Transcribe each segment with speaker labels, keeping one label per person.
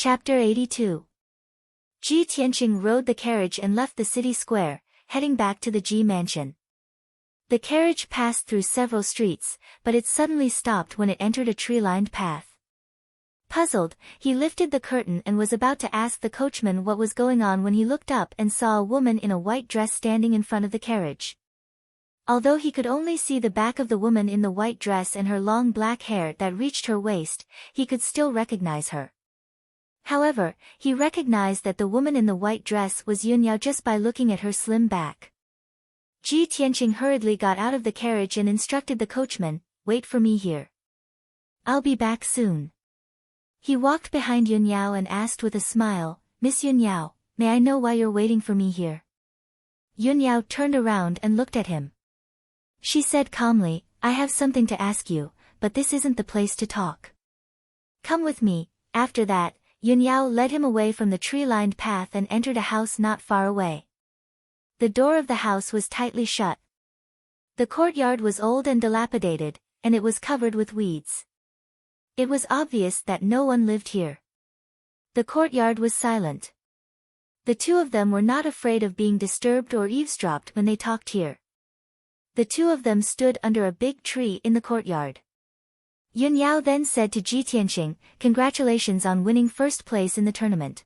Speaker 1: Chapter 82. Ji Tianqing rode the carriage and left the city square, heading back to the Ji mansion. The carriage passed through several streets, but it suddenly stopped when it entered a tree-lined path. Puzzled, he lifted the curtain and was about to ask the coachman what was going on when he looked up and saw a woman in a white dress standing in front of the carriage. Although he could only see the back of the woman in the white dress and her long black hair that reached her waist, he could still recognize her. However, he recognized that the woman in the white dress was Yunyao just by looking at her slim back. Ji Tianqing hurriedly got out of the carriage and instructed the coachman, "Wait for me here. I'll be back soon." He walked behind Yunyao and asked with a smile, "Miss Yunyao, may I know why you're waiting for me here?" Yunyao turned around and looked at him. She said calmly, "I have something to ask you, but this isn't the place to talk. Come with me." After that, Yunyao led him away from the tree-lined path and entered a house not far away. The door of the house was tightly shut. The courtyard was old and dilapidated, and it was covered with weeds. It was obvious that no one lived here. The courtyard was silent. The two of them were not afraid of being disturbed or eavesdropped when they talked here. The two of them stood under a big tree in the courtyard. Yunyao then said to Ji Tianqing, "Congratulations on winning first place in the tournament.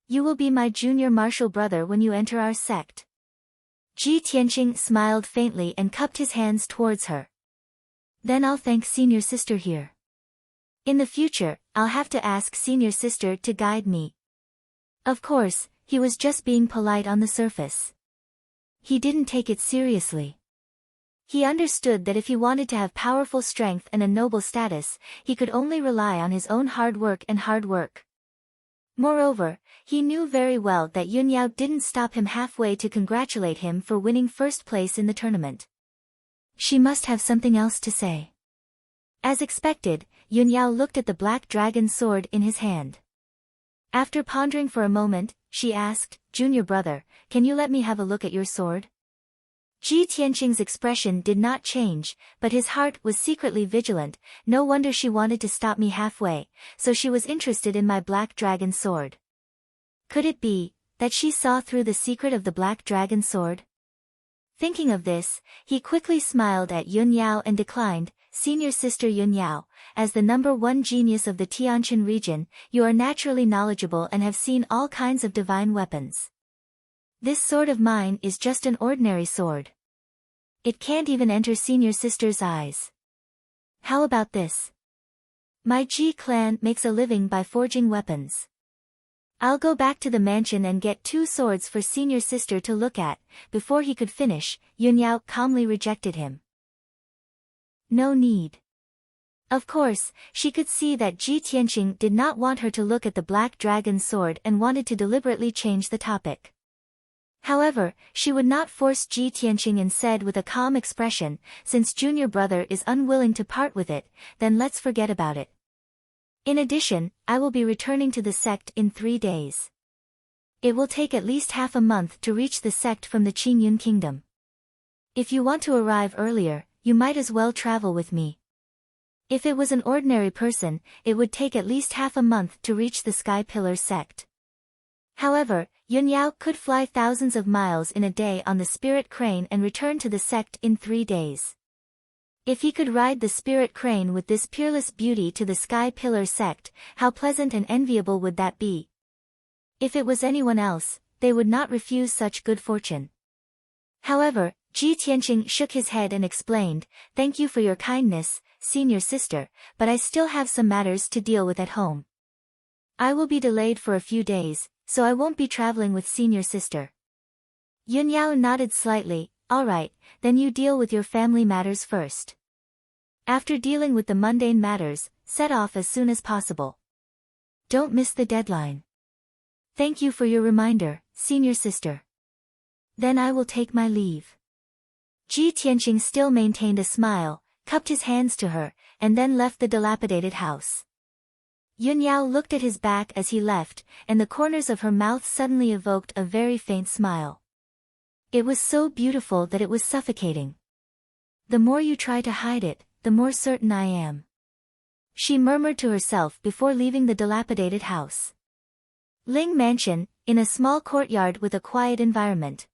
Speaker 1: You will be my junior martial brother when you enter our sect." Ji Tianqing smiled faintly and cupped his hands towards her. "Then I'll thank senior sister here. In the future, I'll have to ask senior sister to guide me." Of course, he was just being polite on the surface. He didn't take it seriously. He understood that if he wanted to have powerful strength and a noble status, he could only rely on his own hard work. Moreover, he knew very well that Yunyao didn't stop him halfway to congratulate him for winning first place in the tournament. She must have something else to say. As expected, Yunyao looked at the black dragon sword in his hand. After pondering for a moment, she asked, "Junior brother, can you let me have a look at your sword?" Ji Tianqing's expression did not change, but his heart was secretly vigilant. No wonder she wanted to stop me halfway, so she was interested in my black dragon sword. Could it be that she saw through the secret of the black dragon sword? Thinking of this, he quickly smiled at Yunyao and declined, "Senior sister Yunyao, as the #1 genius of the Tianjin region, you are naturally knowledgeable and have seen all kinds of divine weapons. This sword of mine is just an ordinary sword. It can't even enter senior sister's eyes. How about this? My Ji clan makes a living by forging weapons. I'll go back to the mansion and get 2 swords for senior sister to look at." Before he could finish, Yunyao calmly rejected him. No need. Of course, she could see that Ji Tianqing did not want her to look at the black dragon sword and wanted to deliberately change the topic. However, she would not force Ji Tianqing and said with a calm expression, "Since junior brother is unwilling to part with it, then let's forget about it. In addition, I will be returning to the sect in 3 days. It will take at least half a month to reach the sect from the Qingyun kingdom. If you want to arrive earlier, you might as well travel with me." If it was an ordinary person, it would take at least half a month to reach the Sky Pillar sect. However, Yunyao could fly thousands of miles in a day on the spirit crane and return to the sect in 3 days. If he could ride the spirit crane with this peerless beauty to the Sky Pillar sect, how pleasant and enviable would that be? If it was anyone else, they would not refuse such good fortune. However, Ji Tianqing shook his head and explained, "Thank you for your kindness, senior sister, but I still have some matters to deal with at home. I will be delayed for a few days, so I won't be traveling with senior sister." Yunyao nodded slightly, "All right, then you deal with your family matters first. After dealing with the mundane matters, set off as soon as possible. Don't miss the deadline." "Thank you for your reminder, senior sister. Then I will take my leave." Ji Tianqing still maintained a smile, cupped his hands to her, and then left the dilapidated house. Yunyao looked at his back as he left, and the corners of her mouth suddenly evoked a very faint smile. It was so beautiful that it was suffocating. "The more you try to hide it, the more certain I am," she murmured to herself before leaving the dilapidated house. Ling Mansion, in a small courtyard with a quiet environment.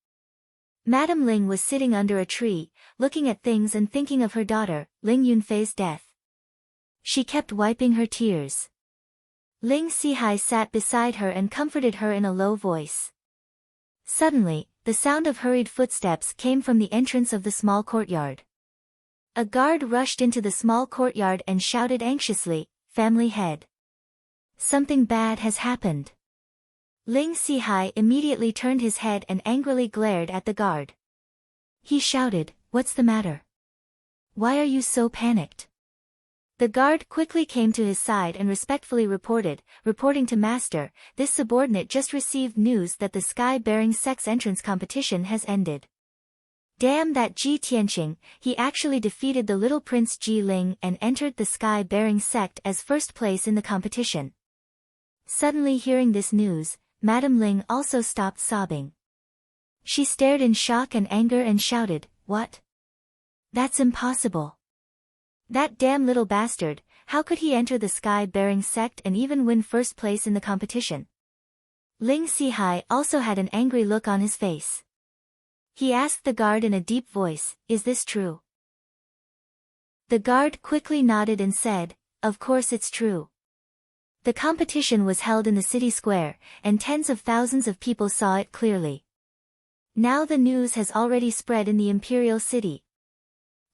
Speaker 1: Madame Ling was sitting under a tree, looking at things and thinking of her daughter, Ling Yunfei's death. She kept wiping her tears. Ling Sihai sat beside her and comforted her in a low voice. Suddenly, the sound of hurried footsteps came from the entrance of the small courtyard. A guard rushed into the small courtyard and shouted anxiously, "Family head. Something bad has happened." Ling Sihai immediately turned his head and angrily glared at the guard. He shouted, "What's the matter? Why are you so panicked?" The guard quickly came to his side and respectfully reporting to master, "This subordinate just received news that the sky-bearing sex entrance competition has ended. Damn that Ji Tianqing, he actually defeated the little prince Ji Ling and entered the sky-bearing sect as first place in the competition." Suddenly hearing this news, Madame Ling also stopped sobbing. She stared in shock and anger and shouted, "What? That's impossible. That damn little bastard, how could he enter the sky-bearing sect and even win first place in the competition?" Ling Sihai also had an angry look on his face. He asked the guard in a deep voice, "Is this true?" The guard quickly nodded and said, "Of course it's true. The competition was held in the city square, and tens of thousands of people saw it clearly. Now the news has already spread in the imperial city."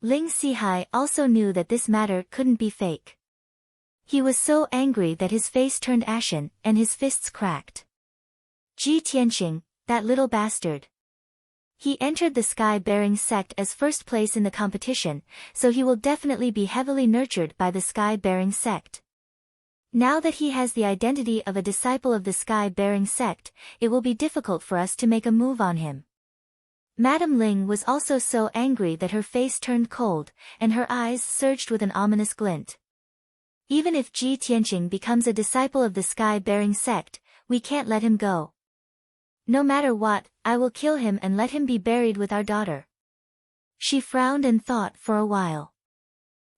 Speaker 1: Ling Sihai also knew that this matter couldn't be fake. He was so angry that his face turned ashen, and his fists cracked. Ji Tianqing, that little bastard. He entered the sky-bearing sect as first place in the competition, so he will definitely be heavily nurtured by the sky-bearing sect. Now that he has the identity of a disciple of the sky-bearing sect, it will be difficult for us to make a move on him. Madame Ling was also so angry that her face turned cold, and her eyes surged with an ominous glint. Even if Ji Tianqing becomes a disciple of the sky-bearing sect, we can't let him go. No matter what, I will kill him and let him be buried with our daughter. She frowned and thought for a while.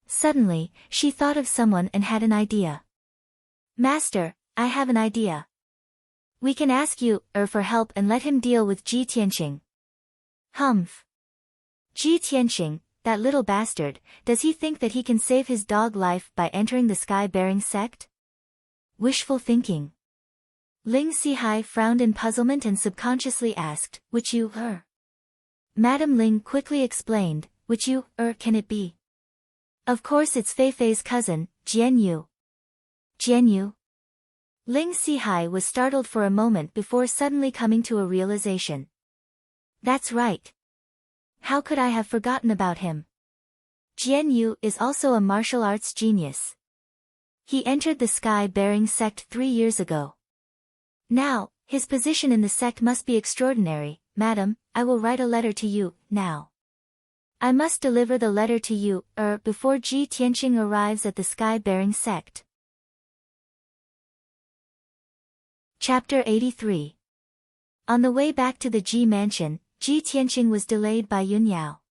Speaker 1: Suddenly, she thought of someone and had an idea. "Master, I have an idea. We can ask you, for help and let him deal with Ji Tianqing." "Humph. Ji Tianqing, that little bastard, does he think that he can save his dog life by entering the sky-bearing sect?" Wishful thinking. Ling Sihai frowned in puzzlement and subconsciously asked, "Which you, Madame Ling quickly explained, "Which you, can it be? Of course it's Fei Fei's cousin, Jian Yu." "Jian Yu?" Ling Sihai was startled for a moment before suddenly coming to a realization. "That's right. How could I have forgotten about him? Jian Yu is also a martial arts genius. He entered the sky-bearing sect 3 years ago. Now, his position in the sect must be extraordinary. Madam, I will write a letter to you, now. I must deliver the letter to you, before Ji Tianqing arrives at the sky-bearing sect." Chapter 83. On the way back to the Ji mansion, Ji Tianqing was delayed by Yun Yao.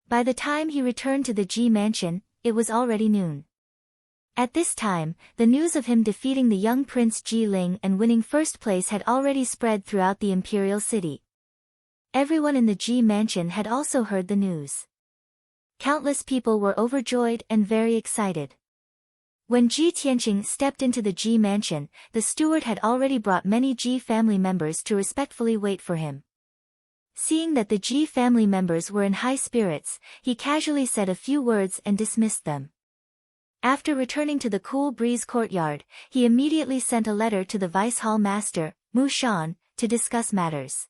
Speaker 1: By the time he returned to the Ji mansion, it was already noon. At this time, the news of him defeating the young prince Ji Ling and winning first place had already spread throughout the imperial city. Everyone in the Ji mansion had also heard the news. Countless people were overjoyed and very excited. When Ji Tianqing stepped into the Ji mansion, the steward had already brought many Ji family members to respectfully wait for him. Seeing that the Ji family members were in high spirits, he casually said a few words and dismissed them. After returning to the cool breeze courtyard, he immediately sent a letter to the vice hall master, Mu Shan, to discuss matters.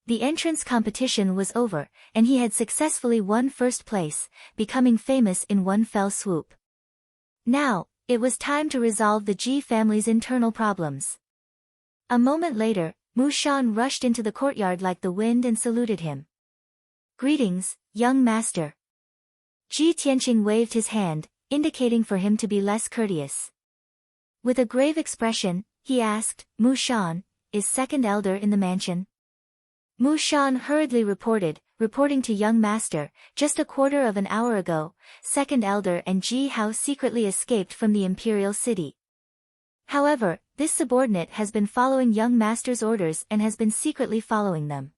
Speaker 1: The entrance competition was over, and he had successfully won first place, becoming famous in one fell swoop. Now, it was time to resolve the Ji family's internal problems. A moment later, Mu Shan rushed into the courtyard like the wind and saluted him. "Greetings, young master." Ji Tianqing waved his hand, indicating for him to be less courteous. With a grave expression, he asked, "Mu Shan, is second elder in the mansion?" Mu Shan hurriedly reported, reporting to young master, just a quarter of an hour ago, second elder and Ji Hao secretly escaped from the imperial city. However, this subordinate has been following young master's orders and has been secretly following them.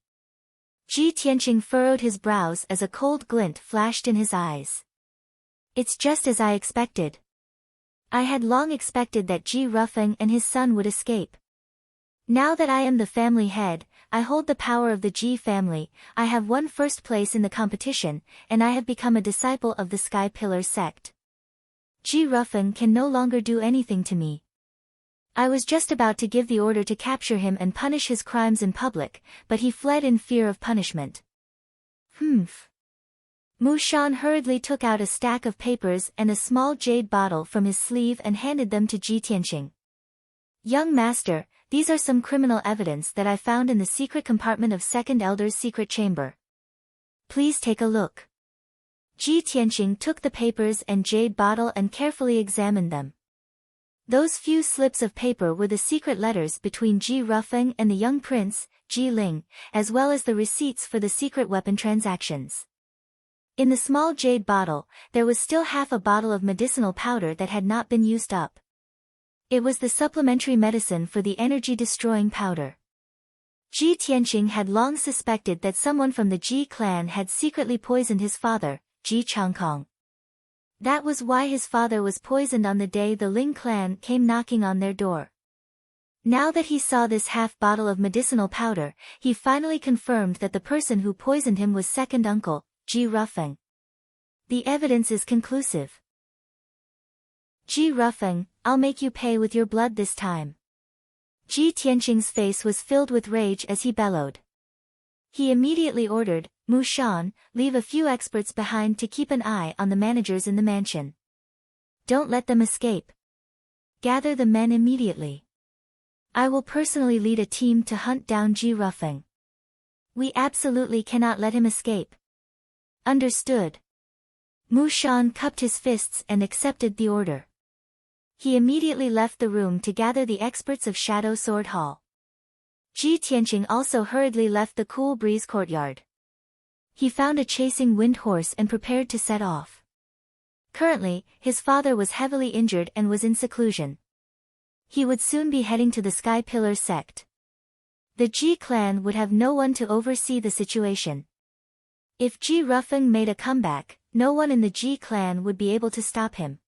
Speaker 1: Ji Tianqing furrowed his brows as a cold glint flashed in his eyes. It's just as I expected. I had long expected that Ji Rufeng and his son would escape. Now that I am the family head, I hold the power of the Ji family, I have won first place in the competition, and I have become a disciple of the Sky Pillar sect. Ji Rufeng can no longer do anything to me. I was just about to give the order to capture him and punish his crimes in public, but he fled in fear of punishment. Humph. Mu Shan hurriedly took out a stack of papers and a small jade bottle from his sleeve and handed them to Ji Tianqing. Young master, these are some criminal evidence that I found in the secret compartment of second elder's secret chamber. Please take a look. Ji Tianqing took the papers and jade bottle and carefully examined them. Those few slips of paper were the secret letters between Ji Rufeng and the young prince, Ji Ling, as well as the receipts for the secret weapon transactions. In the small jade bottle, there was still half a bottle of medicinal powder that had not been used up. It was the supplementary medicine for the energy-destroying powder. Ji Tianqing had long suspected that someone from the Ji clan had secretly poisoned his father, Ji Changkong. That was why his father was poisoned on the day the Ling clan came knocking on their door. Now that he saw this half bottle of medicinal powder, he finally confirmed that the person who poisoned him was second uncle, Ji Rufeng. The evidence is conclusive. Ji Rufeng, I'll make you pay with your blood this time. Ji Tianqing's face was filled with rage as he bellowed. He immediately ordered, Mu Shan, leave a few experts behind to keep an eye on the managers in the mansion. Don't let them escape. Gather the men immediately. I will personally lead a team to hunt down Ji Rufeng. We absolutely cannot let him escape. Understood. Mu Shan cupped his fists and accepted the order. He immediately left the room to gather the experts of Shadow Sword Hall. Ji Tianqing also hurriedly left the cool breeze courtyard. He found a chasing wind horse and prepared to set off. Currently, his father was heavily injured and was in seclusion. He would soon be heading to the Sky Pillar sect. The Ji clan would have no one to oversee the situation. If Ji Rufeng made a comeback, no one in the Ji clan would be able to stop him.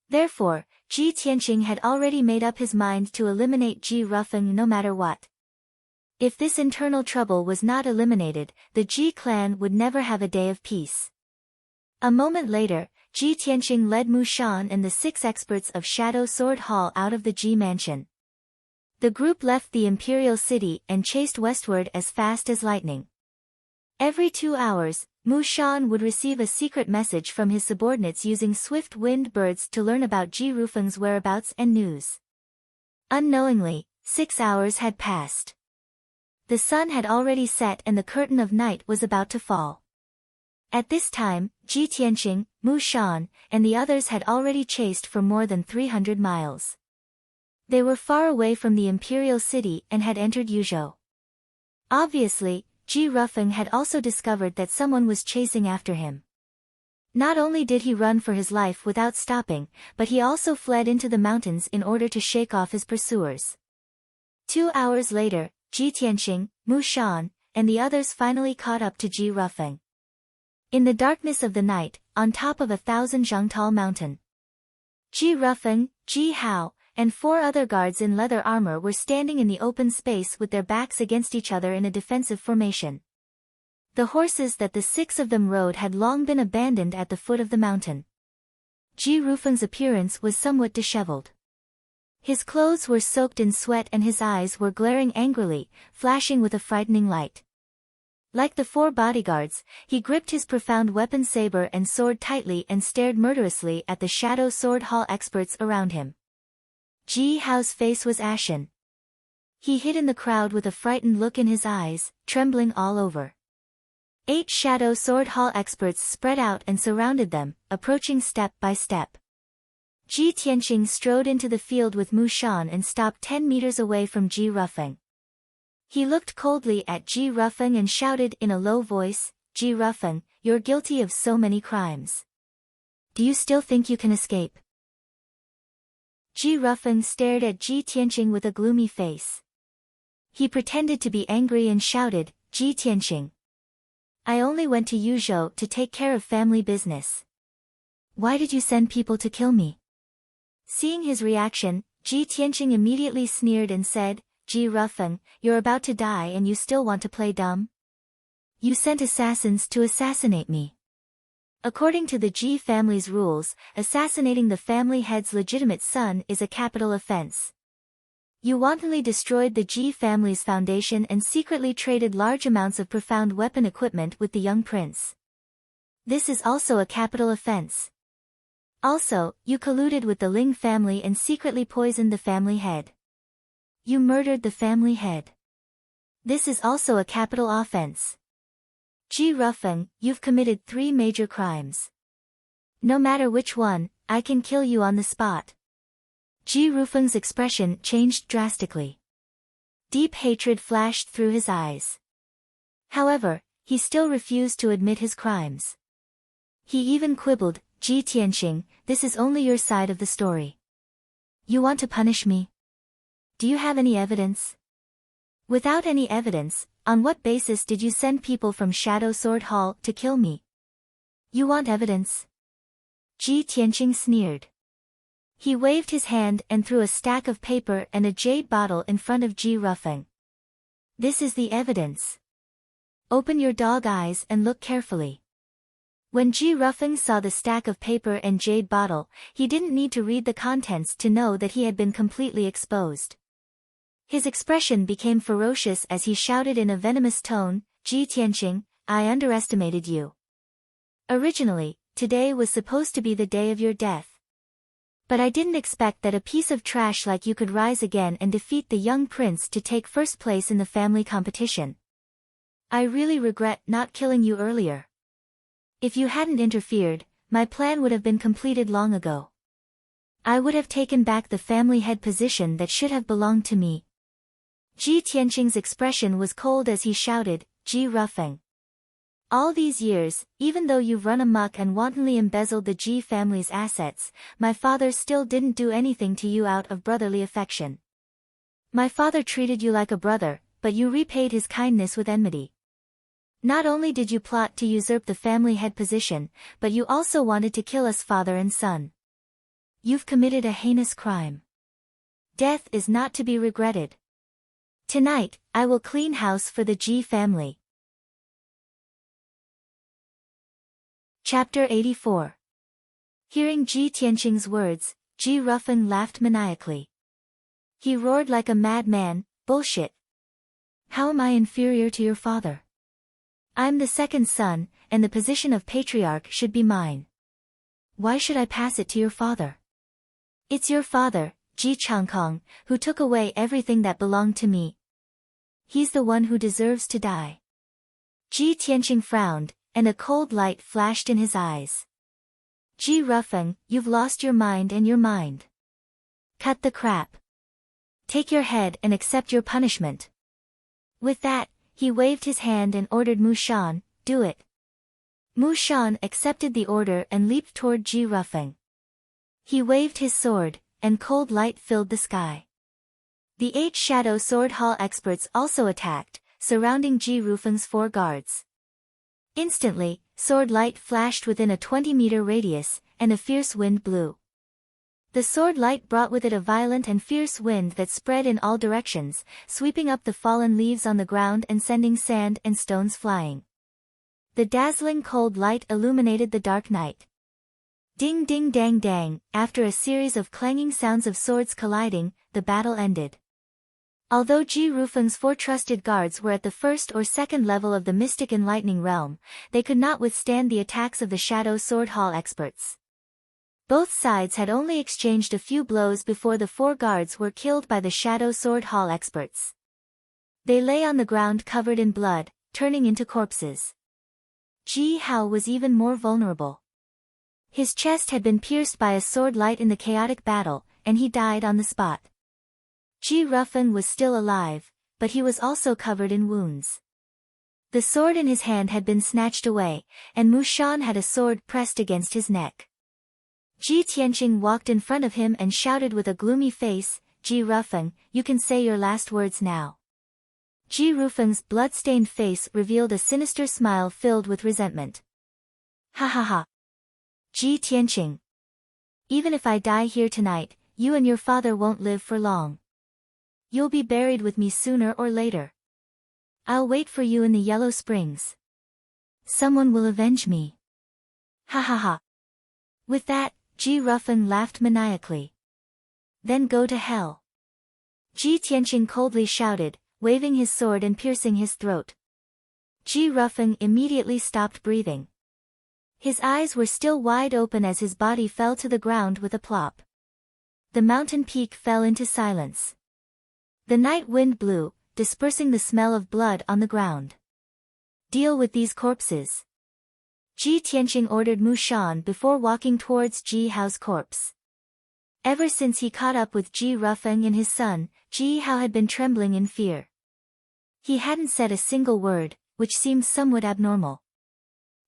Speaker 1: Therefore, Ji Tianqing had already made up his mind to eliminate Ji Rufeng no matter what. If this internal trouble was not eliminated, the Ji clan would never have a day of peace. A moment later, Ji Tianqing led Mu Shan and the 6 experts of Shadow Sword Hall out of the Ji mansion. The group left the imperial city and chased westward as fast as lightning. Every 2 hours, Mu Shan would receive a secret message from his subordinates using swift-winged birds to learn about Ji Rufeng's whereabouts and news. Unknowingly, 6 hours had passed. The sun had already set and the curtain of night was about to fall. At this time, Ji Tianqing, Mu Shan, and the others had already chased for more than 300 miles. They were far away from the imperial city and had entered Yuzhou. Obviously, Ji Rufeng had also discovered that someone was chasing after him. Not only did he run for his life without stopping, but he also fled into the mountains in order to shake off his pursuers. 2 hours later, Ji Tianqing, Mu Shan, and the others finally caught up to Ji Rufeng. In the darkness of the night, on top of 1,000 Zhangtal mountain, Ji Rufeng, Ji Hao, and 4 other guards in leather armor were standing in the open space with their backs against each other in a defensive formation. The horses that the 6 of them rode had long been abandoned at the foot of the mountain. Ji Rufeng's appearance was somewhat disheveled. His clothes were soaked in sweat and his eyes were glaring angrily, flashing with a frightening light. Like the 4 bodyguards, he gripped his profound weapon saber and sword tightly and stared murderously at the Shadow Sword Hall experts around him. Ji Hao's face was ashen. He hid in the crowd with a frightened look in his eyes, trembling all over. 8 Shadow Sword Hall experts spread out and surrounded them, approaching step by step. Ji Tianqing strode into the field with Mu Shan and stopped 10 meters away from Ji Rufeng. He looked coldly at Ji Rufeng and shouted in a low voice, "Ji Rufeng, you're guilty of so many crimes. Do you still think you can escape?" Ji Rufeng stared at Ji Tianqing with a gloomy face. He pretended to be angry and shouted, "Ji Tianqing, I only went to Yuzhou to take care of family business. Why did you send people to kill me?" Seeing his reaction, Ji Tianqing immediately sneered and said, "Ji Rufeng, you're about to die and you still want to play dumb? You sent assassins to assassinate me. According to the Ji family's rules, assassinating the family head's legitimate son is a capital offense. You wantonly destroyed the Ji family's foundation and secretly traded large amounts of profound weapon equipment with the young prince. This is also a capital offense. Also, you colluded with the Ling family and secretly poisoned the family head. You murdered the family head. This is also a capital offense. Ji Rufeng, you've committed 3 major crimes. No matter which one, I can kill you on the spot." Ji Rufeng's expression changed drastically. Deep hatred flashed through his eyes. However, he still refused to admit his crimes. He even quibbled, "Ji Tianqing, this is only your side of the story. You want to punish me? Do you have any evidence?" "Without any evidence, on what basis did you send people from Shadow Sword Hall to kill me? You want evidence?" Ji Tianqing sneered. He waved his hand and threw a stack of paper and a jade bottle in front of Ji Rufeng. "This is the evidence. Open your dog eyes and look carefully." When Ji Rufeng saw the stack of paper and jade bottle, he didn't need to read the contents to know that he had been completely exposed. His expression became ferocious as he shouted in a venomous tone, "Ji Tianqing, I underestimated you. Originally, today was supposed to be the day of your death. But I didn't expect that a piece of trash like you could rise again and defeat the young prince to take first place in the family competition. I really regret not killing you earlier. If you hadn't interfered, my plan would have been completed long ago. I would have taken back the family head position that should have belonged to me." Ji Tianqing's expression was cold as he shouted, "Ji Rufeng. All these years, even though you've run amok and wantonly embezzled the Ji family's assets, my father still didn't do anything to you out of brotherly affection. My father treated you like a brother, but you repaid his kindness with enmity. Not only did you plot to usurp the family head position, but you also wanted to kill us father and son. You've committed a heinous crime. Death is not to be regretted. Tonight, I will clean house for the Ji family." Chapter 84. Hearing Ji Tianqing's words, Ji Rufeng laughed maniacally. He roared like a madman, "Bullshit! How am I inferior to your father? I'm the second son, and the position of patriarch should be mine. Why should I pass it to your father? It's your father, Ji Changkong, who took away everything that belonged to me. He's the one who deserves to die." Ji Tianqing frowned, and a cold light flashed in his eyes. "Ji Rufeng, you've lost your mind and your mind. Cut the crap. Take your head and accept your punishment." With that, he waved his hand and ordered Mu Shan, "Do it." Mu Shan accepted the order and leaped toward Ji Rufeng. He waved his sword, and cold light filled the sky. The 8 Shadow Sword Hall experts also attacked, surrounding Ji Rufeng's 4 guards. Instantly, sword light flashed within a 20-meter radius, and a fierce wind blew. The sword light brought with it a violent and fierce wind that spread in all directions, sweeping up the fallen leaves on the ground and sending sand and stones flying. The dazzling cold light illuminated the dark night. Ding ding dang dang, after a series of clanging sounds of swords colliding, the battle ended. Although Ji Rufeng's 4 trusted guards were at the first or second level of the Mystic Enlightening Realm, they could not withstand the attacks of the Shadow Sword Hall experts. Both sides had only exchanged a few blows before the 4 guards were killed by the Shadow Sword Hall experts. They lay on the ground covered in blood, turning into corpses. Ji Hao was even more vulnerable. His chest had been pierced by a sword light in the chaotic battle, and he died on the spot. Ji Rufeng was still alive, but he was also covered in wounds. The sword in his hand had been snatched away, and Mu Shan had a sword pressed against his neck. Ji Tianqing walked in front of him and shouted with a gloomy face, "Ji Rufeng, you can say your last words now." Ji Rufeng's blood-stained face revealed a sinister smile filled with resentment. "Ha ha ha. Ji Tianqing. Even if I die here tonight, you and your father won't live for long. You'll be buried with me sooner or later. I'll wait for you in the Yellow Springs. Someone will avenge me. Ha ha ha." With that, Ji Rufeng laughed maniacally. "Then go to hell." Ji Tianqing coldly shouted, waving his sword and piercing his throat. Ji Rufeng immediately stopped breathing. His eyes were still wide open as his body fell to the ground with a plop. The mountain peak fell into silence. The night wind blew, dispersing the smell of blood on the ground. "Deal with these corpses," Ji Tianqing ordered Mu Shan before walking towards Ji Hao's corpse. Ever since he caught up with Ji Rufeng and his son, Ji Hao had been trembling in fear. He hadn't said a single word, which seemed somewhat abnormal.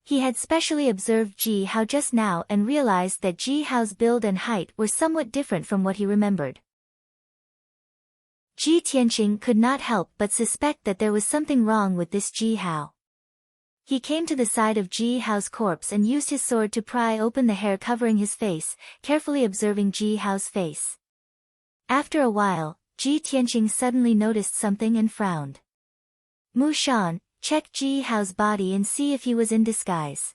Speaker 1: He had specially observed Ji Hao just now and realized that Ji Hao's build and height were somewhat different from what he remembered. Ji Tianqing could not help but suspect that there was something wrong with this Ji Hao. He came to the side of Ji Hao's corpse and used his sword to pry open the hair covering his face, carefully observing Ji Hao's face. After a while, Ji Tianqing suddenly noticed something and frowned. "Mu Shan, check Ji Hao's body and see if he was in disguise."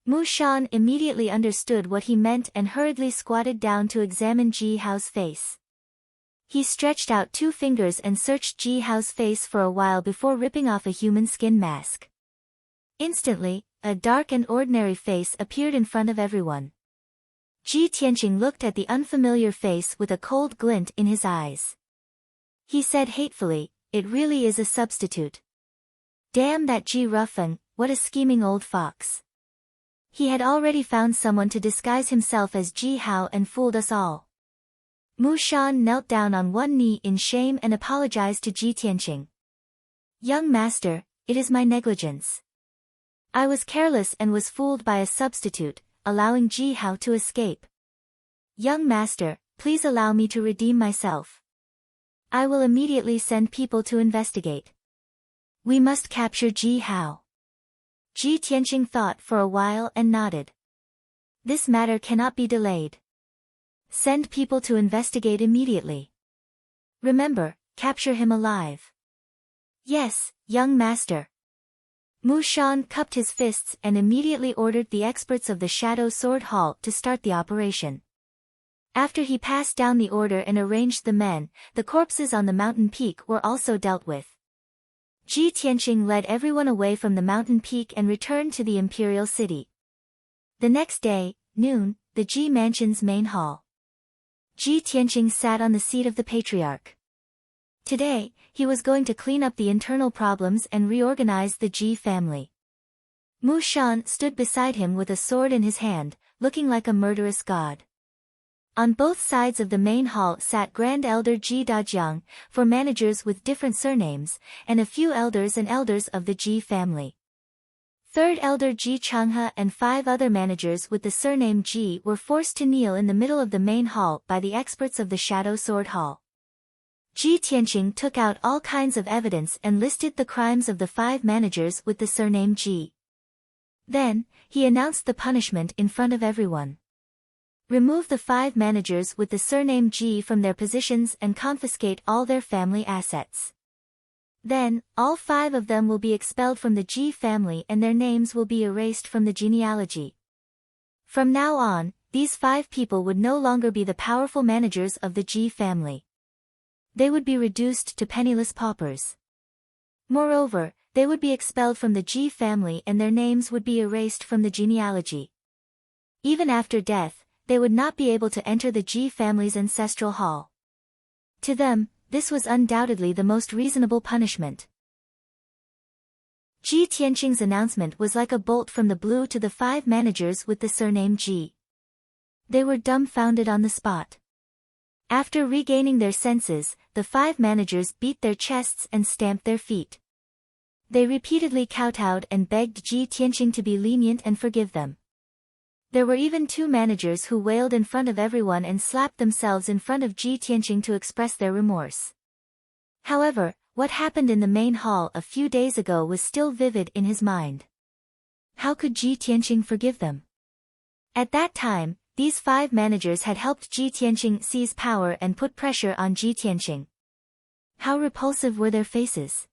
Speaker 1: Mu Shan immediately understood what he meant and hurriedly squatted down to examine Ji Hao's face. He stretched out 2 fingers and searched Ji Hao's face for a while before ripping off a human skin mask. Instantly, a dark and ordinary face appeared in front of everyone. Ji Tianqing looked at the unfamiliar face with a cold glint in his eyes. He said hatefully, "It really is a substitute. Damn that Ji Rufeng, what a scheming old fox. He had already found someone to disguise himself as Ji Hao and fooled us all." Mu Shan knelt down on one knee in shame and apologized to Ji Tianqing. "Young master, it is my negligence. I was careless and was fooled by a substitute, allowing Ji Hao to escape. Young master, please allow me to redeem myself. I will immediately send people to investigate. We must capture Ji Hao." Ji Tianqing thought for a while and nodded. "This matter cannot be delayed. Send people to investigate immediately. Remember, capture him alive." "Yes, young master." Mu Shan cupped his fists and immediately ordered the experts of the Shadow Sword Hall to start the operation. After he passed down the order and arranged the men, the corpses on the mountain peak were also dealt with. Ji Tianqing led everyone away from the mountain peak and returned to the imperial city. The next day, noon, the Ji Mansion's main hall. Ji Tianqing sat on the seat of the patriarch. Today, he was going to clean up the internal problems and reorganize the Ji family. Mu Shan stood beside him with a sword in his hand, looking like a murderous god. On both sides of the main hall sat Grand Elder Ji Dajiang, 4 managers with different surnames, and a few elders and elders of the Ji family. Third Elder Ji Changhe and 5 other managers with the surname Ji were forced to kneel in the middle of the main hall by the experts of the Shadow Sword Hall. Ji Tianqing took out all kinds of evidence and listed the crimes of the 5 managers with the surname Ji. Then, he announced the punishment in front of everyone. Remove the 5 managers with the surname Ji from their positions and confiscate all their family assets. Then, all 5 of them will be expelled from the Ji family and their names will be erased from the genealogy. From now on, these 5 people would no longer be the powerful managers of the Ji family. They would be reduced to penniless paupers. Moreover, they would be expelled from the Ji family and their names would be erased from the genealogy. Even after death, they would not be able to enter the Ji family's ancestral hall. To them, this was undoubtedly the most reasonable punishment. Ji Tianqing's announcement was like a bolt from the blue to the 5 managers with the surname Ji. They were dumbfounded on the spot. After regaining their senses, the 5 managers beat their chests and stamped their feet. They repeatedly kowtowed and begged Ji Tianqing to be lenient and forgive them. There were even 2 managers who wailed in front of everyone and slapped themselves in front of Ji Tianqing to express their remorse. However, what happened in the main hall a few days ago was still vivid in his mind. How could Ji Tianqing forgive them? At that time, these 5 managers had helped Ji Tianqing seize power and put pressure on Ji Tianqing. How repulsive were their faces.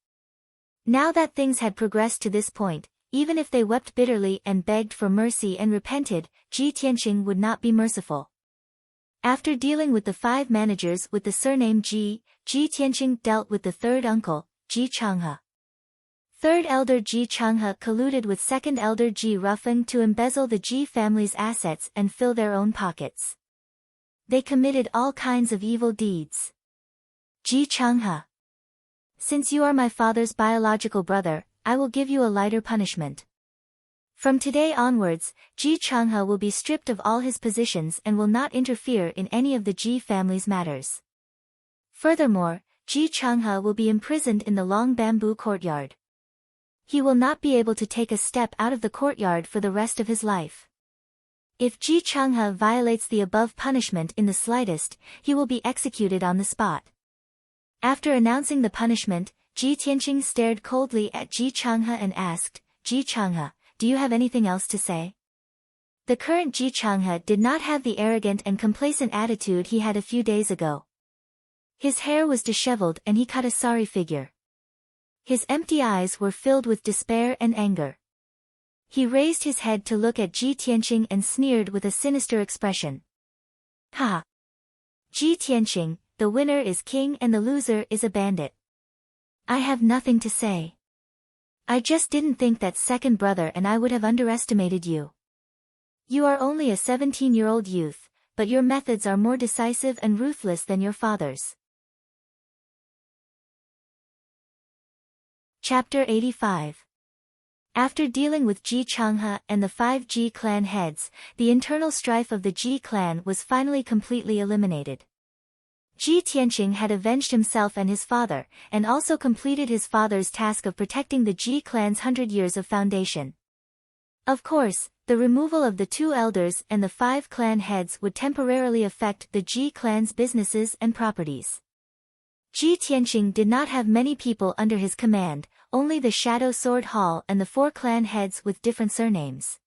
Speaker 1: Now that things had progressed to this point, even if they wept bitterly and begged for mercy and repented, Ji Tianqing would not be merciful. After dealing with the 5 managers with the surname Ji, Ji Tianqing dealt with the 3rd uncle, Ji Changhe. 3rd elder Ji Changhe colluded with 2nd elder Ji Rufeng to embezzle the Ji family's assets and fill their own pockets. They committed all kinds of evil deeds. Ji Changhe. Since you are my father's biological brother, I will give you a lighter punishment. From today onwards, Ji Changhe will be stripped of all his positions and will not interfere in any of the Ji family's matters. Furthermore, Ji Changhe will be imprisoned in the long bamboo courtyard. He will not be able to take a step out of the courtyard for the rest of his life. If Ji Changhe violates the above punishment in the slightest, he will be executed on the spot. After announcing the punishment, Ji Tianqing stared coldly at Ji Changhe and asked, Ji Changhe, do you have anything else to say? The current Ji Changhe did not have the arrogant and complacent attitude he had a few days ago. His hair was disheveled and he cut a sorry figure. His empty eyes were filled with despair and anger. He raised his head to look at Ji Tianqing and sneered with a sinister expression. Ha! Ji Tianqing, the winner is king and the loser is a bandit. I have nothing to say. I just didn't think that 2nd brother and I would have underestimated you. You are only a 17-year-old youth, but your methods are more decisive and ruthless than your father's. Chapter 85. After dealing with Ji Changhe and the 5 Ji clan heads, the internal strife of the Ji clan was finally completely eliminated. Ji Tianqing had avenged himself and his father, and also completed his father's task of protecting the Ji clan's 100 years of foundation. Of course, the removal of the 2 elders and the 5 clan heads would temporarily affect the Ji clan's businesses and properties. Ji Tianqing did not have many people under his command, only the Shadow Sword Hall and the 4 clan heads with different surnames.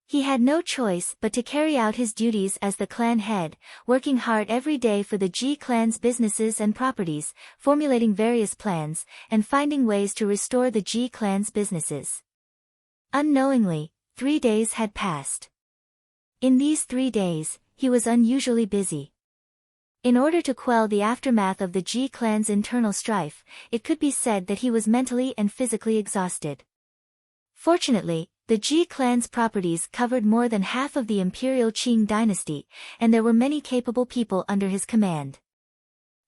Speaker 1: He had no choice but to carry out his duties as the clan head, working hard every day for the Ji clan's businesses and properties, formulating various plans, and finding ways to restore the Ji clan's businesses. Unknowingly, 3 days had passed. In these 3 days, he was unusually busy. In order to quell the aftermath of the Ji clan's internal strife, it could be said that he was mentally and physically exhausted. Fortunately, the Ji clan's properties covered more than half of the imperial Qing dynasty, and there were many capable people under his command.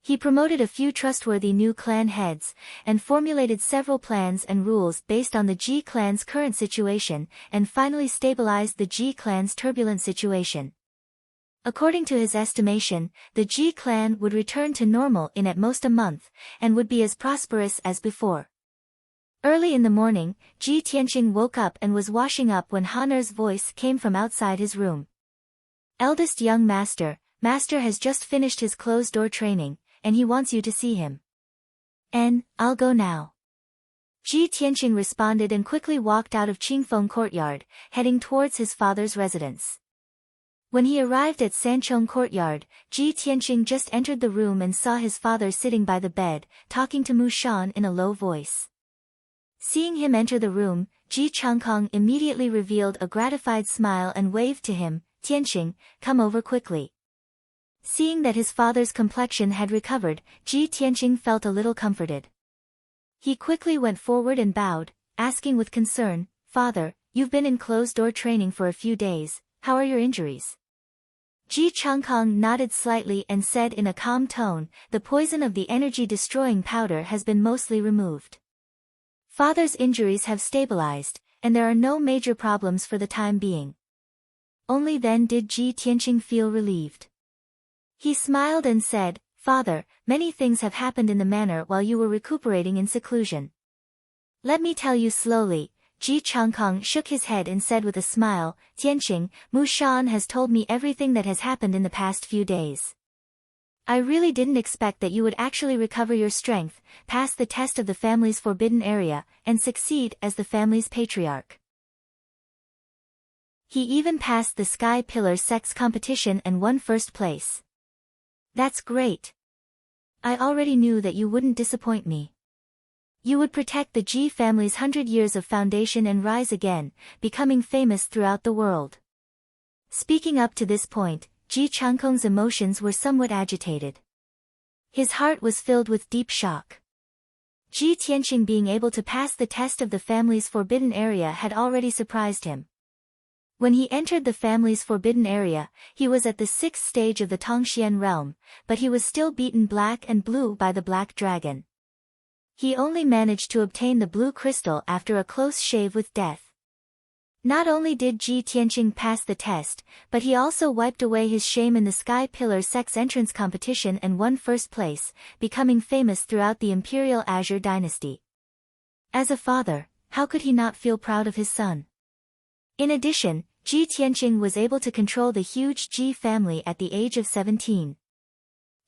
Speaker 1: He promoted a few trustworthy new clan heads, and formulated several plans and rules based on the Ji clan's current situation, and finally stabilized the Ji clan's turbulent situation. According to his estimation, the Ji clan would return to normal in at most a month, and would be as prosperous as before. Early in the morning, Ji Tianqing woke up and was washing up when Haner's voice came from outside his room. Eldest young master, master has just finished his closed-door training, and he wants you to see him. I'll go now. Ji Tianqing responded and quickly walked out of Qingfeng courtyard, heading towards his father's residence. When he arrived at Sanchong courtyard, Ji Tianqing just entered the room and saw his father sitting by the bed, talking to Mu Shan in a low voice. Seeing him enter the room, Ji Changkong immediately revealed a gratified smile and waved to him, Tianqing, come over quickly. Seeing that his father's complexion had recovered, Ji Tianqing felt a little comforted. He quickly went forward and bowed, asking with concern, Father, you've been in closed-door training for a few days, how are your injuries? Ji Changkong nodded slightly and said in a calm tone, the poison of the energy-destroying powder has been mostly removed. Father's injuries have stabilized, and there are no major problems for the time being. Only then did Ji Tianqing feel relieved. He smiled and said, "Father, many things have happened in the manor while you were recuperating in seclusion. Let me tell you slowly." Ji Changkong shook his head and said with a smile, "Tianqing, Mu Shan has told me everything that has happened in the past few days. I really didn't expect that you would actually recover your strength, pass the test of the family's forbidden area, and succeed as the family's patriarch. He even passed the Sky Pillar sex competition and won first place. That's great. I already knew that you wouldn't disappoint me. You would protect the Ji family's 100 years of foundation and rise again, becoming famous throughout the world." Speaking up to this point, Ji Changkong's emotions were somewhat agitated. His heart was filled with deep shock. Ji Tianqing being able to pass the test of the family's forbidden area had already surprised him. When he entered the family's forbidden area, he was at the 6th stage of the Tongxian realm, but he was still beaten black and blue by the black dragon. He only managed to obtain the blue crystal after a close shave with death. Not only did Ji Tianqing pass the test, but he also wiped away his shame in the Sky Pillar sex entrance competition and won first place, becoming famous throughout the Imperial Azure dynasty. As a father, how could he not feel proud of his son? In addition, Ji Tianqing was able to control the huge Ji family at the age of 17.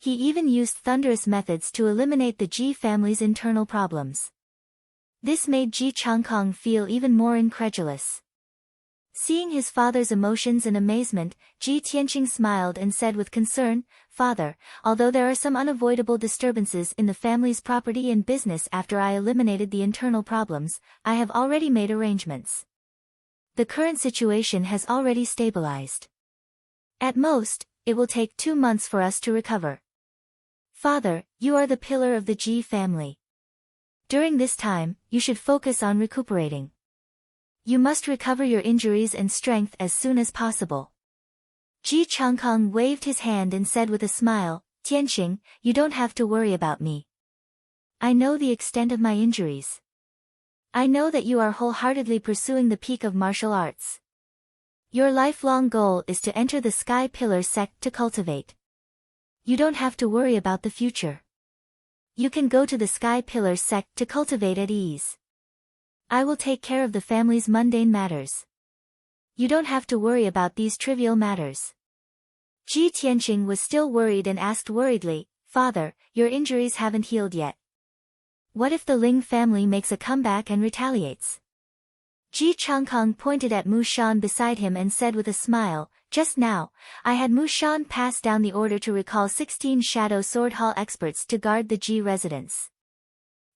Speaker 1: He even used thunderous methods to eliminate the Ji family's internal problems. This made Ji Changkong feel even more incredulous. Seeing his father's emotions and amazement, Ji Tianqing smiled and said with concern, "Father, although there are some unavoidable disturbances in the family's property and business after I eliminated the internal problems, I have already made arrangements. The current situation has already stabilized. At most, it will take 2 months for us to recover. Father, you are the pillar of the Ji family. During this time, you should focus on recuperating. You must recover your injuries and strength as soon as possible." Ji Changkong waved his hand and said with a smile, "Tianqing, you don't have to worry about me. I know the extent of my injuries. I know that you are wholeheartedly pursuing the peak of martial arts. Your lifelong goal is to enter the Sky Pillar sect to cultivate. You don't have to worry about the future. You can go to the Sky Pillar sect to cultivate at ease. I will take care of the family's mundane matters. You don't have to worry about these trivial matters." Ji Tianqing was still worried and asked worriedly, "Father, your injuries haven't healed yet. What if the Ling family makes a comeback and retaliates?" Ji Changkong pointed at Mu Shan beside him and said with a smile, "Just now, I had Mu Shan pass down the order to recall 16 Shadow Sword Hall experts to guard the Ji residence.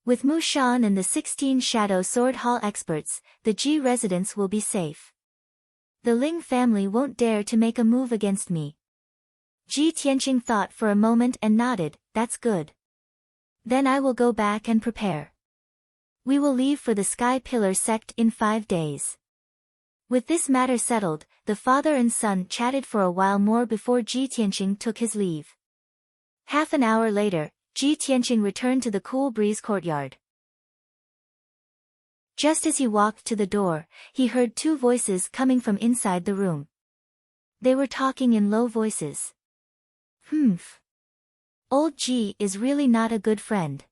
Speaker 1: With Mu Shan and the 16 Shadow Sword Hall experts, the Ji residence will be safe. The Ling family won't dare to make a move against me." Ji Tianqing thought for a moment and nodded, "That's good. Then I will go back and prepare. We will leave for the Sky Pillar sect in 5 days." With this matter settled, the father and son chatted for a while more before Ji Tianqing took his leave. Half an hour later, Ji Tianqing returned to the cool breeze courtyard. Just as he walked to the door, he heard 2 voices coming from inside the room. They were talking in low voices. "Humph. Old Ji is really not a good friend.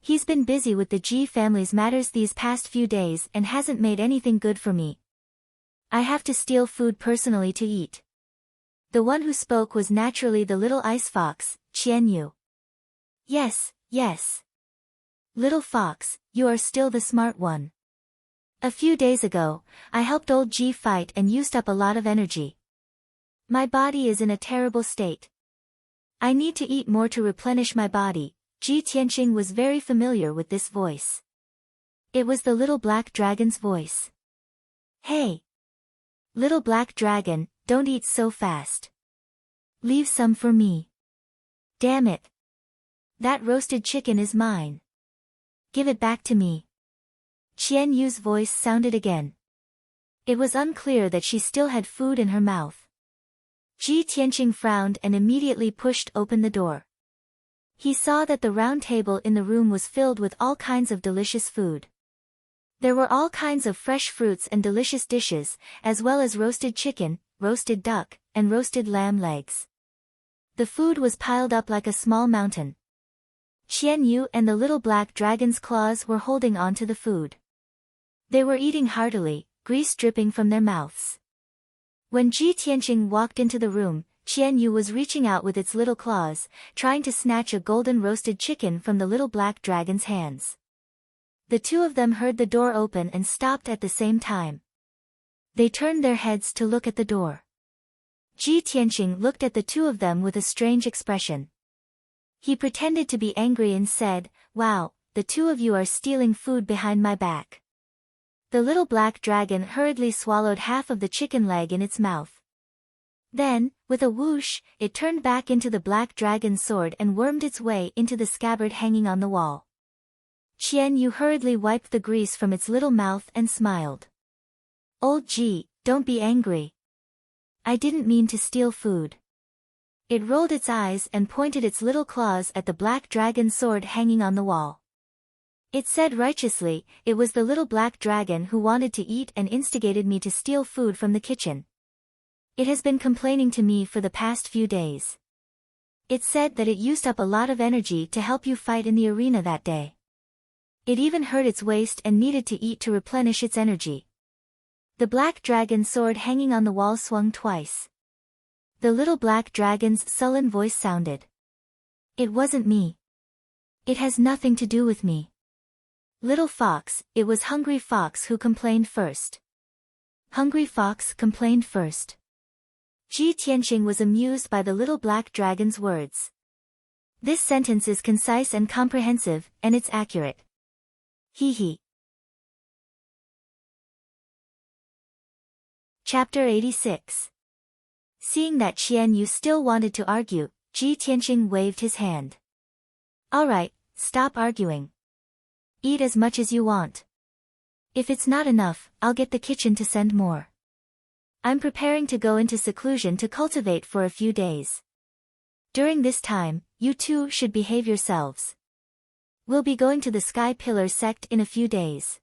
Speaker 1: He's been busy with the Ji family's matters these past few days and hasn't made anything good for me. I have to steal food personally to eat." The one who spoke was naturally the little ice fox, Qian Yu. Yes. Little fox, you are still the smart one. A few days ago, I helped old Ji fight and used up a lot of energy. My body is in a terrible state. I need to eat more to replenish my body." Ji Tianqing was very familiar with this voice. It was the little black dragon's voice. "Hey! Little black dragon, don't eat so fast. Leave some for me. Damn it. That roasted chicken is mine. Give it back to me." Qian Yu's voice sounded again. It was unclear that she still had food in her mouth. Ji Tianqing frowned and immediately pushed open the door. He saw that the round table in the room was filled with all kinds of delicious food. There were all kinds of fresh fruits and delicious dishes, as well as roasted chicken, roasted duck, and roasted lamb legs. The food was piled up like a small mountain. Qian Yu and the little black dragon's claws were holding on to the food. They were eating heartily, grease dripping from their mouths. When Ji Tianqing walked into the room, Qian Yu was reaching out with its little claws, trying to snatch a golden roasted chicken from the little black dragon's hands. The two of them heard the door open and stopped at the same time. They turned their heads to look at the door. Ji Tianqing looked at the two of them with a strange expression. He pretended to be angry and said, "Wow, the two of you are stealing food behind my back." The little black dragon hurriedly swallowed half of the chicken leg in its mouth. Then, with a whoosh, it turned back into the black dragon's sword and wormed its way into the scabbard hanging on the wall. Qian Yu hurriedly wiped the grease from its little mouth and smiled. "Old Ji, don't be angry. I didn't mean to steal food." It rolled its eyes and pointed its little claws at the black dragon's sword hanging on the wall. It said righteously, "It was the little black dragon who wanted to eat and instigated me to steal food from the kitchen. It has been complaining to me for the past few days. It said that it used up a lot of energy to help you fight in the arena that day. It even hurt its waist and needed to eat to replenish its energy." The black dragon's sword hanging on the wall swung twice. The little black dragon's sullen voice sounded. "It wasn't me. It has nothing to do with me. Little Fox, it was Hungry Fox who complained first." Hungry Fox complained first. Ji Tianqing was amused by the little black dragon's words. This sentence is concise and comprehensive, and it's accurate. Hee hee. Chapter 86. Seeing that Qian Yu still wanted to argue, Ji Tianqing waved his hand. "All right, stop arguing. Eat as much as you want. If it's not enough, I'll get the kitchen to send more. I'm preparing to go into seclusion to cultivate for a few days. During this time, you two should behave yourselves. We'll be going to the Sky Pillar sect in a few days."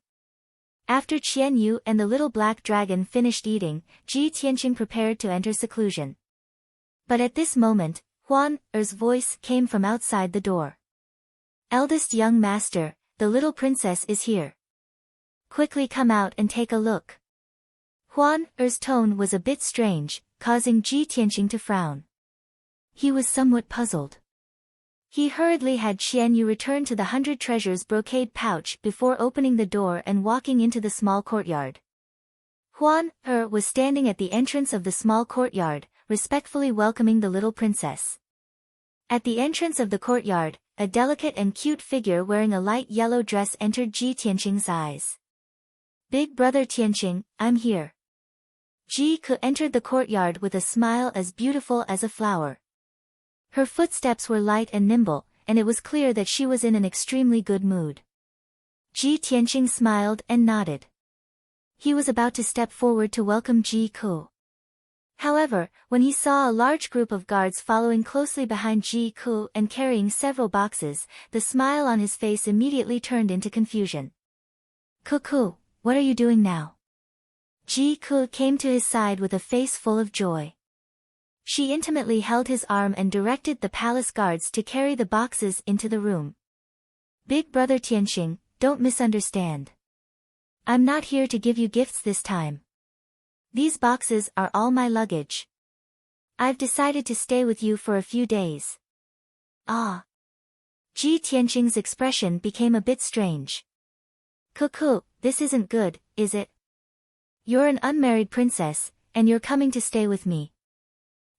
Speaker 1: After Qian Yu and the little black dragon finished eating, Ji Tianqing prepared to enter seclusion. But at this moment, Huan Er's voice came from outside the door. "Eldest young master, the little princess is here. Quickly come out and take a look." Huan Er's tone was a bit strange, causing Ji Tianqing to frown. He was somewhat puzzled. He hurriedly had Qian Yu return to the 100 treasures brocade pouch before opening the door and walking into the small courtyard. Huan Er was standing at the entrance of the small courtyard, respectfully welcoming the little princess. At the entrance of the courtyard, a delicate and cute figure wearing a light yellow dress entered Ji Tianqing's eyes. "Big brother Tianqing, I'm here." Ji Ke entered the courtyard with a smile as beautiful as a flower. Her footsteps were light and nimble, and it was clear that she was in an extremely good mood. Ji Tianqing smiled and nodded. He was about to step forward to welcome Ji Ke. However, when he saw a large group of guards following closely behind Ji Ke and carrying several boxes, the smile on his face immediately turned into confusion. "Ke, what are you doing now?" Ji Ke came to his side with a face full of joy. She intimately held his arm and directed the palace guards to carry the boxes into the room. "Big brother Tianqing, don't misunderstand. I'm not here to give you gifts this time. These boxes are all my luggage. I've decided to stay with you for a few days." "Ah." Ji Tianqing's expression became a bit strange. "Ke, this isn't good, is it? You're an unmarried princess, and you're coming to stay with me.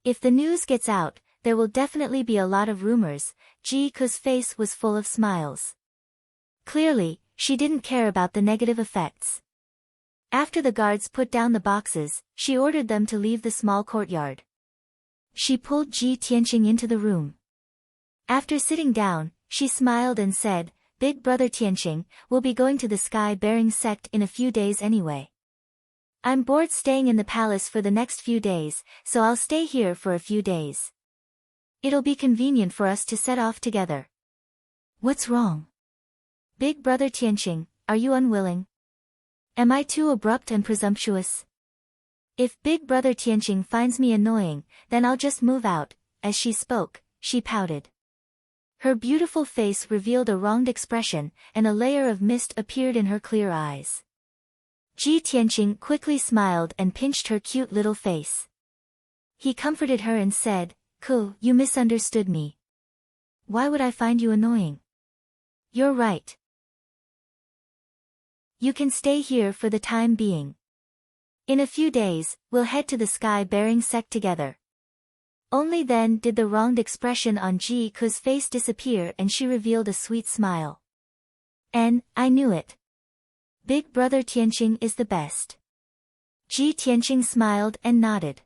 Speaker 1: If the news gets out, there will definitely be a lot of rumors." Ji Ke's face was full of smiles. Clearly, she didn't care about the negative effects. After the guards put down the boxes, she ordered them to leave the small courtyard. She pulled Ji Tianqing into the room. After sitting down, she smiled and said, "Big brother Tianqing, we'll be going to the Sky-bearing sect in a few days anyway. I'm bored staying in the palace for the next few days, so I'll stay here for a few days. It'll be convenient for us to set off together." "What's wrong? Big brother Tianqing, are you unwilling? Am I too abrupt and presumptuous? If Big brother Tianqing finds me annoying, then I'll just move out, as she spoke, she pouted. Her beautiful face revealed a wronged expression, and a layer of mist appeared in her clear eyes. Ji Tianqing quickly smiled and pinched her cute little face. He comforted her and said, "Ku, you misunderstood me. Why would I find you annoying? You're right. You can stay here for the time being. In a few days, we'll head to the sky-bearing sect together." Only then did the wronged expression on Ji Ku's face disappear and she revealed a sweet smile. "And, I knew it. Big brother Tianqing is the best." Ji Tianqing smiled and nodded.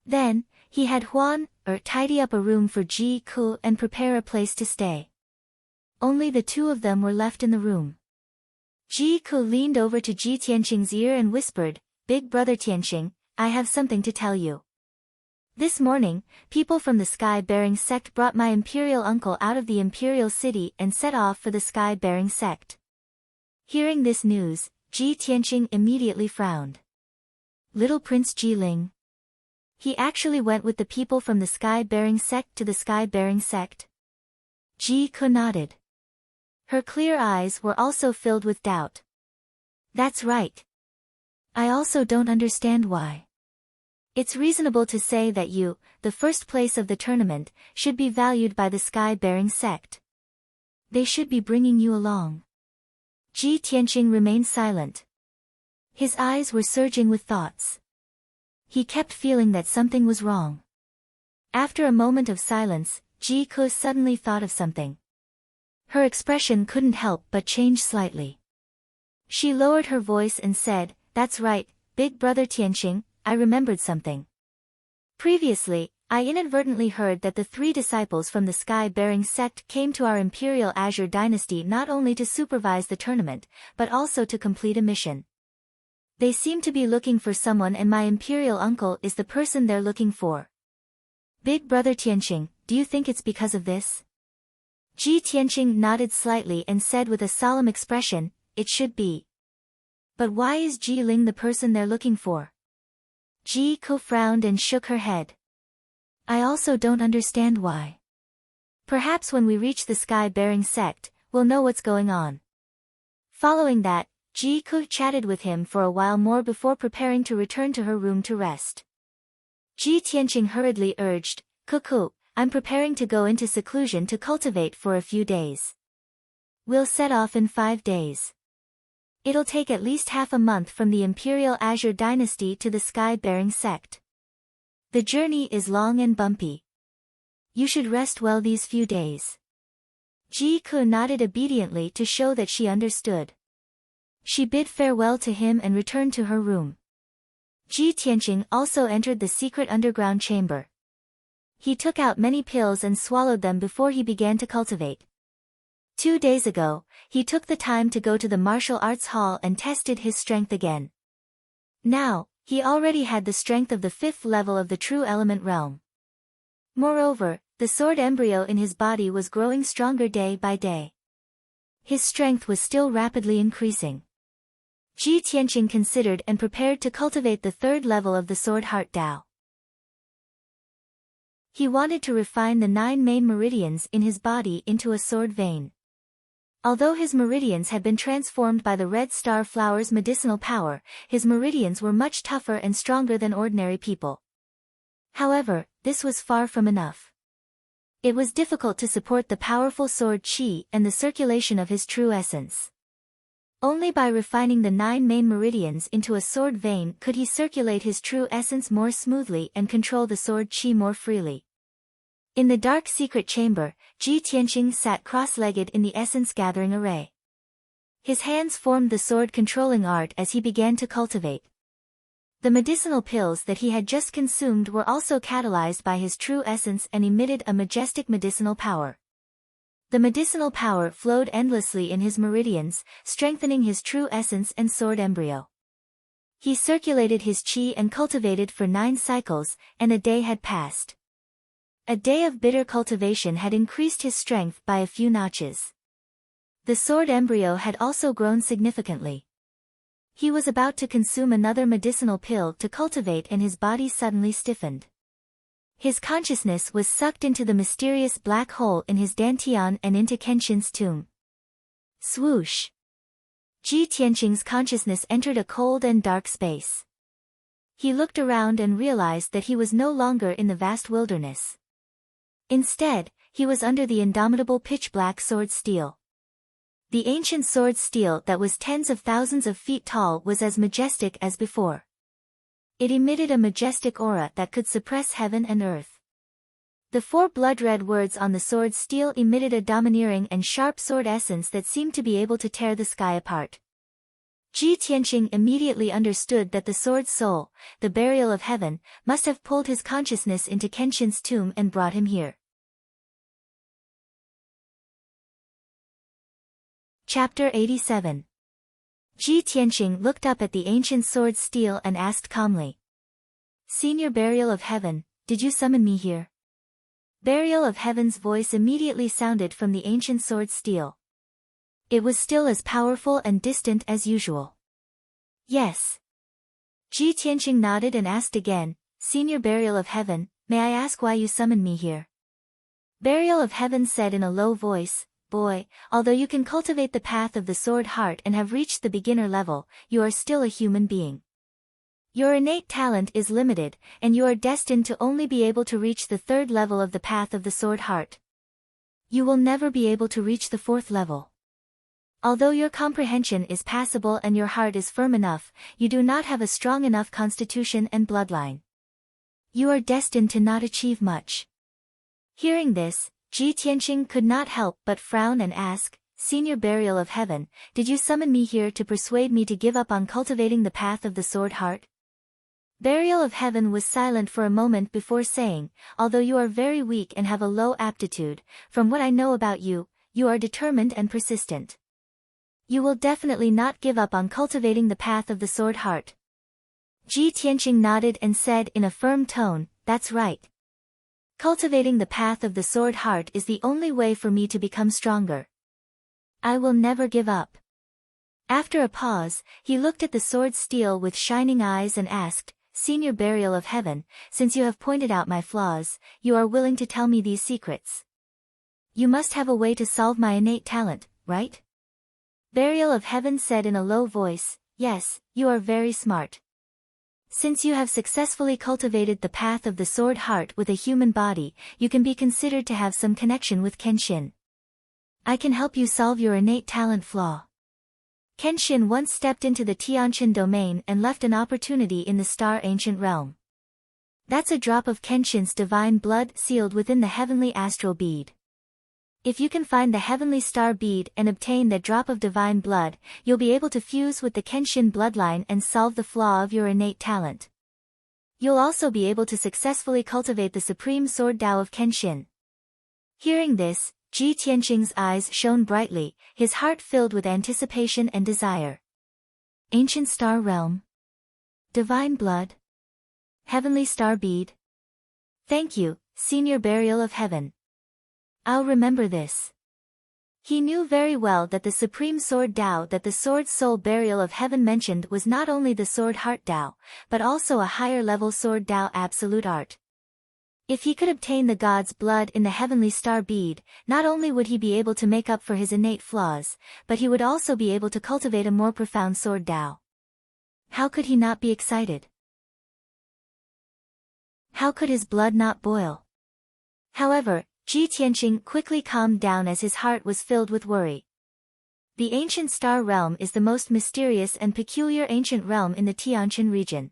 Speaker 1: Then, he had Huan, tidy up a room for Ji Ku and prepare a place to stay. Only the two of them were left in the room. Ji Ku leaned over to Ji Tianqing's ear and whispered, "Big brother Tianqing, I have something to tell you. This morning, people from the sky-bearing sect brought my imperial uncle out of the imperial city and set off for the sky-bearing sect." Hearing this news, Ji Tianqing immediately frowned. Little Prince Jiling. He actually went with the people from the sky-bearing sect to the sky-bearing sect? Ji Ku nodded. Her clear eyes were also filled with doubt. "That's right. I also don't understand why. It's reasonable to say that you, the first place of the tournament, should be valued by the sky-bearing sect. They should be bringing you along." Ji Tianqing remained silent. His eyes were surging with thoughts. He kept feeling that something was wrong. After a moment of silence, Ji Ku suddenly thought of something. Her expression couldn't help but change slightly. She lowered her voice and said, "That's right, big brother Tianqing, I remembered something. Previously, I inadvertently heard that the 3 disciples from the sky-bearing sect came to our Imperial Azure Dynasty not only to supervise the tournament, but also to complete a mission. They seem to be looking for someone and my Imperial uncle is the person they're looking for. Big brother Tianqing, do you think it's because of this?" Ji Tianqing nodded slightly and said with a solemn expression, "It should be. But why is Ji Ling the person they're looking for?" Ji Ku frowned and shook her head. "I also don't understand why. Perhaps when we reach the sky-bearing sect, we'll know what's going on." Following that, Ji Ku chatted with him for a while more before preparing to return to her room to rest. Ji Tianqing hurriedly urged, "Ku, I'm preparing to go into seclusion to cultivate for a few days. We'll set off in 5 days. It'll take at least half a month from the Imperial Azure Dynasty to the sky-bearing sect. The journey is long and bumpy. You should rest well these few days." Ji Ku nodded obediently to show that she understood. She bid farewell to him and returned to her room. Ji Tianqing also entered the secret underground chamber. He took out many pills and swallowed them before he began to cultivate. 2 days ago, he took the time to go to the martial arts hall and tested his strength again. Now, he already had the strength of the 5th level of the true element realm. Moreover, the sword embryo in his body was growing stronger day by day. His strength was still rapidly increasing. Ji Tianqing considered and prepared to cultivate the 3rd level of the sword heart Dao. He wanted to refine the 9 main meridians in his body into a sword vein. Although his meridians had been transformed by the red star flower's medicinal power, his meridians were much tougher and stronger than ordinary people. However, this was far from enough. It was difficult to support the powerful sword qi and the circulation of his true essence. Only by refining the 9 main meridians into a sword vein could he circulate his true essence more smoothly and control the sword qi more freely. In the dark secret chamber, Ji Tianqing sat cross-legged in the essence-gathering array. His hands formed the sword-controlling art as he began to cultivate. The medicinal pills that he had just consumed were also catalyzed by his true essence and emitted a majestic medicinal power. The medicinal power flowed endlessly in his meridians, strengthening his true essence and sword embryo. He circulated his qi and cultivated for 9 cycles, and a day had passed. A day of bitter cultivation had increased his strength by a few notches. The sword embryo had also grown significantly. He was about to consume another medicinal pill to cultivate and his body suddenly stiffened. His consciousness was sucked into the mysterious black hole in his dantian and into Kenshin's tomb. Swoosh! Ji Tianqing's consciousness entered a cold and dark space. He looked around and realized that he was no longer in the vast wilderness. Instead, he was under the indomitable pitch-black sword steel. The ancient sword steel that was tens of thousands of feet tall was as majestic as before. It emitted a majestic aura that could suppress heaven and earth. The 4 blood-red words on the sword steel emitted a domineering and sharp sword essence that seemed to be able to tear the sky apart. Ji Tianqing immediately understood that the sword soul, the burial of heaven, must have pulled his consciousness into Kenshin's tomb and brought him here. Chapter 87. Ji Tianqing looked up at the ancient sword steel and asked calmly. Senior Burial of Heaven, did you summon me here? Burial of Heaven's voice immediately sounded from the ancient sword steel. It was still as powerful and distant as usual. Yes. Ji Tianqing nodded and asked again, Senior Burial of Heaven, may I ask why you summoned me here? Burial of Heaven said in a low voice, Boy, although you can cultivate the path of the sword heart and have reached the beginner level, you are still a human being. Your innate talent is limited, and you are destined to only be able to reach the 3rd level of the path of the sword heart. You will never be able to reach the 4th level. Although your comprehension is passable and your heart is firm enough, you do not have a strong enough constitution and bloodline. You are destined to not achieve much. Hearing this, Ji Tianqing could not help but frown and ask, Senior Burial of Heaven, did you summon me here to persuade me to give up on cultivating the path of the sword heart? Burial of Heaven was silent for a moment before saying, although you are very weak and have a low aptitude, from what I know about you, you are determined and persistent. You will definitely not give up on cultivating the path of the sword heart. Ji Tianqing nodded and said in a firm tone, That's right. Cultivating the path of the sword heart is the only way for me to become stronger. I will never give up. After a pause, he looked at the sword steel with shining eyes and asked, Senior Burial of Heaven, since you have pointed out my flaws, you are willing to tell me these secrets. You must have a way to solve my innate talent, right? Burial of Heaven said in a low voice, Yes, you are very smart. Since you have successfully cultivated the path of the sword heart with a human body, you can be considered to have some connection with Kenshin. I can help you solve your innate talent flaw. Kenshin once stepped into the Tianqin domain and left an opportunity in the Star Ancient Realm. That's a drop of Kenshin's divine blood sealed within the heavenly astral bead. If you can find the heavenly star bead and obtain that drop of divine blood, you'll be able to fuse with the Kenshin bloodline and solve the flaw of your innate talent. You'll also be able to successfully cultivate the supreme sword Tao of Kenshin. Hearing this, Ji Tianqing's eyes shone brightly, his heart filled with anticipation and desire. Ancient Star Realm. Divine Blood. Heavenly Star Bead. Thank you, Senior Burial of Heaven. I'll remember this. He knew very well that the supreme sword Tao that the sword soul Burial of Heaven mentioned was not only the sword heart Tao, but also a higher level sword Tao absolute art. If he could obtain the god's blood in the heavenly star bead, not only would he be able to make up for his innate flaws, but he would also be able to cultivate a more profound sword Tao. How could he not be excited? How could his blood not boil? However, Ji Tianqing quickly calmed down as his heart was filled with worry. The ancient star realm is the most mysterious and peculiar ancient realm in the Tianqin region.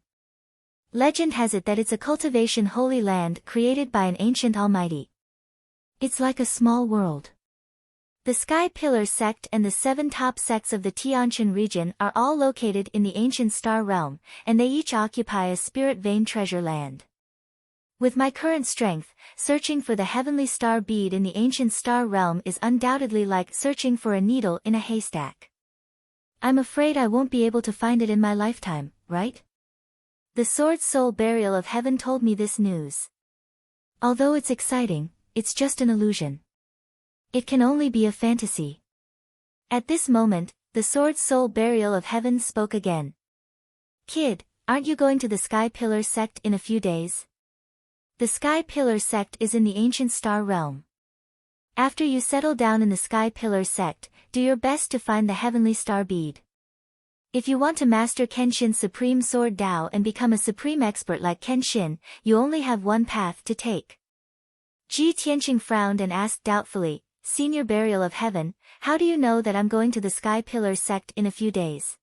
Speaker 1: Legend has it that it's a cultivation holy land created by an ancient almighty. It's like a small world. The Sky Pillar sect and the 7 top sects of the Tianqin region are all located in the ancient star realm, and they each occupy a spirit vein treasure land. With my current strength, searching for the heavenly star bead in the ancient star realm is undoubtedly like searching for a needle in a haystack. I'm afraid I won't be able to find it in my lifetime, right? The sword soul Burial of Heaven told me this news. Although it's exciting, it's just an illusion. It can only be a fantasy. At this moment, the sword soul Burial of Heaven spoke again. Kid, aren't you going to the Sky Pillar sect in a few days? The Sky Pillar sect is in the ancient star realm. After you settle down in the Sky Pillar sect, do your best to find the heavenly star bead. If you want to master Kenshin's supreme sword Dao and become a supreme expert like Kenshin, you only have one path to take. Ji Tianqing frowned and asked doubtfully, Senior Burial of Heaven, how do you know that I'm going to the Sky Pillar sect in a few days?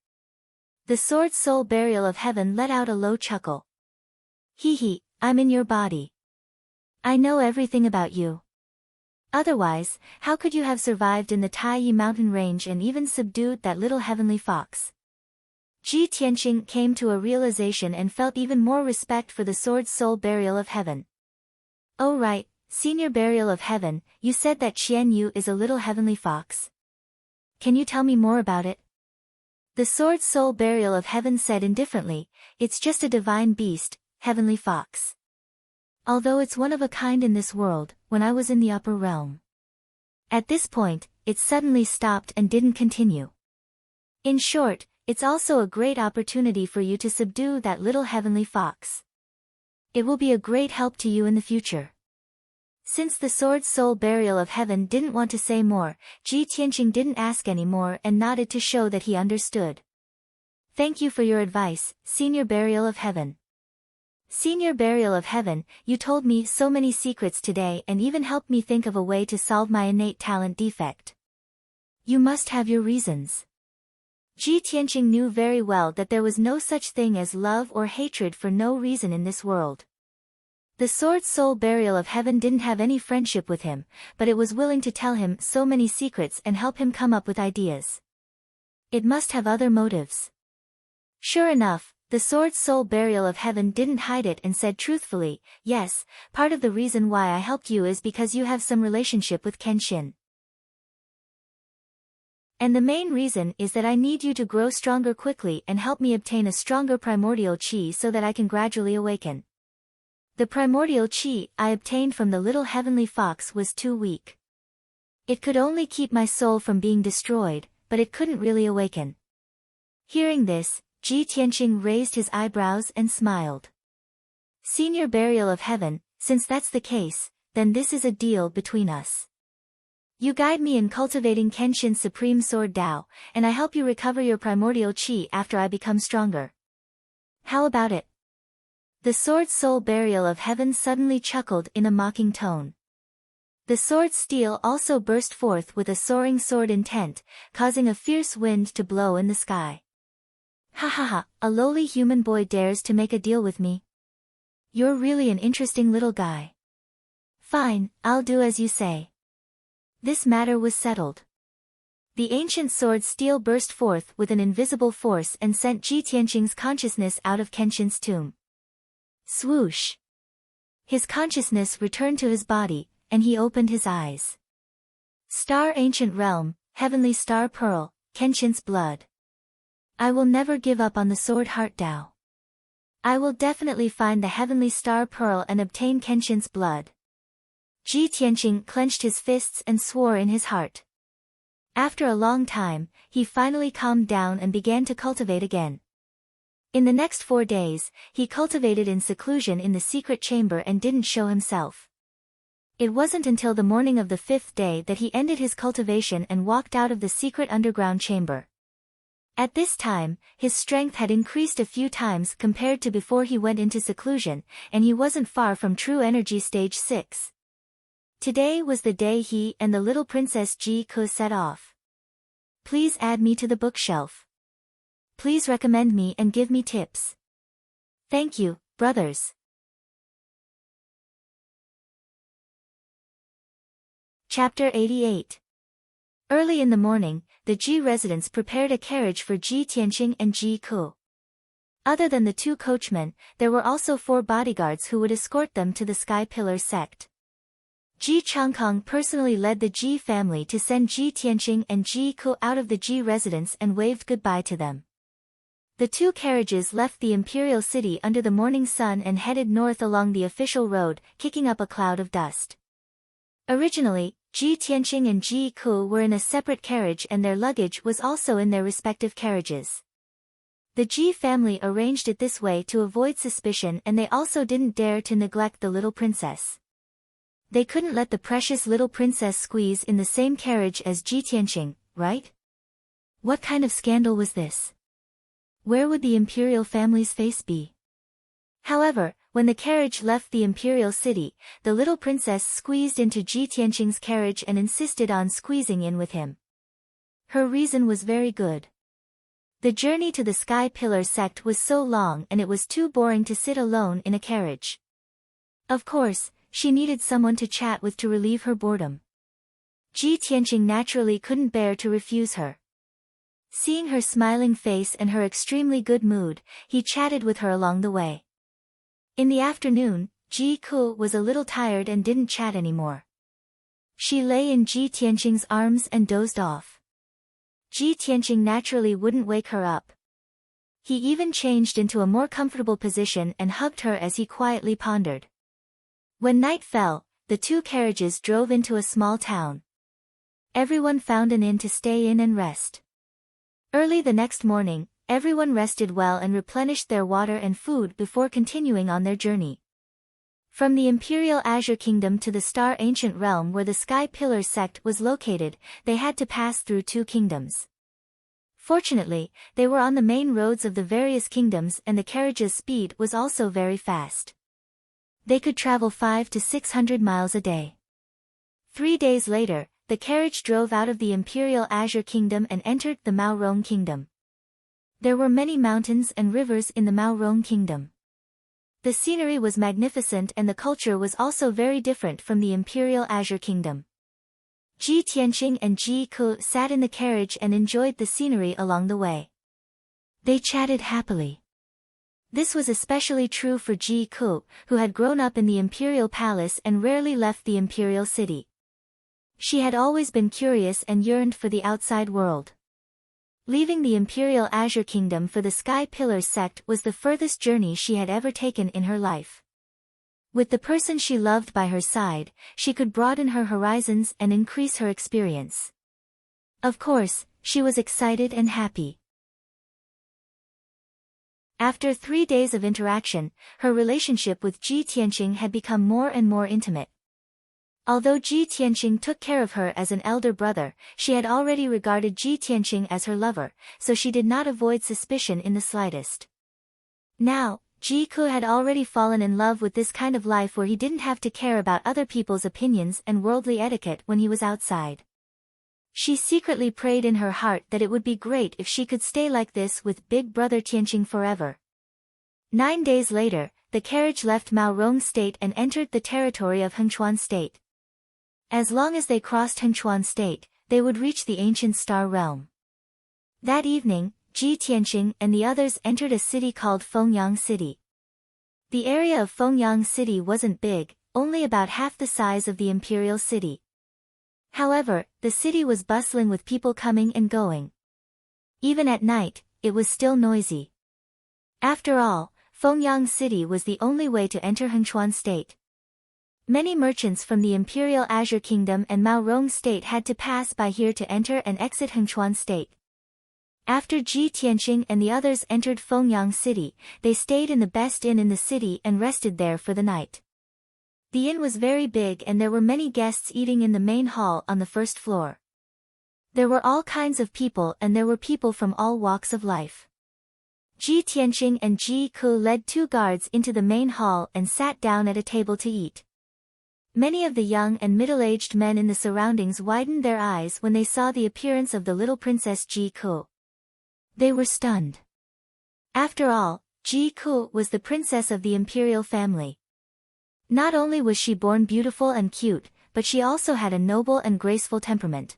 Speaker 1: The Sword Soul Burial of Heaven let out a low chuckle. Hee, I'm in your body. I know everything about you. Otherwise, how could you have survived in the Taiyi mountain range and even subdued that little heavenly fox? Ji Tianqing came to a realization and felt even more respect for the Sword Soul Burial of Heaven. Oh right, Senior Burial of Heaven, you said that Qian Yu is a little heavenly fox. Can you tell me more about it? The Sword Soul Burial of Heaven said indifferently, it's just a divine beast, heavenly fox. Although it's one of a kind in this world, when I was in the upper realm. At this point, it suddenly stopped and didn't continue. In short, it's also a great opportunity for you to subdue that little heavenly fox. It will be a great help to you in the future. Since the Sword Soul Burial of Heaven didn't want to say more, Ji Tianqing didn't ask any more and nodded to show that he understood. Thank you for your advice, Senior Burial of Heaven. Senior Burial of Heaven, you told me so many secrets today and even helped me think of a way to solve my innate talent defect. You must have your reasons. Ji Tianqing knew very well that there was no such thing as love or hatred for no reason in this world. The Sword Soul Burial of Heaven didn't have any friendship with him, but it was willing to tell him so many secrets and help him come up with ideas. It must have other motives. Sure enough, the Sword Soul Burial of Heaven didn't hide it and said truthfully, yes, part of the reason why I helped you is because you have some relationship with Kenshin. And the main reason is that I need you to grow stronger quickly and help me obtain a stronger primordial chi so that I can gradually awaken. The primordial chi I obtained from the little heavenly fox was too weak. It could only keep my soul from being destroyed, but it couldn't really awaken. Hearing this, Ji Tianqing raised his eyebrows and smiled. Senior Burial of Heaven, since that's the case, then this is a deal between us. You guide me in cultivating Kenshin's supreme sword Dao, and I help you recover your primordial chi after I become stronger. How about it? The Sword Soul Burial of Heaven suddenly chuckled in a mocking tone. The sword steel also burst forth with a soaring sword intent, causing a fierce wind to blow in the sky. Ha ha ha, a lowly human boy dares to make a deal with me? You're really an interesting little guy. Fine, I'll do as you say. This matter was settled. The ancient sword steel burst forth with an invisible force and sent Ji Tianqing's consciousness out of Kenshin's tomb. Swoosh! His consciousness returned to his body, and he opened his eyes. Star Ancient Realm, Heavenly Star Pearl, Kenshin's blood. I will never give up on the Sword Heart Dao. I will definitely find the Heavenly Star Pearl and obtain Kenshin's blood. Ji Tianqing clenched his fists and swore in his heart. After a long time, he finally calmed down and began to cultivate again. In the next 4 days, he cultivated in seclusion in the secret chamber and didn't show himself. It wasn't until the morning of the 5th day that he ended his cultivation and walked out of the secret underground chamber. At this time, his strength had increased a few times compared to before he went into seclusion, and he wasn't far from true energy stage 6. Today was the day he and the little princess Ji Ke set off. Please add me to the bookshelf. Please recommend me and give me tips. Thank you, brothers. Chapter 88. Early in the morning, the Ji residents prepared a carriage for Ji Tianqing and Ji Ke. Other than the 2 coachmen, there were also 4 bodyguards who would escort them to the Sky Pillar sect. Ji Changkong personally led the Ji family to send Ji Tianqing and Ji Ke out of the Ji residence and waved goodbye to them. The 2 carriages left the imperial city under the morning sun and headed north along the official road, kicking up a cloud of dust. Originally, Ji Tianqing and Ji Ke were in a separate carriage and their luggage was also in their respective carriages. The Ji family arranged it this way to avoid suspicion, and they also didn't dare to neglect the little princess. They couldn't let the precious little princess squeeze in the same carriage as Ji Tianqing, right? What kind of scandal was this? Where would the imperial family's face be? However, when the carriage left the imperial city, the little princess squeezed into Ji Tianqing's carriage and insisted on squeezing in with him. Her reason was very good. The journey to the Sky Pillar sect was so long and it was too boring to sit alone in a carriage. Of course, she needed someone to chat with to relieve her boredom. Ji Tianqing naturally couldn't bear to refuse her. Seeing her smiling face and her extremely good mood, he chatted with her along the way. In the afternoon, Ji Ku was a little tired and didn't chat anymore. She lay in Ji Tianqing's arms and dozed off. Ji Tianqing naturally wouldn't wake her up. He even changed into a more comfortable position and hugged her as he quietly pondered. When night fell, the two carriages drove into a small town. Everyone found an inn to stay in and rest. Early the next morning, everyone rested well and replenished their water and food before continuing on their journey. From the Imperial Azure Kingdom to the Star Ancient Realm where the Sky Pillar sect was located, they had to pass through two kingdoms. Fortunately, they were on the main roads of the various kingdoms and the carriage's speed was also very fast. They could travel 500 to 600 miles a day. 3 days later, the carriage drove out of the Imperial Azure Kingdom and entered the Maorong Kingdom. There were many mountains and rivers in the Maorong Kingdom. The scenery was magnificent and the culture was also very different from the Imperial Azure Kingdom. Ji Tianqing and Ji Ku sat in the carriage and enjoyed the scenery along the way. They chatted happily. This was especially true for Ji Ku, who had grown up in the Imperial Palace and rarely left the Imperial City. She had always been curious and yearned for the outside world. Leaving the Imperial Azure Kingdom for the Sky Pillar sect was the furthest journey she had ever taken in her life. With the person she loved by her side, she could broaden her horizons and increase her experience. Of course, she was excited and happy. After 3 days of interaction, her relationship with Ji Tianqing had become more and more intimate. Although Ji Tianqing took care of her as an elder brother, she had already regarded Ji Tianqing as her lover, so she did not avoid suspicion in the slightest. Now, Ji Ku had already fallen in love with this kind of life where he didn't have to care about other people's opinions and worldly etiquette when he was outside. She secretly prayed in her heart that it would be great if she could stay like this with big brother Tianqing forever. 9 days later, the carriage left Maorong State and entered the territory of Hengchuan State. As long as they crossed Hengchuan State, they would reach the ancient Star Realm. That evening, Ji Tianqing and the others entered a city called Fengyang City. The area of Fengyang City wasn't big, only about half the size of the Imperial City. However, the city was bustling with people coming and going. Even at night, it was still noisy. After all, Fengyang City was the only way to enter Hengchuan State. Many merchants from the Imperial Azure Kingdom and Maorong State had to pass by here to enter and exit Hengchuan State. After Ji Tianqing and the others entered Fengyang City, they stayed in the best inn in the city and rested there for the night. The inn was very big and there were many guests eating in the main hall on the first floor. There were all kinds of people and there were people from all walks of life. Ji Tianqing and Ji Ku led 2 guards into the main hall and sat down at a table to eat. Many of the young and middle-aged men in the surroundings widened their eyes when they saw the appearance of the little princess Ji Ku. They were stunned. After all, Ji Ku was the princess of the imperial family. Not only was she born beautiful and cute, but she also had a noble and graceful temperament.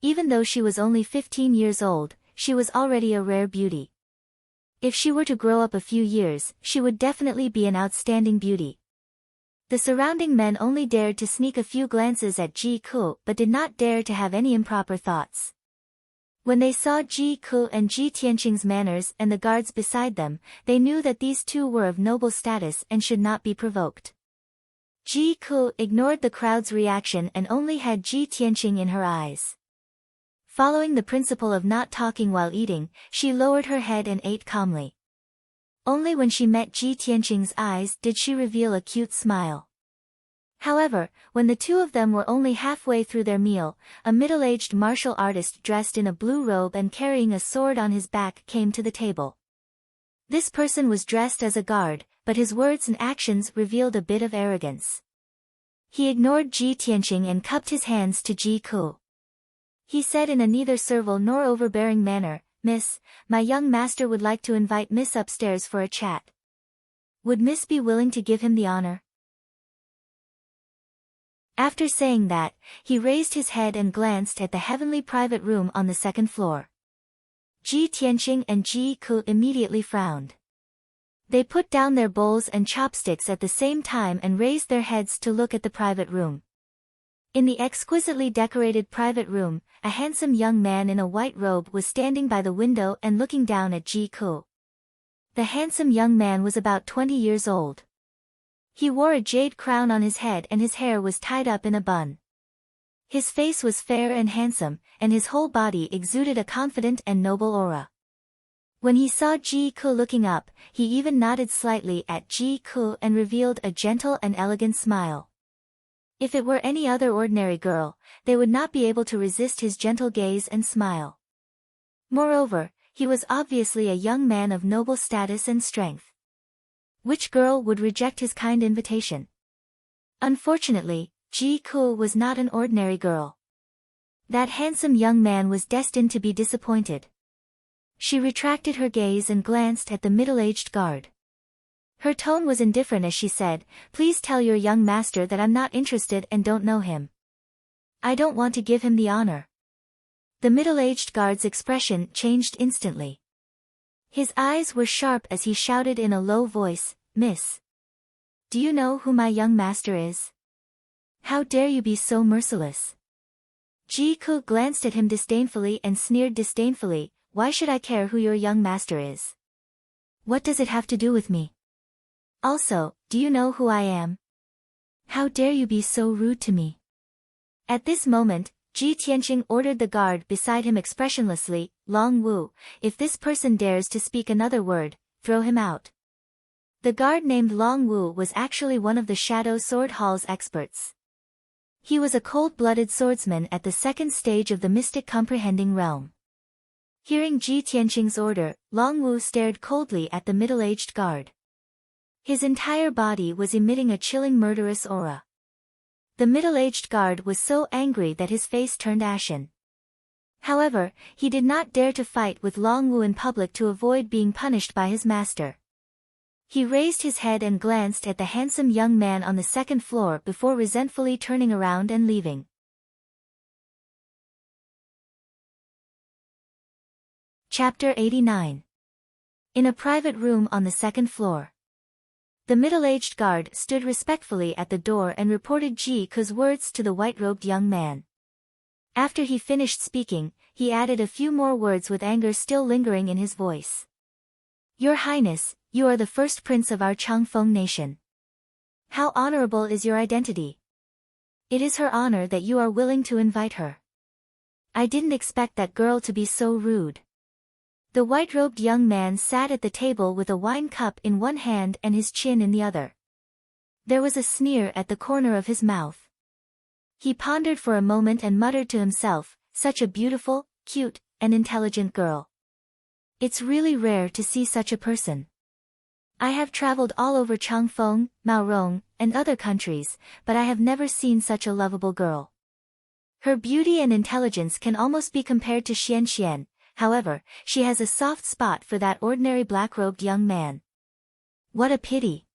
Speaker 1: Even though she was only 15 years old, she was already a rare beauty. If she were to grow up a few years, she would definitely be an outstanding beauty. The surrounding men only dared to sneak a few glances at Ji Ku but did not dare to have any improper thoughts. When they saw Ji Ku and Ji Tianqing's manners and the guards beside them, they knew that these two were of noble status and should not be provoked. Ji Ku ignored the crowd's reaction and only had Ji Tianqing in her eyes. Following the principle of not talking while eating, she lowered her head and ate calmly. Only when she met Ji Tianqing's eyes did she reveal a cute smile. However, when the two of them were only halfway through their meal, a middle-aged martial artist dressed in a blue robe and carrying a sword on his back came to the table. This person was dressed as a guard, but his words and actions revealed a bit of arrogance. He ignored Ji Tianqing and cupped his hands to Ji Ku. He said in a neither servile nor overbearing manner, "Miss, my young master would like to invite Miss upstairs for a chat. Would Miss be willing to give him the honor?" After saying that, he raised his head and glanced at the heavenly private room on the second floor. Ji Tianqing and Ji Ku immediately frowned. They put down their bowls and chopsticks at the same time and raised their heads to look at the private room. In the exquisitely decorated private room, a handsome young man in a white robe was standing by the window and looking down at Ji Ku. The handsome young man was about 20 years old. He wore a jade crown on his head and his hair was tied up in a bun. His face was fair and handsome, and his whole body exuded a confident and noble aura. When he saw Ji Ku looking up, he even nodded slightly at Ji Ku and revealed a gentle and elegant smile. If it were any other ordinary girl, they would not be able to resist his gentle gaze and smile. Moreover, he was obviously a young man of noble status and strength. Which girl would reject his kind invitation? Unfortunately, Ji Ku was not an ordinary girl. That handsome young man was destined to be disappointed. She retracted her gaze and glanced at the middle-aged guard. Her tone was indifferent as she said, "Please tell your young master that I'm not interested and don't know him. I don't want to give him the honor." The middle-aged guard's expression changed instantly. His eyes were sharp as he shouted in a low voice, "Miss, do you know who my young master is? How dare you be so merciless?" Ji Ku glanced at him disdainfully and sneered disdainfully, "Why should I care who your young master is? What does it have to do with me? Also, do you know who I am? How dare you be so rude to me?" At this moment, Ji Tianqing ordered the guard beside him expressionlessly, "Long Wu, if this person dares to speak another word, throw him out." The guard named Long Wu was actually one of the Shadow Sword Hall's experts. He was a cold-blooded swordsman at the second stage of the mystic comprehending realm. Hearing Ji Tianqing's order, Long Wu stared coldly at the middle-aged guard. His entire body was emitting a chilling murderous aura. The middle-aged guard was so angry that his face turned ashen. However, he did not dare to fight with Long Wu in public to avoid being punished by his master. He raised his head and glanced at the handsome young man on the second floor before resentfully turning around and leaving. Chapter 89. In a private room on the second floor. The middle-aged guard stood respectfully at the door and reported Ji Ku's words to the white-robed young man. After he finished speaking, he added a few more words with anger still lingering in his voice. "Your Highness, you are the first prince of our Changfeng nation. How honorable is your identity. It is her honor that you are willing to invite her. I didn't expect that girl to be so rude." The white-robed young man sat at the table with a wine cup in one hand and his chin in the other. There was a sneer at the corner of his mouth. He pondered for a moment and muttered to himself, "Such a beautiful, cute, and intelligent girl. It's really rare to see such a person. I have traveled all over Changfeng, Maorong, and other countries, but I have never seen such a lovable girl. Her beauty and intelligence can almost be compared to Xian Xian. However, she has a soft spot for that ordinary black-robed young man. What a pity."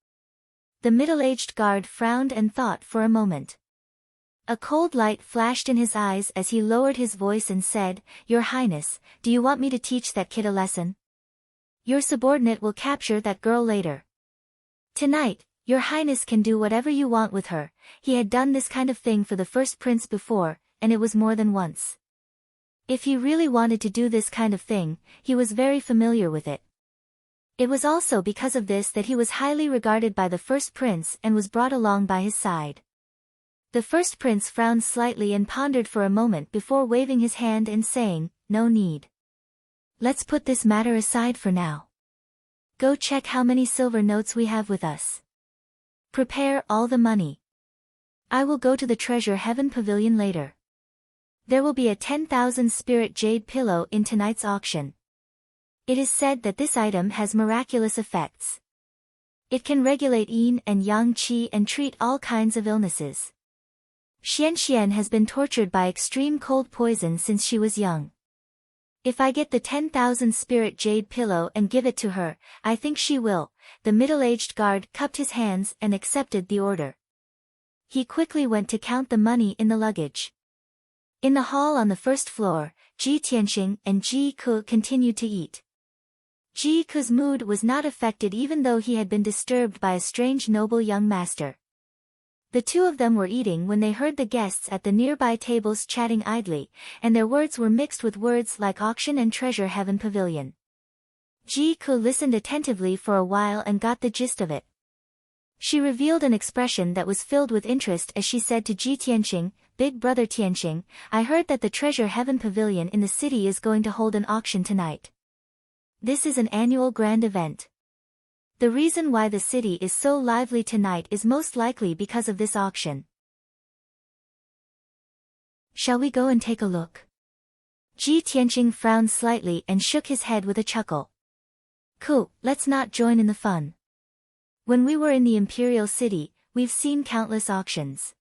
Speaker 1: The middle-aged guard frowned and thought for a moment. A cold light flashed in his eyes as he lowered his voice and said, "Your Highness, do you want me to teach that kid a lesson? Your subordinate will capture that girl later. Tonight, Your Highness can do whatever you want with her." He had done this kind of thing for the first prince before, and it was more than once. If he really wanted to do this kind of thing, he was very familiar with it. It was also because of this that he was highly regarded by the first prince and was brought along by his side. The first prince frowned slightly and pondered for a moment before waving his hand and saying, "No need. Let's put this matter aside for now. Go check how many silver notes we have with us. Prepare all the money. I will go to the Treasure Heaven Pavilion later. There will be a 10,000 spirit jade pillow in tonight's auction. It is said that this item has miraculous effects. It can regulate yin and yang qi and treat all kinds of illnesses. Xian has been tortured by extreme cold poison since she was young. If I get the 10,000 spirit jade pillow and give it to her, I think she will." The middle-aged guard cupped his hands and accepted the order. He quickly went to count the money in the luggage. In the hall on the first floor, Ji Tianxing and Ji Ke continued to eat. Ji Ke's mood was not affected even though he had been disturbed by a strange noble young master. The two of them were eating when they heard the guests at the nearby tables chatting idly, and their words were mixed with words like auction and Treasure Heaven Pavilion. Ji Ke listened attentively for a while and got the gist of it. She revealed an expression that was filled with interest as she said to Ji Tianxing, "Big brother Tianxing, I heard that the Treasure Heaven Pavilion in the city is going to hold an auction tonight. This is an annual grand event. The reason why the city is so lively tonight is most likely because of this auction. Shall we go and take a look?" Ji Tianxing frowned slightly and shook his head with a chuckle. "Cool, let's not join in the fun. When we were in the Imperial City, we've seen countless auctions.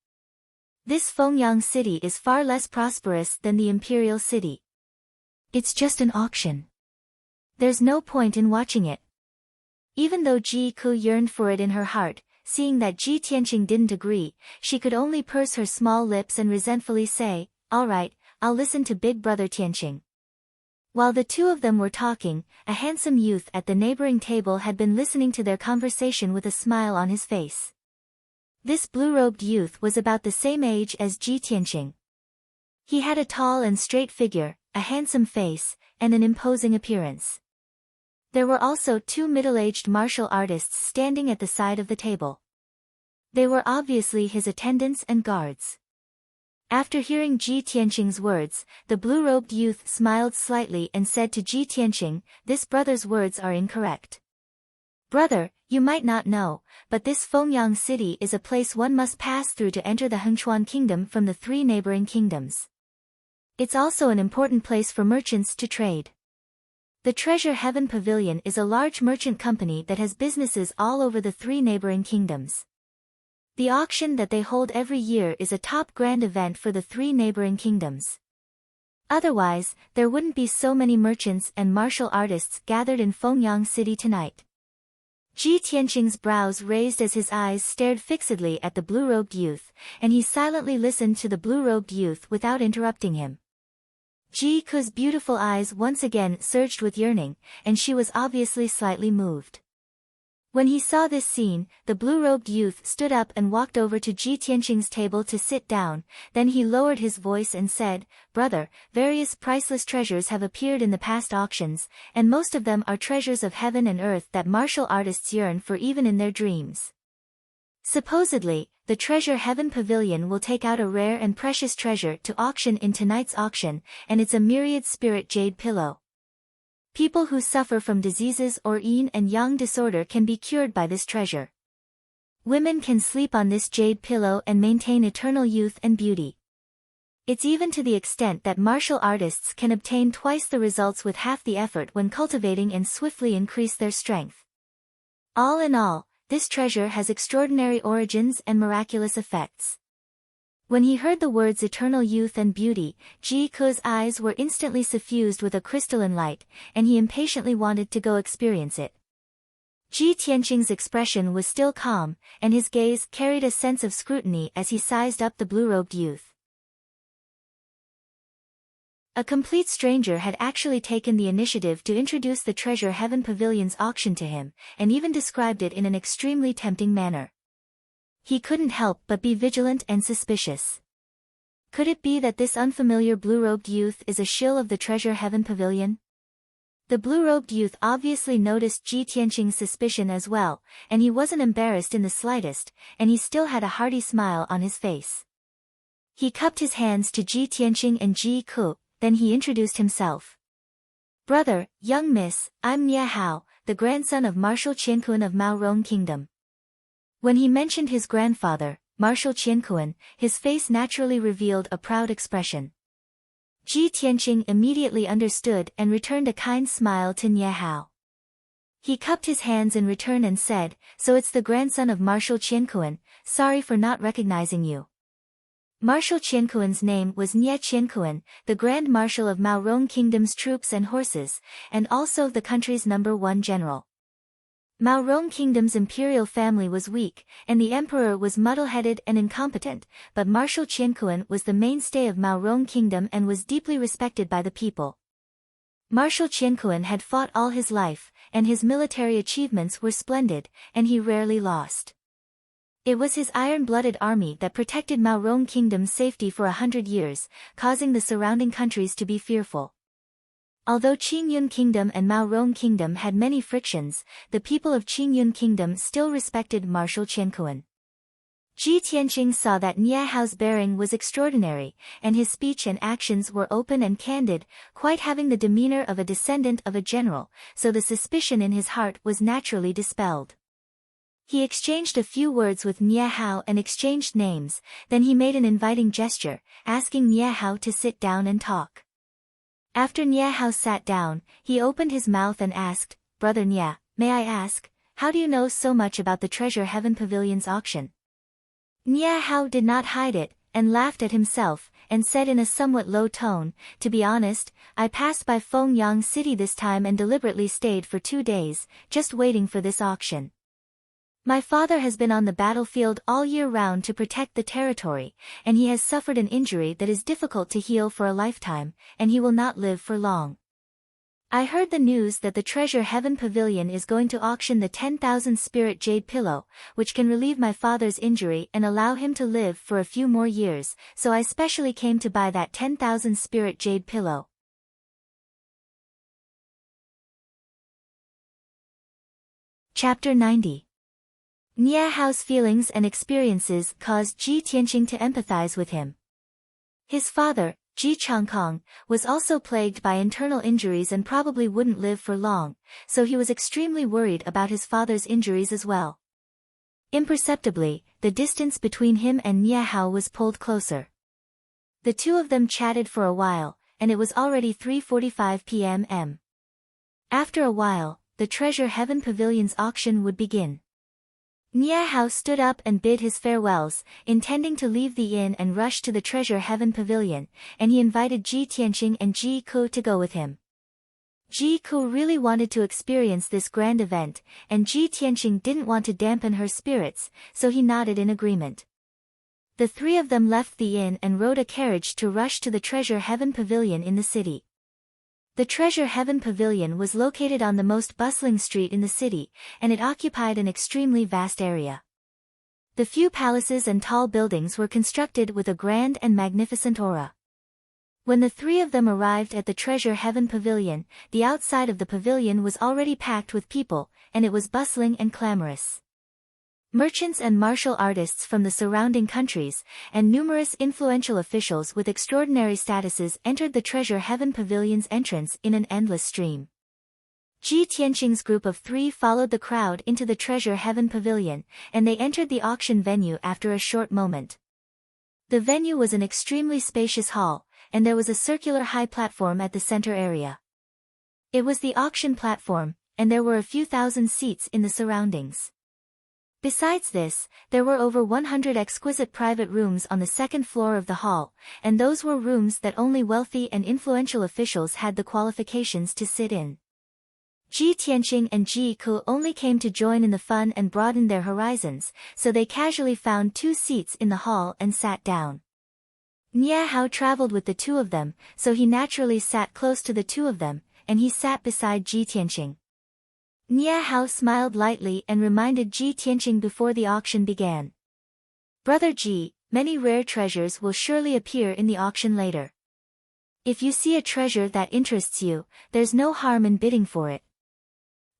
Speaker 1: This Fengyang City is far less prosperous than the Imperial City. It's just an auction. There's no point in watching it." Even though Ji Ke yearned for it in her heart, seeing that Ji Tianxing didn't agree, she could only purse her small lips and resentfully say, "All right, I'll listen to big brother Tianxing." While the two of them were talking, a handsome youth at the neighboring table had been listening to their conversation with a smile on his face. This blue-robed youth was about the same age as Ji Tianxing. He had a tall and straight figure, a handsome face, and an imposing appearance. There were also two middle-aged martial artists standing at the side of the table. They were obviously his attendants and guards. After hearing Ji Tianxing's words, the blue-robed youth smiled slightly and said to Ji Tianxing, "This brother's words are incorrect. Brother, you might not know, but this Fengyang City is a place one must pass through to enter the Hengchuan Kingdom from the three neighboring kingdoms. It's also an important place for merchants to trade. The Treasure Heaven Pavilion is a large merchant company that has businesses all over the three neighboring kingdoms. The auction that they hold every year is a top grand event for the three neighboring kingdoms. Otherwise, there wouldn't be so many merchants and martial artists gathered in Fengyang City tonight." Ji Tianxing's brows raised as his eyes stared fixedly at the blue-robed youth, and he silently listened to the blue-robed youth without interrupting him. Ji Ke's beautiful eyes once again surged with yearning, and she was obviously slightly moved. When he saw this scene, the blue-robed youth stood up and walked over to Ji Tianxing's table to sit down, then he lowered his voice and said, "Brother, various priceless treasures have appeared in the past auctions, and most of them are treasures of heaven and earth that martial artists yearn for even in their dreams. Supposedly, the Treasure Heaven Pavilion will take out a rare and precious treasure to auction in tonight's auction, and it's a myriad spirit jade pillow. People who suffer from diseases or yin and yang disorder can be cured by this treasure. Women can sleep on this jade pillow and maintain eternal youth and beauty. It's even to the extent that martial artists can obtain twice the results with half the effort when cultivating and swiftly increase their strength. All in all, this treasure has extraordinary origins and miraculous effects." When he heard the words eternal youth and beauty, Ji Ke's eyes were instantly suffused with a crystalline light, and he impatiently wanted to go experience it. Ji Tianxing's expression was still calm, and his gaze carried a sense of scrutiny as he sized up the blue-robed youth. A complete stranger had actually taken the initiative to introduce the Treasure Heaven Pavilion's auction to him, and even described it in an extremely tempting manner. He couldn't help but be vigilant and suspicious. Could it be that this unfamiliar blue-robed youth is a shill of the Treasure Heaven Pavilion? The blue-robed youth obviously noticed Ji Tianxing's suspicion as well, and he wasn't embarrassed in the slightest, and he still had a hearty smile on his face. He cupped his hands to Ji Tianqing and Ji Ku, then he introduced himself. Brother, young miss, I'm Nie Hao, the grandson of Marshal Qianquan of Mao Rong Kingdom. When he mentioned his grandfather, Marshal Qianquan, his face naturally revealed a proud expression. Ji Tianqing immediately understood and returned a kind smile to Nie Hao. He cupped his hands in return and said, so it's the grandson of Marshal Qianquan, sorry for not recognizing you. Marshal Qianquan's name was Nie Qianquan, the Grand Marshal of Mao Rong Kingdom's troops and horses, and also the country's #1 general. Mao Rong Kingdom's imperial family was weak, and the emperor was muddle-headed and incompetent, but Marshal Qianquan was the mainstay of Mao Rong Kingdom and was deeply respected by the people. Marshal Qianquan had fought all his life, and his military achievements were splendid, and he rarely lost. It was his iron-blooded army that protected Mao Rong Kingdom's safety for 100 years, causing the surrounding countries to be fearful. Although Qingyun Kingdom and Mao Rong Kingdom had many frictions, the people of Qingyun Kingdom still respected Marshal Qianquan. Ji Tianqing saw that Nie Hao's bearing was extraordinary, and his speech and actions were open and candid, quite having the demeanor of a descendant of a general, so the suspicion in his heart was naturally dispelled. He exchanged a few words with Nie Hao and exchanged names, then he made an inviting gesture, asking Nie Hao to sit down and talk. After Nie Hao sat down, he opened his mouth and asked, Brother Nie, may I ask, how do you know so much about the Treasure Heaven Pavilion's auction? Nie Hao did not hide it, and laughed at himself, and said in a somewhat low tone, to be honest, I passed by Fengyang City this time and deliberately stayed for 2 days, just waiting for this auction. My father has been on the battlefield all year round to protect the territory, and he has suffered an injury that is difficult to heal for a lifetime, and he will not live for long. I heard the news that the Treasure Heaven Pavilion is going to auction the 10,000 spirit jade pillow, which can relieve my father's injury and allow him to live for a few more years, so I specially came to buy that 10,000 spirit jade pillow. Chapter 90. Nie Hao's feelings and experiences caused Ji Tianqing to empathize with him. His father, Ji Changkong, was also plagued by internal injuries and probably wouldn't live for long, so he was extremely worried about his father's injuries as well. Imperceptibly, the distance between him and Nie Hao was pulled closer. The two of them chatted for a while, and it was already 3:45 p.m. After a while, the Treasure Heaven Pavilion's auction would begin. Nie Hao stood up and bid his farewells, intending to leave the inn and rush to the Treasure Heaven Pavilion, and he invited Ji Tianqing and Ji Ku to go with him. Ji Ku really wanted to experience this grand event, and Ji Tianqing didn't want to dampen her spirits, so he nodded in agreement. The three of them left the inn and rode a carriage to rush to the Treasure Heaven Pavilion in the city. The Treasure Heaven Pavilion was located on the most bustling street in the city, and it occupied an extremely vast area. The few palaces and tall buildings were constructed with a grand and magnificent aura. When the three of them arrived at the Treasure Heaven Pavilion, the outside of the pavilion was already packed with people, and it was bustling and clamorous. Merchants and martial artists from the surrounding countries, and numerous influential officials with extraordinary statuses entered the Treasure Heaven Pavilion's entrance in an endless stream. Ji Tianqing's group of 3 followed the crowd into the Treasure Heaven Pavilion, and they entered the auction venue after a short moment. The venue was an extremely spacious hall, and there was a circular high platform at the center area. It was the auction platform, and there were a few thousand seats in the surroundings. Besides this, there were over 100 exquisite private rooms on the second floor of the hall, and those were rooms that only wealthy and influential officials had the qualifications to sit in. Ji Tianqing and Ji Ku only came to join in the fun and broaden their horizons, so they casually found 2 seats in the hall and sat down. Nie Hao traveled with the two of them, so he naturally sat close to the two of them, and he sat beside Ji Tianqing. Nie Hao smiled lightly and reminded Ji Tianqing before the auction began. Brother Ji, many rare treasures will surely appear in the auction later. If you see a treasure that interests you, there's no harm in bidding for it.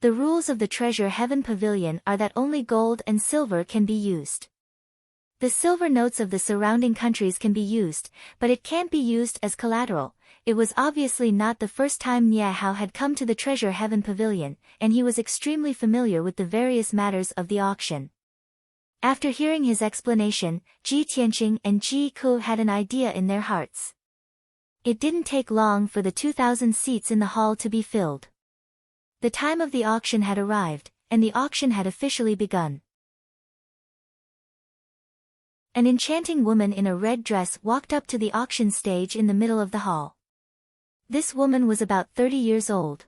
Speaker 1: The rules of the Treasure Heaven Pavilion are that only gold and silver can be used. The silver notes of the surrounding countries can be used, but it can't be used as collateral. It was obviously not the first time Nie Hao had come to the Treasure Heaven Pavilion, and he was extremely familiar with the various matters of the auction. After hearing his explanation, Ji Tianqing and Ji Ku had an idea in their hearts. It didn't take long for the 2,000 seats in the hall to be filled. The time of the auction had arrived, and the auction had officially begun. An enchanting woman in a red dress walked up to the auction stage in the middle of the hall. This woman was about 30 years old.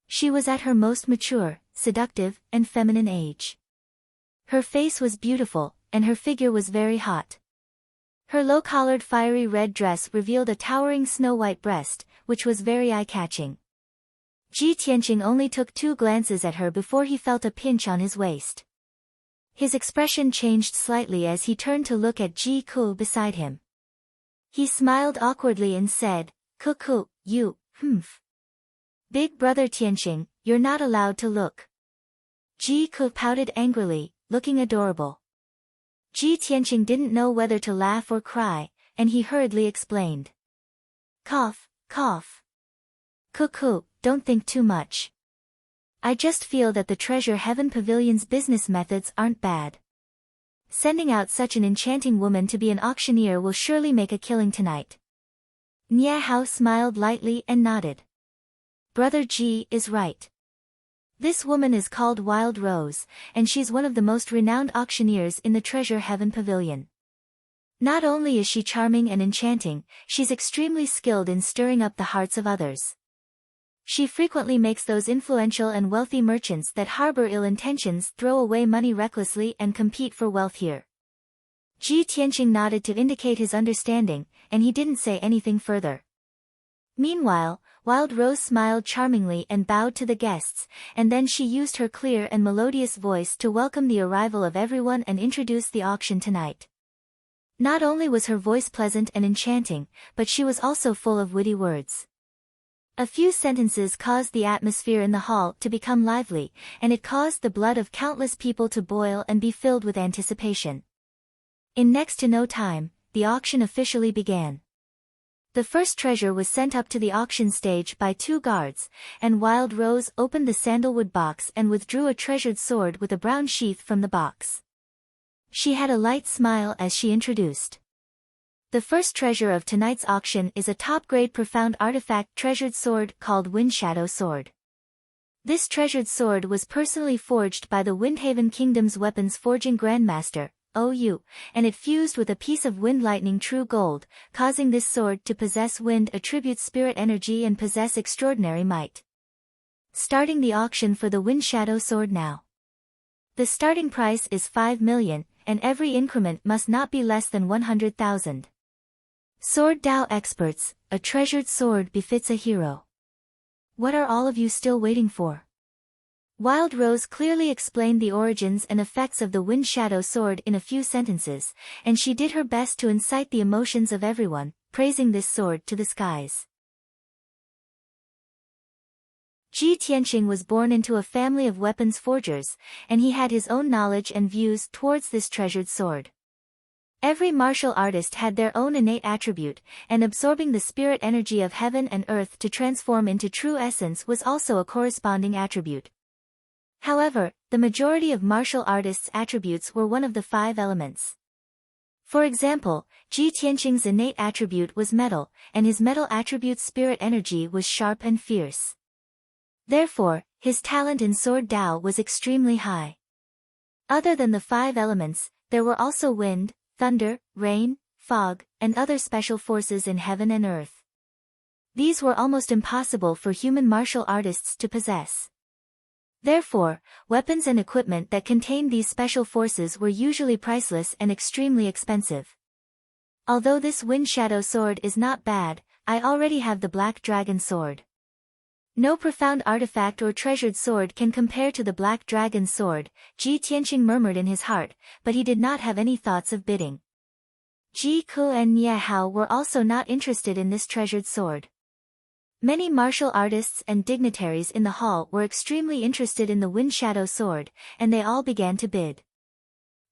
Speaker 1: She was at her most mature, seductive, and feminine age. Her face was beautiful, and her figure was very hot. Her low-collared fiery red dress revealed a towering snow-white breast, which was very eye-catching. Ji Tianqing only took 2 glances at her before he felt a pinch on his waist. His expression changed slightly as he turned to look at Ji Ku beside him. He smiled awkwardly and said, "Ku, you, Big brother Tianqing, you're not allowed to look." Ji Ku pouted angrily, looking adorable. Ji Tianqing didn't know whether to laugh or cry, and he hurriedly explained. Cough. Ku, don't think too much. I just feel that the Treasure Heaven Pavilion's business methods aren't bad. Sending out such an enchanting woman to be an auctioneer will surely make a killing tonight. Nie Hao smiled lightly and nodded. Brother Ji is right. This woman is called Wild Rose, and she's one of the most renowned auctioneers in the Treasure Heaven Pavilion. Not only is she charming and enchanting, she's extremely skilled in stirring up the hearts of others. She frequently makes those influential and wealthy merchants that harbor ill intentions throw away money recklessly and compete for wealth here. Ji Tianqing nodded to indicate his understanding, and he didn't say anything further. Meanwhile, Wild Rose smiled charmingly and bowed to the guests, and then she used her clear and melodious voice to welcome the arrival of everyone and introduce the auction tonight. Not only was her voice pleasant and enchanting, but she was also full of witty words. A few sentences caused the atmosphere in the hall to become lively, and it caused the blood of countless people to boil and be filled with anticipation. In next to no time, the auction officially began. The first treasure was sent up to the auction stage by 2 guards, and Wild Rose opened the sandalwood box and withdrew a treasured sword with a brown sheath from the box. She had a light smile as she introduced. The first treasure of tonight's auction is a top-grade profound artifact treasured sword called Wind Shadow Sword. This treasured sword was personally forged by the Windhaven Kingdom's weapons forging grandmaster, OU, and it fused with a piece of wind lightning true gold, causing this sword to possess wind attribute spirit energy and possess extraordinary might. Starting the auction for the Wind Shadow Sword now. The starting price is 5 million, and every increment must not be less than 100,000. Sword Dao experts, a treasured sword befits a hero. What are all of you still waiting for? Wild Rose clearly explained the origins and effects of the Wind Shadow Sword in a few sentences, and she did her best to incite the emotions of everyone, praising this sword to the skies. Ji Tianqing was born into a family of weapons forgers, and he had his own knowledge and views towards this treasured sword. Every martial artist had their own innate attribute, and absorbing the spirit energy of heaven and earth to transform into true essence was also a corresponding attribute. However, the majority of martial artists' attributes were one of the 5 elements. For example, Ji Tianqing's innate attribute was metal, and his metal attribute's spirit energy was sharp and fierce. Therefore, his talent in sword Dao was extremely high. Other than the 5 elements, there were also wind, thunder, rain, fog, and other special forces in heaven and earth. These were almost impossible for human martial artists to possess. Therefore, weapons and equipment that contained these special forces were usually priceless and extremely expensive. Although this Wind Shadow Sword is not bad, I already have the Black Dragon Sword. No profound artifact or treasured sword can compare to the Black Dragon Sword, Ji Tianqing murmured in his heart, but he did not have any thoughts of bidding. Ji Ku and Nie Hao were also not interested in this treasured sword. Many martial artists and dignitaries in the hall were extremely interested in the Wind Shadow Sword, and they all began to bid.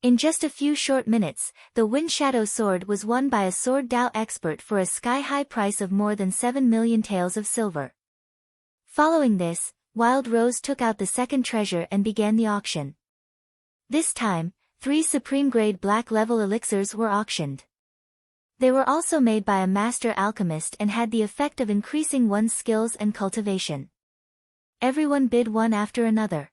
Speaker 1: In just a few short minutes, the Wind Shadow sword was won by a sword Dao expert for a sky-high price of more than 7 million taels of silver. Following this, Wild Rose took out the second treasure and began the auction. This time, 3 supreme-grade black-level elixirs were auctioned. They were also made by a master alchemist and had the effect of increasing one's skills and cultivation. Everyone bid one after another.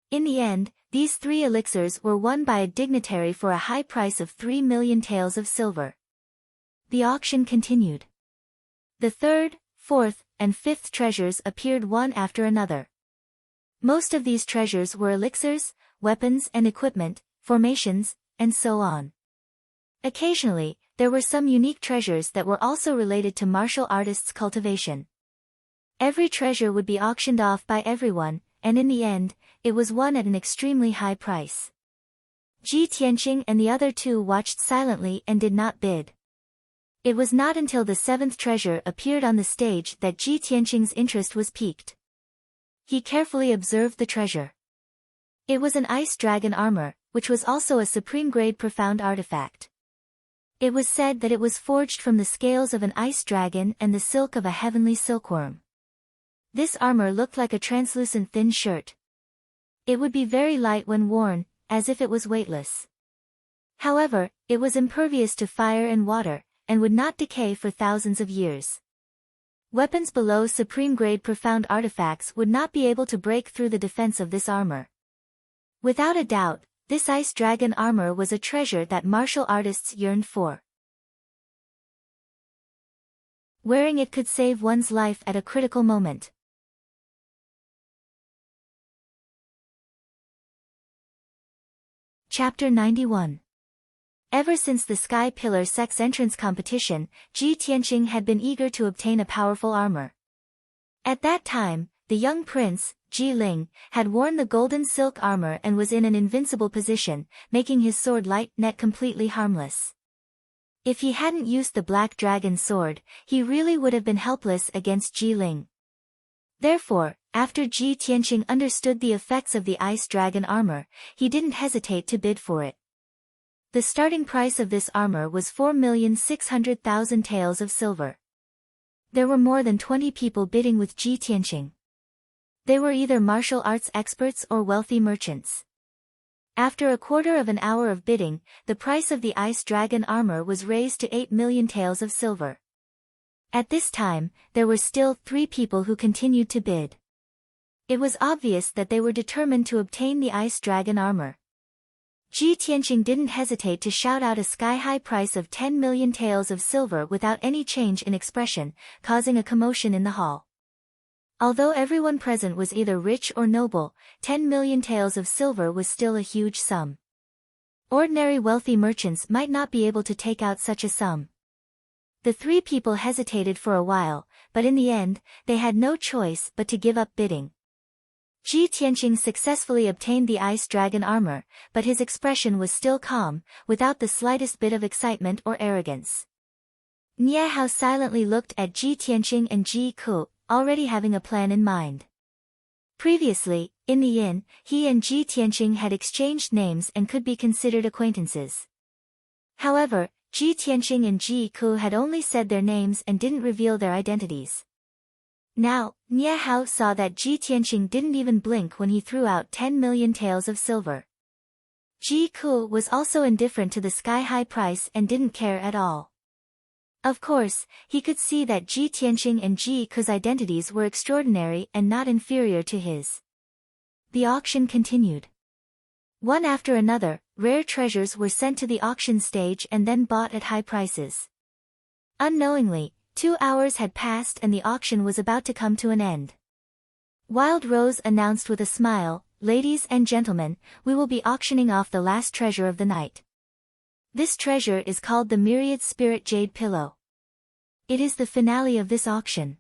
Speaker 1: In the end, these 3 elixirs were won by a dignitary for a high price of 3 million taels of silver. The auction continued. The third, fourth, and fifth treasures appeared one after another. Most of these treasures were elixirs, weapons and equipment, formations, and so on. Occasionally, there were some unique treasures that were also related to martial artists' cultivation. Every treasure would be auctioned off by everyone, and in the end, it was won at an extremely high price. Ji Tianqing and the other 2 watched silently and did not bid. It was not until the 7th treasure appeared on the stage that Ji Tianqing's interest was piqued. He carefully observed the treasure. It was an ice dragon armor, which was also a supreme-grade profound artifact. It was said that it was forged from the scales of an ice dragon and the silk of a heavenly silkworm. This armor looked like a translucent thin shirt. It would be very light when worn, as if it was weightless. However, it was impervious to fire and water, and would not decay for thousands of years. Weapons below supreme-grade profound artifacts would not be able to break through the defense of this armor. Without a doubt, this ice dragon armor was a treasure that martial artists yearned for. Wearing it could save one's life at a critical moment. Chapter 91. Ever since the Sky Pillar sex entrance competition, Ji Tianqing had been eager to obtain a powerful armor. At that time, the young prince, Ji Ling, had worn the golden silk armor and was in an invincible position, making his sword light net completely harmless. If he hadn't used the black dragon sword, he really would have been helpless against Ji Ling. Therefore, after Ji Tianqing understood the effects of the ice dragon armor, he didn't hesitate to bid for it. The starting price of this armor was 4,600,000 taels of silver. There were more than 20 people bidding with Ji Tianqing. They were either martial arts experts or wealthy merchants. After a quarter of an hour of bidding, the price of the ice dragon armor was raised to 8 million taels of silver. At this time, there were still 3 people who continued to bid. It was obvious that they were determined to obtain the ice dragon armor. Ji Tianqing didn't hesitate to shout out a sky-high price of 10 million taels of silver without any change in expression, causing a commotion in the hall. Although everyone present was either rich or noble, 10 million taels of silver was still a huge sum. Ordinary wealthy merchants might not be able to take out such a sum. The 3 people hesitated for a while, but in the end, they had no choice but to give up bidding. Ji Tianqing successfully obtained the ice dragon armor, but his expression was still calm, without the slightest bit of excitement or arrogance. Nie Hao silently looked at Ji Tianqing and Ji Ku, already having a plan in mind. Previously, in the inn, he and Ji Tianqing had exchanged names and could be considered acquaintances. However, Ji Tianqing and Ji Ku had only said their names and didn't reveal their identities. Now, Nie Hao saw that Ji Tianqing didn't even blink when he threw out 10 million taels of silver. Ji Ku was also indifferent to the sky-high price and didn't care at all. Of course, he could see that Ji Tianqing and Ji Ku's identities were extraordinary and not inferior to his. The auction continued. One after another, rare treasures were sent to the auction stage and then bought at high prices. Unknowingly, 2 hours had passed and the auction was about to come to an end. Wild Rose announced with a smile, "Ladies and gentlemen, we will be auctioning off the last treasure of the night. This treasure is called the Myriad Spirit Jade Pillow. It is the finale of this auction.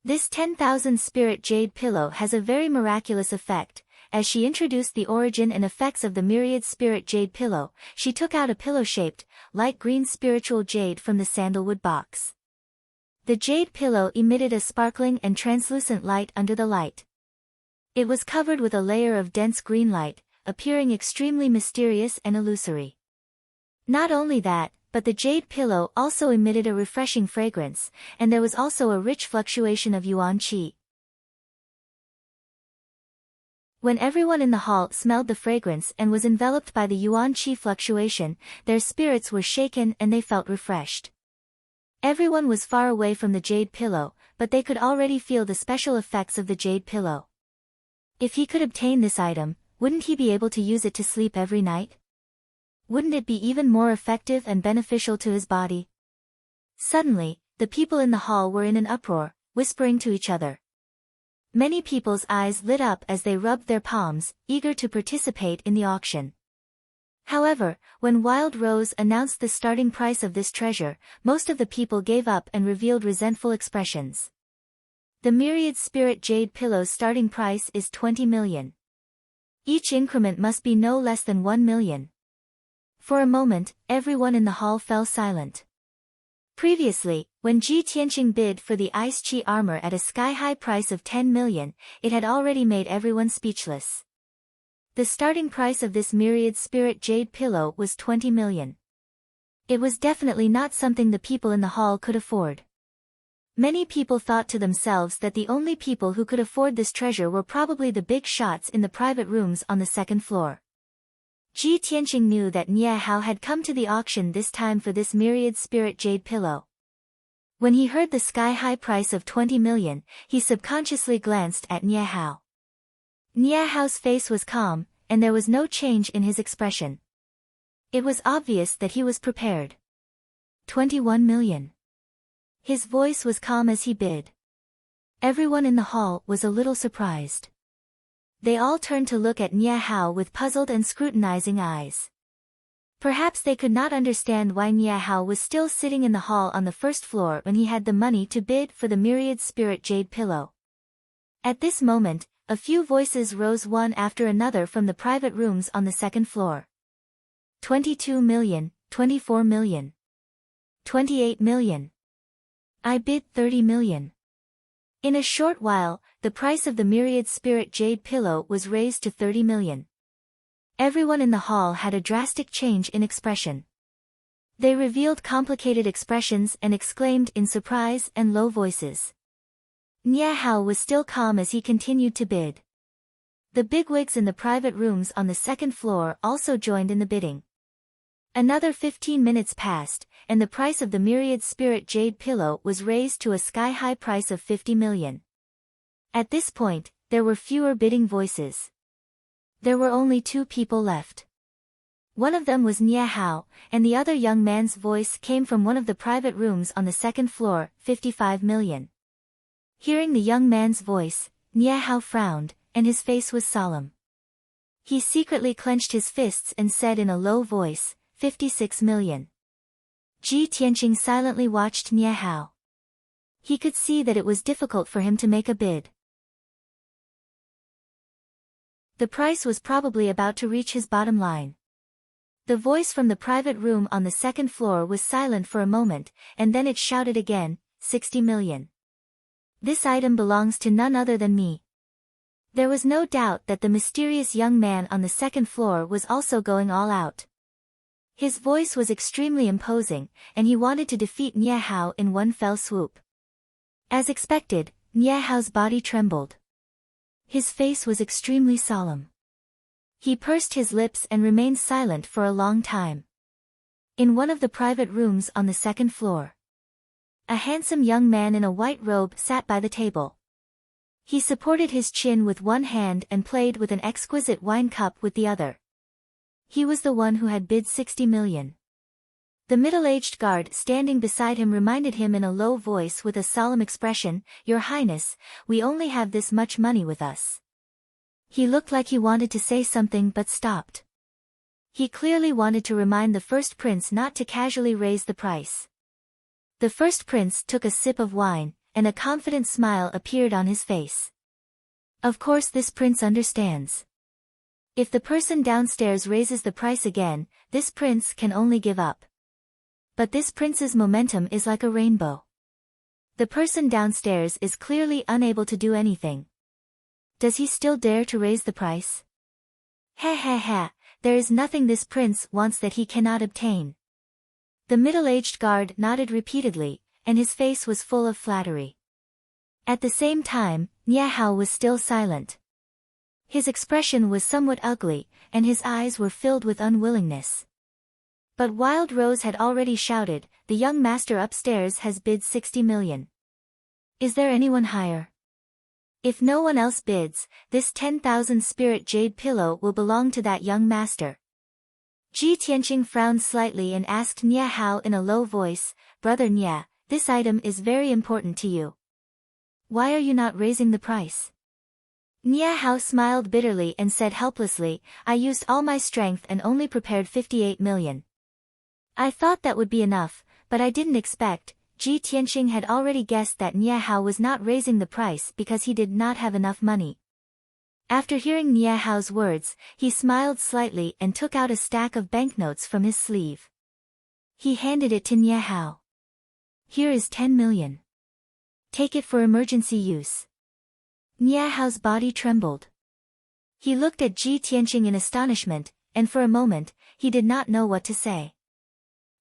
Speaker 1: This 10,000 Spirit Jade Pillow has a very miraculous effect." As she introduced the origin and effects of the Myriad Spirit Jade Pillow, she took out a pillow-shaped, light green spiritual jade from the sandalwood box. The jade pillow emitted a sparkling and translucent light under the light. It was covered with a layer of dense green light, appearing extremely mysterious and illusory. Not only that, but the jade pillow also emitted a refreshing fragrance, and there was also a rich fluctuation of yuan qi. When everyone in the hall smelled the fragrance and was enveloped by the yuan qi fluctuation, their spirits were shaken and they felt refreshed. Everyone was far away from the jade pillow, but they could already feel the special effects of the jade pillow. If he could obtain this item, wouldn't he be able to use it to sleep every night? Wouldn't it be even more effective and beneficial to his body? Suddenly, the people in the hall were in an uproar, whispering to each other. Many people's eyes lit up as they rubbed their palms, eager to participate in the auction. However, when Wild Rose announced the starting price of this treasure, most of the people gave up and revealed resentful expressions. The myriad spirit jade pillow's starting price is 20 million. Each increment must be no less than 1 million. For a moment, everyone in the hall fell silent. Previously, when Ji Tianqing bid for the ice chi armor at a sky-high price of 10 million, it had already made everyone speechless. The starting price of this myriad spirit jade pillow was 20 million. It was definitely not something the people in the hall could afford. Many people thought to themselves that the only people who could afford this treasure were probably the big shots in the private rooms on the second floor. Ji Tianqing knew that Nie Hao had come to the auction this time for this myriad spirit jade pillow. When he heard the sky-high price of 20 million, he subconsciously glanced at Nie Hao. Nie Hao's face was calm, and there was no change in his expression. It was obvious that he was prepared. 21 million. His voice was calm as he bid. Everyone in the hall was a little surprised. They all turned to look at Nie Hao with puzzled and scrutinizing eyes. Perhaps they could not understand why Nie Hao was still sitting in the hall on the first floor when he had the money to bid for the myriad spirit jade pillow. At this moment, a few voices rose one after another from the private rooms on the second floor. 22 million, 24 million. 28 million. I bid 30 million. In a short while, the price of the myriad spirit jade pillow was raised to 30 million. Everyone in the hall had a drastic change in expression. They revealed complicated expressions and exclaimed in surprise and low voices. Nie Hao was still calm as he continued to bid. The bigwigs in the private rooms on the second floor also joined in the bidding. Another 15 minutes passed, and the price of the myriad spirit jade pillow was raised to a sky-high price of 50 million. At this point, there were fewer bidding voices. There were only two people left. One of them was Nie Hao, and the other young man's voice came from one of the private rooms on the second floor, 55 million. Hearing the young man's voice, Nie Hao frowned, and his face was solemn. He secretly clenched his fists and said in a low voice, 56 million. Ji Tianqing silently watched Nie Hao. He could see that it was difficult for him to make a bid. The price was probably about to reach his bottom line. The voice from the private room on the second floor was silent for a moment, and then it shouted again, 60 million. This item belongs to none other than me. There was no doubt that the mysterious young man on the second floor was also going all out. His voice was extremely imposing, and he wanted to defeat Nie Hao in one fell swoop. As expected, Nie Hao's body trembled. His face was extremely solemn. He pursed his lips and remained silent for a long time. In one of the private rooms on the second floor, a handsome young man in a white robe sat by the table. He supported his chin with one hand and played with an exquisite wine cup with the other. He was the one who had bid 60 million. The middle-aged guard standing beside him reminded him in a low voice with a solemn expression, "Your Highness, we only have this much money with us." He looked like he wanted to say something but stopped. He clearly wanted to remind the first prince not to casually raise the price. The first prince took a sip of wine, and a confident smile appeared on his face. Of course this prince understands. If the person downstairs raises the price again, this prince can only give up. But this prince's momentum is like a rainbow. The person downstairs is clearly unable to do anything. Does he still dare to raise the price? Ha ha ha, there is nothing this prince wants that he cannot obtain. The middle-aged guard nodded repeatedly, and his face was full of flattery. At the same time, Niahao was still silent. His expression was somewhat ugly, and his eyes were filled with unwillingness. But Wild Rose had already shouted, "The young master upstairs has bid 60 million. Is there anyone higher? If no one else bids, this 10,000 spirit jade pillow will belong to that young master." Ji Tianqing frowned slightly and asked Niahao in a low voice, "Brother Nia, this item is very important to you. Why are you not raising the price?" Niahao smiled bitterly and said helplessly, "I used all my strength and only prepared 58 million. I thought that would be enough, but I didn't expect." Ji Tianqing had already guessed that Niahao was not raising the price because he did not have enough money. After hearing Niahao's words, he smiled slightly and took out a stack of banknotes from his sleeve. He handed it to Niahao. "Here is 10 million. Take it for emergency use." Niahao's body trembled. He looked at Ji Tianqing in astonishment, and for a moment, he did not know what to say.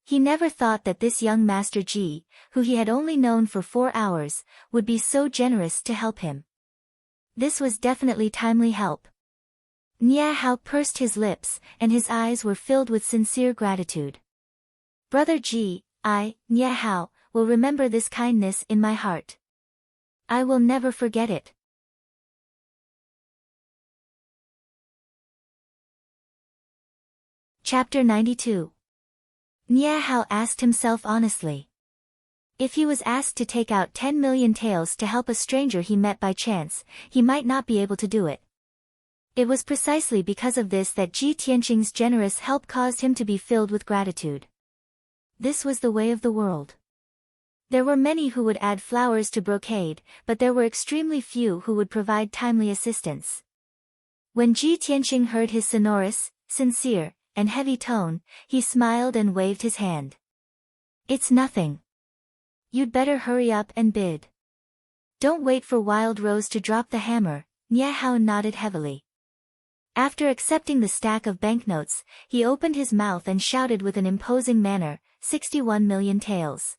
Speaker 1: He never thought that this young Master Ji, who he had only known for 4 hours, would be so generous to help him. This was definitely timely help. Niahao pursed his lips, and his eyes were filled with sincere gratitude. "Brother Ji, I, Niahao, will remember this kindness in my heart. I will never forget it." Chapter 92. Niahao asked himself honestly. If he was asked to take out 10 million taels to help a stranger he met by chance, he might not be able to do it. It was precisely because of this that Ji Tianqing's generous help caused him to be filled with gratitude. This was the way of the world. There were many who would add flowers to brocade, but there were extremely few who would provide timely assistance. When Ji Tianqing heard his sonorous, sincere, and heavy tone, he smiled and waved his hand. "It's nothing. You'd better hurry up and bid. Don't wait for Wild Rose to drop the hammer." Niahao nodded heavily. After accepting the stack of banknotes, he opened his mouth and shouted with an imposing manner, 61 million taels.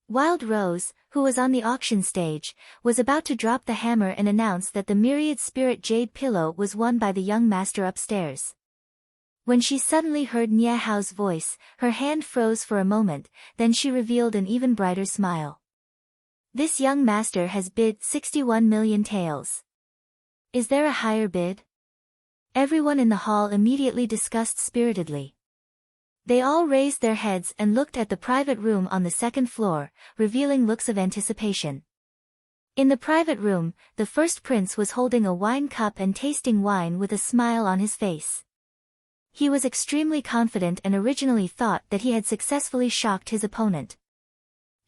Speaker 1: Wild Rose, who was on the auction stage, was about to drop the hammer and announce that the myriad spirit jade pillow was won by the young master upstairs. When she suddenly heard Niahao's voice, her hand froze for a moment, then she revealed an even brighter smile. "This young master has bid 61 million taels. Is there a higher bid?" Everyone in the hall immediately discussed spiritedly. They all raised their heads and looked at the private room on the second floor, revealing looks of anticipation. In the private room, the first prince was holding a wine cup and tasting wine with a smile on his face. He was extremely confident and originally thought that he had successfully shocked his opponent.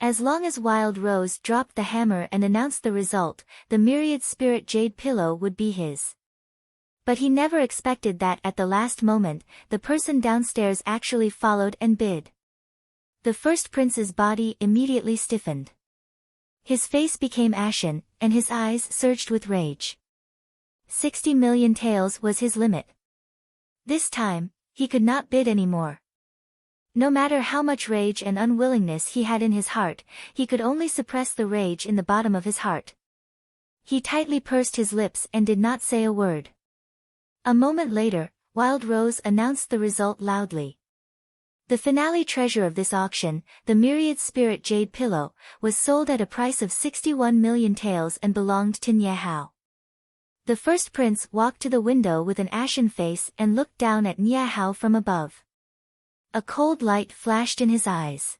Speaker 1: As long as Wild Rose dropped the hammer and announced the result, the myriad spirit jade pillow would be his. But he never expected that at the last moment, the person downstairs actually followed and bid. The first prince's body immediately stiffened. His face became ashen, and his eyes surged with rage. 60 million taels was his limit. This time, he could not bid any more. No matter how much rage and unwillingness he had in his heart, he could only suppress the rage in the bottom of his heart. He tightly pursed his lips and did not say a word. A moment later, Wild Rose announced the result loudly. The finale treasure of this auction, the myriad spirit jade pillow, was sold at a price of 61 million taels and belonged to Niahao. The first prince walked to the window with an ashen face and looked down at Niahao from above. A cold light flashed in his eyes.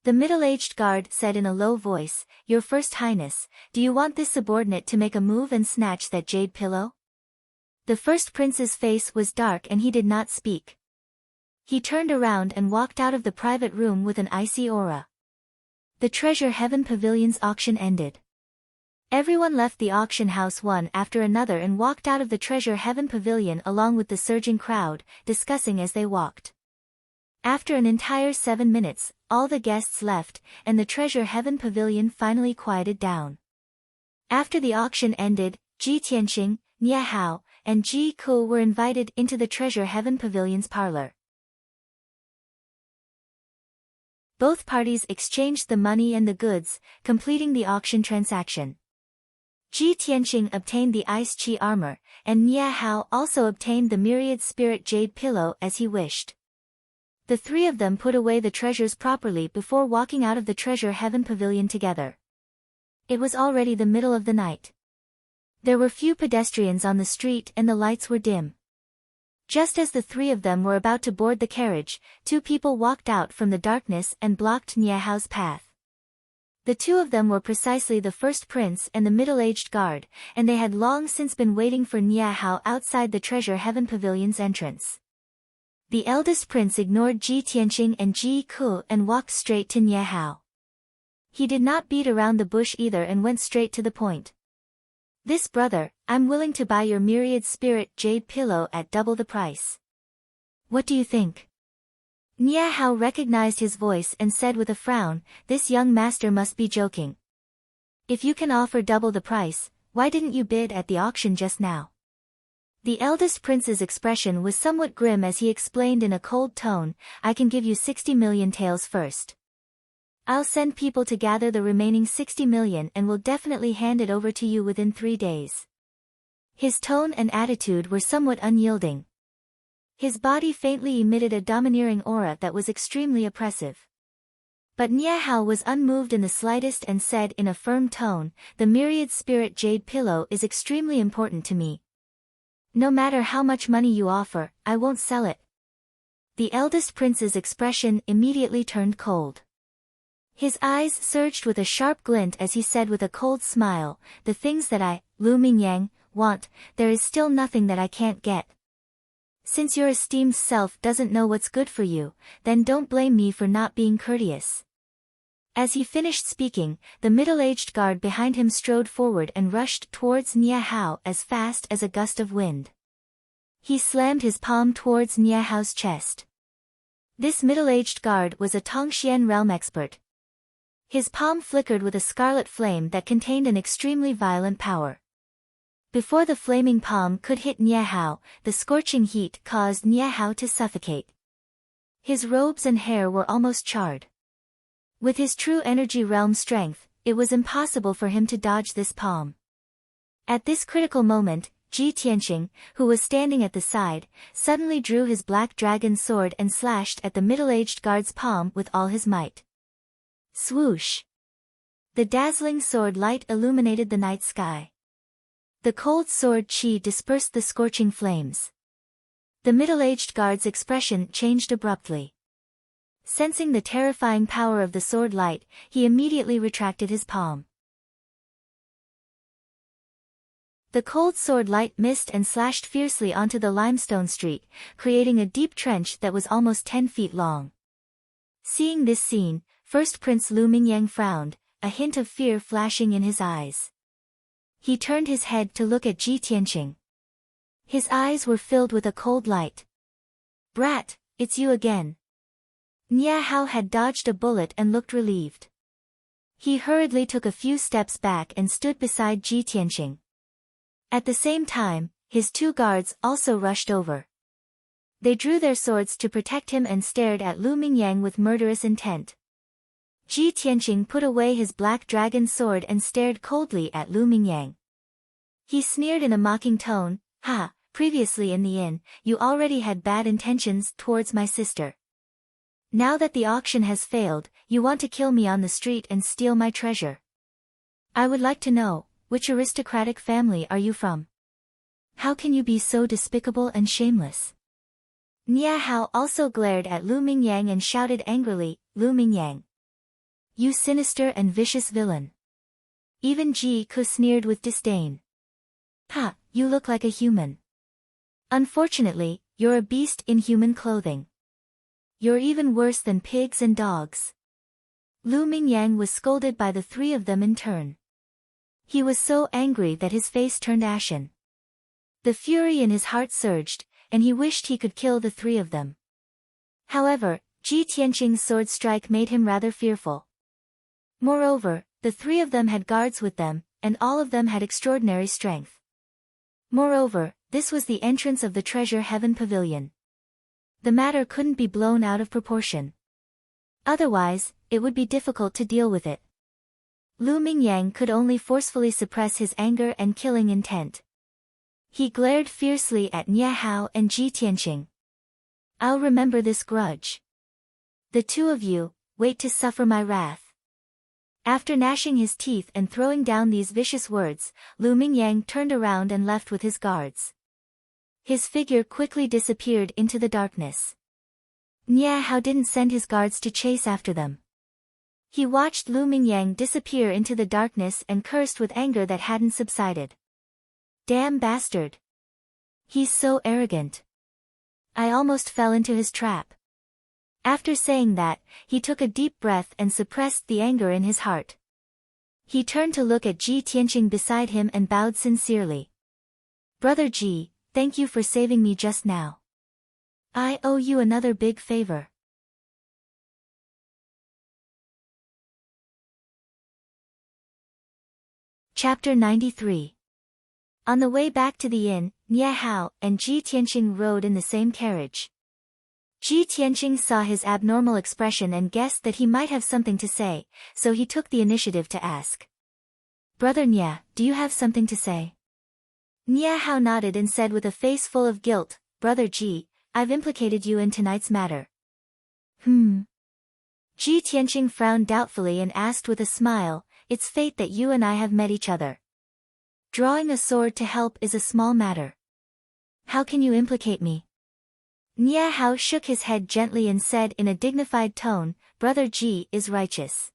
Speaker 1: The middle-aged guard said in a low voice, "Your First Highness, do you want this subordinate to make a move and snatch that jade pillow?" The first prince's face was dark and he did not speak. He turned around and walked out of the private room with an icy aura. The Treasure Heaven Pavilion's auction ended. Everyone left the auction house one after another and walked out of the Treasure Heaven Pavilion along with the surging crowd, discussing as they walked. After an entire 7 minutes, all the guests left, and the Treasure Heaven Pavilion finally quieted down. After the auction ended, Ji Tianqing, Niahao, and Ji Ku were invited into the Treasure Heaven Pavilion's parlor. Both parties exchanged the money and the goods, completing the auction transaction. Ji Tianqing obtained the ice chi armor, and Nia Hao also obtained the myriad spirit jade pillow as he wished. The three of them put away the treasures properly before walking out of the Treasure Heaven Pavilion together. It was already the middle of the night. There were few pedestrians on the street and the lights were dim. Just as the three of them were about to board the carriage, two people walked out from the darkness and blocked Nia Hao's path. The two of them were precisely the first prince and the middle-aged guard, and they had long since been waiting for Nia Hao outside the Treasure Heaven Pavilion's entrance. The eldest prince ignored Ji Tianqing and Ji Ku and walked straight to Nia Hao. He did not beat around the bush either and went straight to the point. "This brother, I'm willing to buy your myriad spirit jade pillow at double the price. What do you think?" Nia Hao recognized his voice and said with a frown, "This young master must be joking. If you can offer double the price, why didn't you bid at the auction just now?" The eldest prince's expression was somewhat grim as he explained in a cold tone, "I can give you 60 million taels first. I'll send people to gather the remaining 60 million and will definitely hand it over to you within 3 days." His tone and attitude were somewhat unyielding. His body faintly emitted a domineering aura that was extremely oppressive. But Nia Hao was unmoved in the slightest and said in a firm tone, "The myriad spirit jade pillow is extremely important to me. No matter how much money you offer, I won't sell it." The eldest prince's expression immediately turned cold. His eyes surged with a sharp glint as he said with a cold smile, "The things that I, Lu Mingyang, want, there is still nothing that I can't get. Since your esteemed self doesn't know what's good for you, then don't blame me for not being courteous." As he finished speaking, the middle-aged guard behind him strode forward and rushed towards Nia Hao as fast as a gust of wind. He slammed his palm towards Nia Hao's chest. This middle-aged guard was a Tongxian realm expert. His palm flickered with a scarlet flame that contained an extremely violent power. Before the flaming palm could hit Nia Hao, the scorching heat caused Nia Hao to suffocate. His robes and hair were almost charred. With his true energy realm strength, it was impossible for him to dodge this palm. At this critical moment, Ji Tianqing, who was standing at the side, suddenly drew his black dragon sword and slashed at the middle-aged guard's palm with all his might. Swoosh! The dazzling sword light illuminated the night sky. The cold sword chi dispersed the scorching flames. The middle-aged guard's expression changed abruptly. Sensing the terrifying power of the sword light, he immediately retracted his palm. The cold sword light missed and slashed fiercely onto the limestone street, creating a deep trench that was almost 10 feet long. Seeing this scene, First Prince Lu Mingyang frowned, a hint of fear flashing in his eyes. He turned his head to look at Ji Tianqing. His eyes were filled with a cold light. "Brat, it's you again." Nia Hao had dodged a bullet and looked relieved. He hurriedly took a few steps back and stood beside Ji Tianqing. At the same time, his two guards also rushed over. They drew their swords to protect him and stared at Lu Mingyang with murderous intent. Ji Tianqing put away his black dragon sword and stared coldly at Lu Mingyang. He sneered in a mocking tone, "Ha, previously in the inn, you already had bad intentions towards my sister. Now that the auction has failed, you want to kill me on the street and steal my treasure. I would like to know, which aristocratic family are you from? How can you be so despicable and shameless?" Nia Hao also glared at Lu Mingyang and shouted angrily, "Lu Mingyang! You sinister and vicious villain!" Even Ji Ku sneered with disdain. "Ha, you look like a human. Unfortunately, you're a beast in human clothing. You're even worse than pigs and dogs." Lu Mingyang was scolded by the three of them in turn. He was so angry that his face turned ashen. The fury in his heart surged, and he wished he could kill the three of them. However, Ji Tianqing's sword strike made him rather fearful. Moreover, the three of them had guards with them, and all of them had extraordinary strength. Moreover, this was the entrance of the Treasure Heaven Pavilion. The matter couldn't be blown out of proportion. Otherwise, it would be difficult to deal with it. Lu Mingyang could only forcefully suppress his anger and killing intent. He glared fiercely at Nie Hao and Ji Tianqing. I'll remember this grudge. The two of you, wait to suffer my wrath. After gnashing his teeth and throwing down these vicious words, Lu Mingyang turned around and left with his guards. His figure quickly disappeared into the darkness. Nie Hao didn't send his guards to chase after them. He watched Lu Mingyang disappear into the darkness and cursed with anger that hadn't subsided. Damn bastard! He's so arrogant. I almost fell into his trap. After saying that, he took a deep breath and suppressed the anger in his heart. He turned to look at Ji Tianqing beside him and bowed sincerely. Brother Ji, thank you for saving me just now. I owe you another big favor. Chapter 93. On the way back to the inn, Nie Hao and Ji Tianqing rode in the same carriage. Ji Tianqing saw his abnormal expression and guessed that he might have something to say, so he took the initiative to ask. Brother Nie, do you have something to say? Nie Hao nodded and said with a face full of guilt, Brother Ji, I've implicated you in tonight's matter. Ji Tianqing frowned doubtfully and asked with a smile, it's fate that you and I have met each other. Drawing a sword to help is a small matter. How can you implicate me? Nie Hao shook his head gently and said in a dignified tone, Brother Ji is righteous.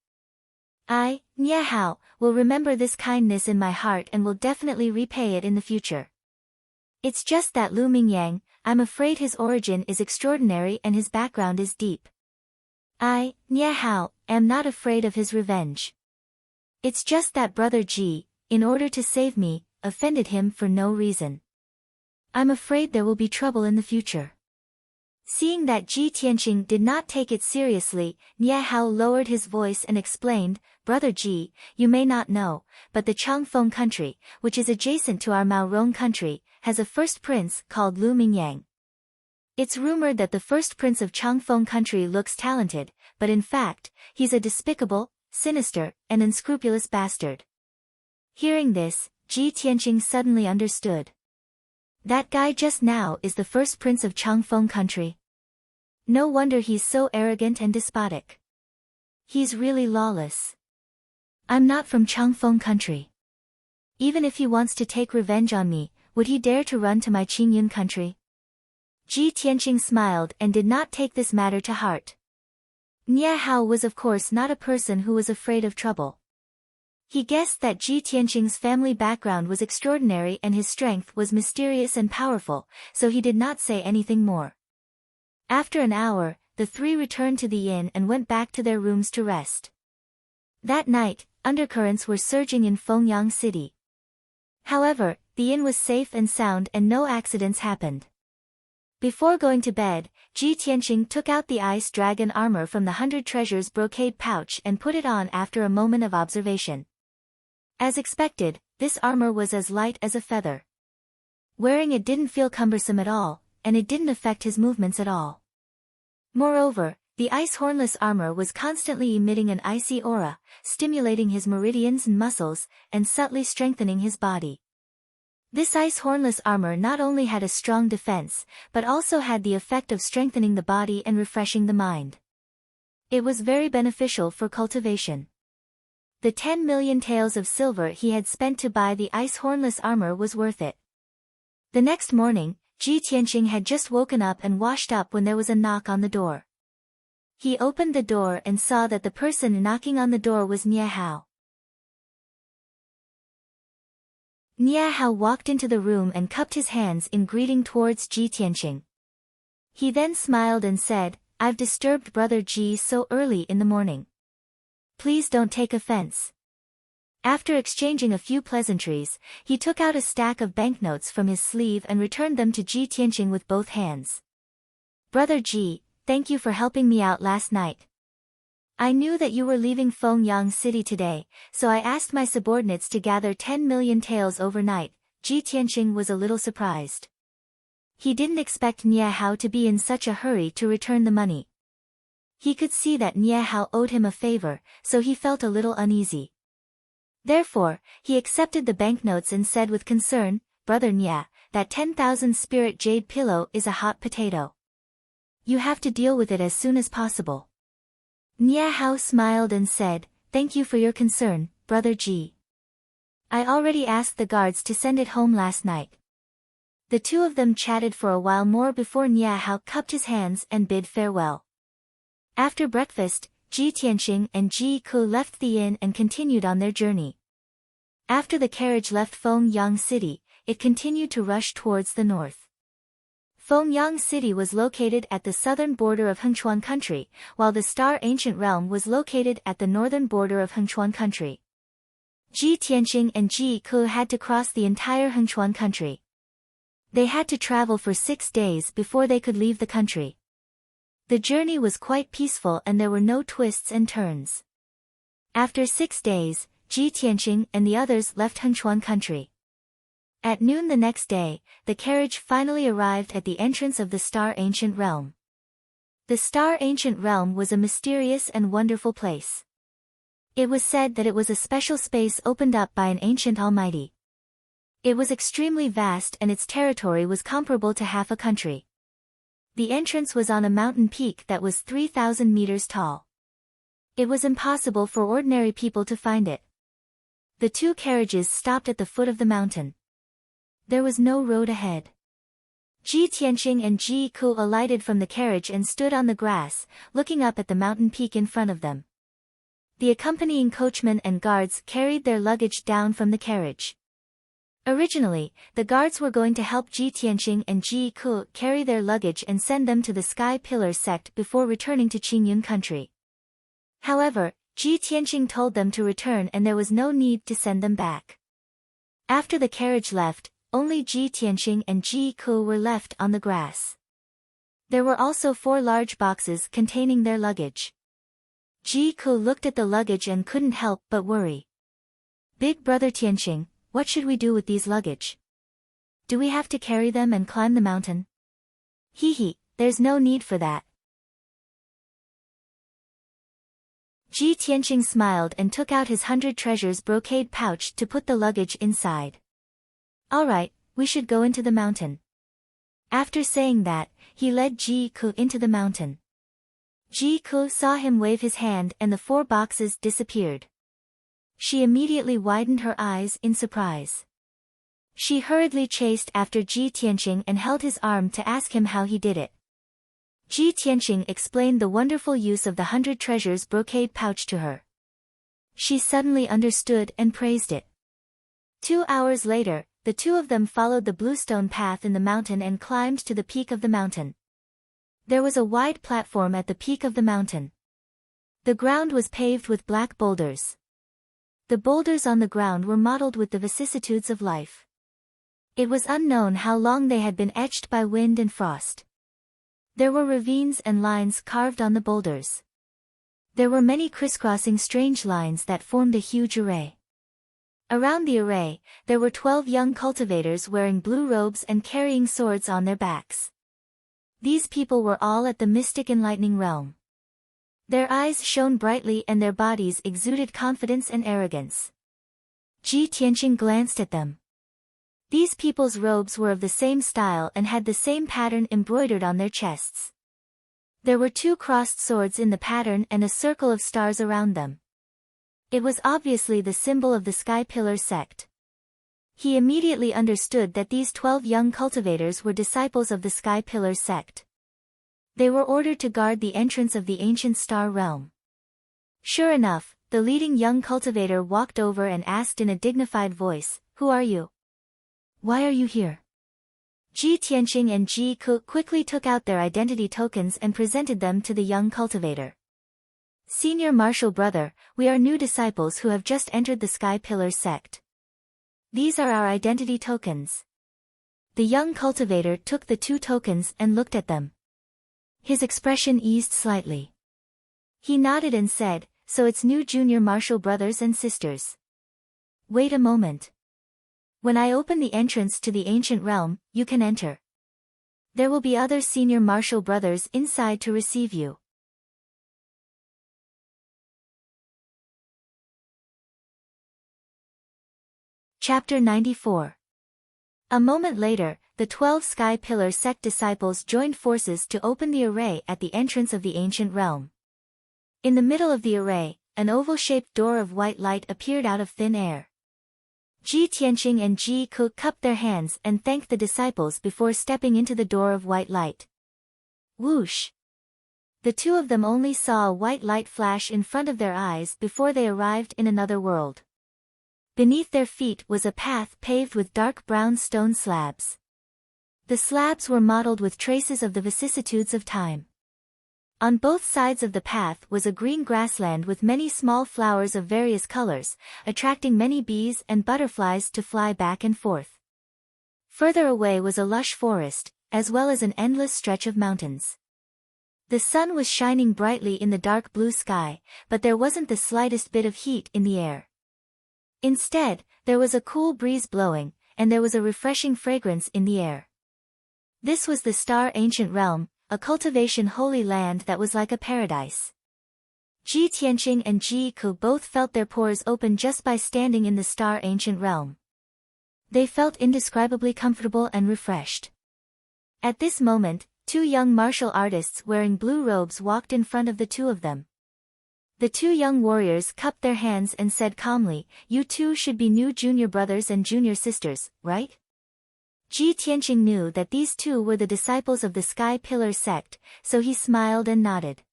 Speaker 1: I, Nie Hao, will remember this kindness in my heart and will definitely repay it in the future. It's just that Lu Mingyang, I'm afraid his origin is extraordinary and his background is deep. I, Nie Hao, am not afraid of his revenge. It's just that Brother Ji, in order to save me, offended him for no reason. I'm afraid there will be trouble in the future. Seeing that Ji Tianqing did not take it seriously, Nie Hao lowered his voice and explained, Brother Ji, you may not know, but the Changfeng country, which is adjacent to our Maorong country, has a first prince called Lu Mingyang. It's rumored that the first prince of Changfeng country looks talented, but in fact, he's a despicable, sinister, and unscrupulous bastard. Hearing this, Ji Tianqing suddenly understood. That guy just now is the first prince of Changfeng country. No wonder he's so arrogant and despotic. He's really lawless. I'm not from Changfeng country. Even if he wants to take revenge on me, would he dare to run to my Qingyun country? Ji Tianqing smiled and did not take this matter to heart. Nie Hao was of course not a person who was afraid of trouble. He guessed that Ji Tianqing's family background was extraordinary and his strength was mysterious and powerful, so he did not say anything more. After an hour, the three returned to the inn and went back to their rooms to rest. That night, undercurrents were surging in Fengyang City. However, the inn was safe and sound and no accidents happened. Before going to bed, Ji Tianqing took out the ice dragon armor from the 100 treasures brocade pouch and put it on after a moment of observation. As expected, this armor was as light as a feather. Wearing it didn't feel cumbersome at all, and it didn't affect his movements at all. Moreover, the ice hornless armor was constantly emitting an icy aura, stimulating his meridians and muscles, and subtly strengthening his body. This ice hornless armor not only had a strong defense, but also had the effect of strengthening the body and refreshing the mind. It was very beneficial for cultivation. The 10 million taels of silver he had spent to buy the ice hornless armor was worth it. The next morning, Ji Tianqing had just woken up and washed up when there was a knock on the door. He opened the door and saw that the person knocking on the door was Nie Hao. Nie Hao walked into the room and cupped his hands in greeting towards Ji Tianqing. He then smiled and said, I've disturbed Brother Ji so early in the morning. Please don't take offense. After exchanging a few pleasantries, he took out a stack of banknotes from his sleeve and returned them to Ji Tianqing with both hands. Brother Ji, thank you for helping me out last night. I knew that you were leaving Fengyang City today, so I asked my subordinates to gather 10 million taels overnight, Ji Tianqing was a little surprised. He didn't expect Nie Hao to be in such a hurry to return the money. He could see that Nie Hao owed him a favor, so he felt a little uneasy. Therefore, he accepted the banknotes and said with concern, "Brother Nie, that 10,000 spirit jade pillow is a hot potato. You have to deal with it as soon as possible." Nie Hao smiled and said, "Thank you for your concern, Brother Ji. I already asked the guards to send it home last night." The two of them chatted for a while more before Nie Hao cupped his hands and bid farewell. After breakfast, Ji Tianqing and Ji Ku left the inn and continued on their journey. After the carriage left Fengyang City, it continued to rush towards the north. Fengyang City was located at the southern border of Hengchuan Country, while the Star Ancient Realm was located at the northern border of Hengchuan Country. Ji Tianqing and Ji Ku had to cross the entire Hengchuan Country. They had to travel for 6 days before they could leave the country. The journey was quite peaceful and there were no twists and turns. After 6 days, Ji Tianqing and the others left Hengchuan Country. At noon the next day, the carriage finally arrived at the entrance of the Star Ancient Realm. The Star Ancient Realm was a mysterious and wonderful place. It was said that it was a special space opened up by an ancient almighty. It was extremely vast and its territory was comparable to half a country. The entrance was on a mountain peak that was 3,000 meters tall. It was impossible for ordinary people to find it. The two carriages stopped at the foot of the mountain. There was no road ahead. Ji Tianqing and Ji Ku alighted from the carriage and stood on the grass, looking up at the mountain peak in front of them. The accompanying coachman and guards carried their luggage down from the carriage. Originally, the guards were going to help Ji Tianqing and Ji Ku carry their luggage and send them to the Sky Pillar sect before returning to Qingyun country. However, Ji Tianqing told them to return and there was no need to send them back. After the carriage left, only Ji Tianqing and Ji Ku were left on the grass. There were also 4 large boxes containing their luggage. Ji Ku looked at the luggage and couldn't help but worry. "Big brother Tianqing, what should we do with these luggage? Do we have to carry them and climb the mountain?" There's no need for that." Ji Tianqing smiled and took out his 100 treasures brocade pouch to put the luggage inside. "All right, we should go into the mountain." After saying that, he led Ji Ku into the mountain. Ji Ku saw him wave his hand and the 4 boxes disappeared. She immediately widened her eyes in surprise. She hurriedly chased after Ji Tianqing and held his arm to ask him how he did it. Ji Tianqing explained the wonderful use of the 100 treasures brocade pouch to her. She suddenly understood and praised it. 2 hours later, the two of them followed the bluestone path in the mountain and climbed to the peak of the mountain. There was a wide platform at the peak of the mountain. The ground was paved with black boulders. The boulders on the ground were modeled with the vicissitudes of life. It was unknown how long they had been etched by wind and frost. There were ravines and lines carved on the boulders. There were many crisscrossing strange lines that formed a huge array. Around the array, there were 12 young cultivators wearing blue robes and carrying swords on their backs. These people were all at the mystic enlightening realm. Their eyes shone brightly and their bodies exuded confidence and arrogance. Ji Tianqing glanced at them. These people's robes were of the same style and had the same pattern embroidered on their chests. There were 2 crossed swords in the pattern and a circle of stars around them. It was obviously the symbol of the Sky Pillar sect. He immediately understood that these 12 young cultivators were disciples of the Sky Pillar sect. They were ordered to guard the entrance of the ancient star realm. Sure enough, the leading young cultivator walked over and asked in a dignified voice, "Who are you? Why are you here?" Ji Tianqing and Ji Ku quickly took out their identity tokens and presented them to the young cultivator. "Senior Martial Brother, we are new disciples who have just entered the Sky Pillar sect. These are our identity tokens." The young cultivator took the 2 tokens and looked at them. His expression eased slightly. He nodded and said, "So it's new junior martial brothers and sisters. Wait a moment. When I open the entrance to the ancient realm, you can enter. There will be other senior martial brothers inside to receive you. Chapter 94. A moment later, the 12 Sky Pillar sect disciples joined forces to open the array at the entrance of the ancient realm. In the middle of the array, an oval-shaped door of white light appeared out of thin air. Ji Tianqing and Ji Ke cupped their hands and thanked the disciples before stepping into the door of white light. Whoosh! The two of them only saw a white light flash in front of their eyes before they arrived in another world. Beneath their feet was a path paved with dark brown stone slabs. The slabs were mottled with traces of the vicissitudes of time. On both sides of the path was a green grassland with many small flowers of various colors, attracting many bees and butterflies to fly back and forth. Further away was a lush forest, as well as an endless stretch of mountains. The sun was shining brightly in the dark blue sky, but there wasn't the slightest bit of heat in the air. Instead, there was a cool breeze blowing, and there was a refreshing fragrance in the air. This was the Star Ancient Realm, a cultivation holy land that was like a paradise. Ji Tianqing and Ji Ke both felt their pores open just by standing in the Star Ancient Realm. They felt indescribably comfortable and refreshed. At this moment, two young martial artists wearing blue robes walked in front of the two of them. The two young warriors cupped their hands and said calmly, "You two should be new junior brothers and junior sisters, right?" Ji Tianqing knew that these two were the disciples of the Sky Pillar sect, so he smiled and nodded.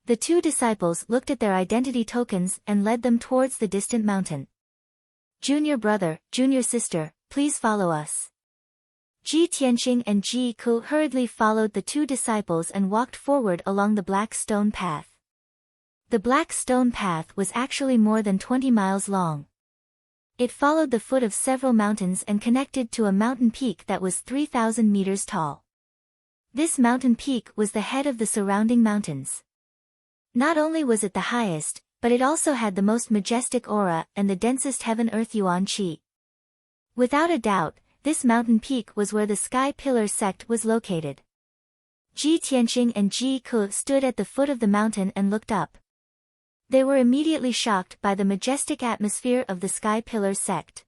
Speaker 1: The two disciples looked at their identity tokens and led them towards the distant mountain. "Junior brother, junior sister, please follow us." Ji Tianqing and Ji Ke hurriedly followed the two disciples and walked forward along the black stone path. The black stone path was actually more than 20 miles long. It followed the foot of several mountains and connected to a mountain peak that was 3,000 meters tall. This mountain peak was the head of the surrounding mountains. Not only was it the highest, but it also had the most majestic aura and the densest heaven-earth yuan qi. Without a doubt, this mountain peak was where the Sky Pillar sect was located. Ji Tianqing and Ji Ke stood at the foot of the mountain and looked up. They were immediately shocked by the majestic atmosphere of the Sky Pillar sect.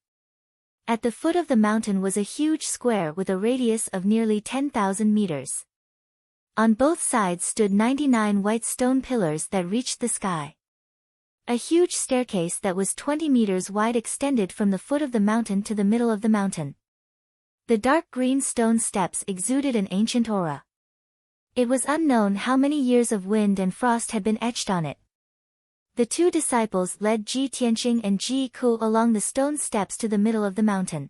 Speaker 1: At the foot of the mountain was a huge square with a radius of nearly 10,000 meters. On both sides stood 99 white stone pillars that reached the sky. A huge staircase that was 20 meters wide extended from the foot of the mountain to the middle of the mountain. The dark green stone steps exuded an ancient aura. It was unknown how many years of wind and frost had been etched on it. The two disciples led Ji Tianqing and Ji Ke along the stone steps to the middle of the mountain.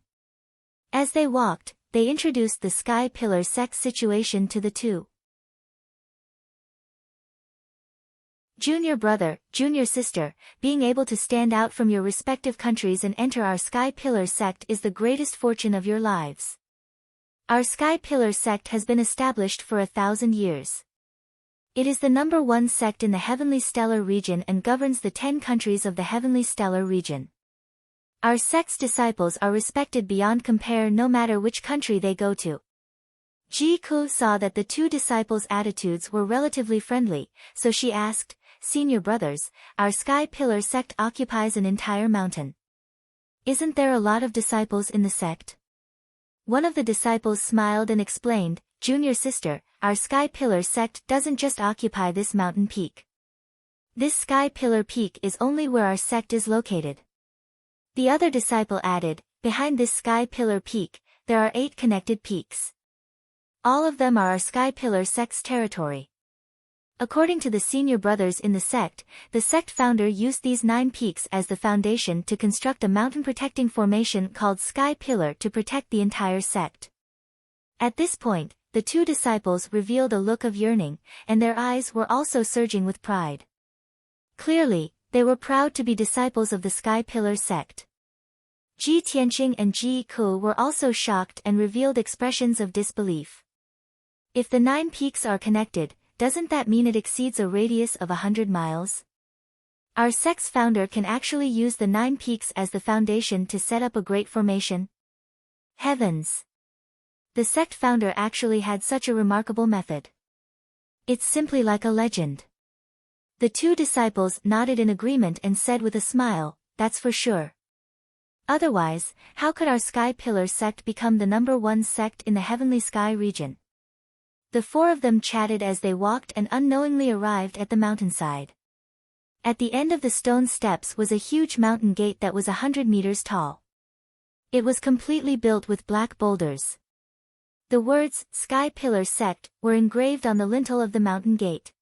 Speaker 1: As they walked, they introduced the Sky Pillar sect situation to the two. "Junior brother, junior sister, being able to stand out from your respective countries and enter our Sky Pillar sect is the greatest fortune of your lives. Our Sky Pillar sect has been established for 1,000 years. It is the #1 sect in the Heavenly Stellar region and governs the 10 countries of the Heavenly Stellar region. Our sect's disciples are respected beyond compare no matter which country they go to." Ji Ke saw that the two disciples' attitudes were relatively friendly, so she asked, "Senior brothers, our Sky Pillar sect occupies an entire mountain. Isn't there a lot of disciples in the sect?" One of the disciples smiled and explained, "Junior sister, our Sky Pillar sect doesn't just occupy this mountain peak. This Sky Pillar peak is only where our sect is located." The other disciple added, "Behind this Sky Pillar peak, there are 8 connected peaks. All of them are our Sky Pillar sect's territory." According to the senior brothers in the sect founder used these 9 peaks as the foundation to construct a mountain-protecting formation called Sky Pillar to protect the entire sect. At this point, the two disciples revealed a look of yearning, and their eyes were also surging with pride. Clearly, they were proud to be disciples of the Sky Pillar sect. Ji Tianqing and Ji Ke were also shocked and revealed expressions of disbelief. If the 9 peaks are connected, doesn't that mean it exceeds a radius of 100 miles? Our sect's founder can actually use the 9 peaks as the foundation to set up a great formation. Heavens! The sect founder actually had such a remarkable method. It's simply like a legend. The 2 disciples nodded in agreement and said with a smile, "That's for sure. Otherwise, how could our Sky Pillar sect become the #1 sect in the heavenly sky region?" The 4 of them chatted as they walked and unknowingly arrived at the mountainside. At the end of the stone steps was a huge mountain gate that was 100 meters tall. It was completely built with black boulders. The words, "Sky Pillar Sect," were engraved on the lintel of the mountain gate.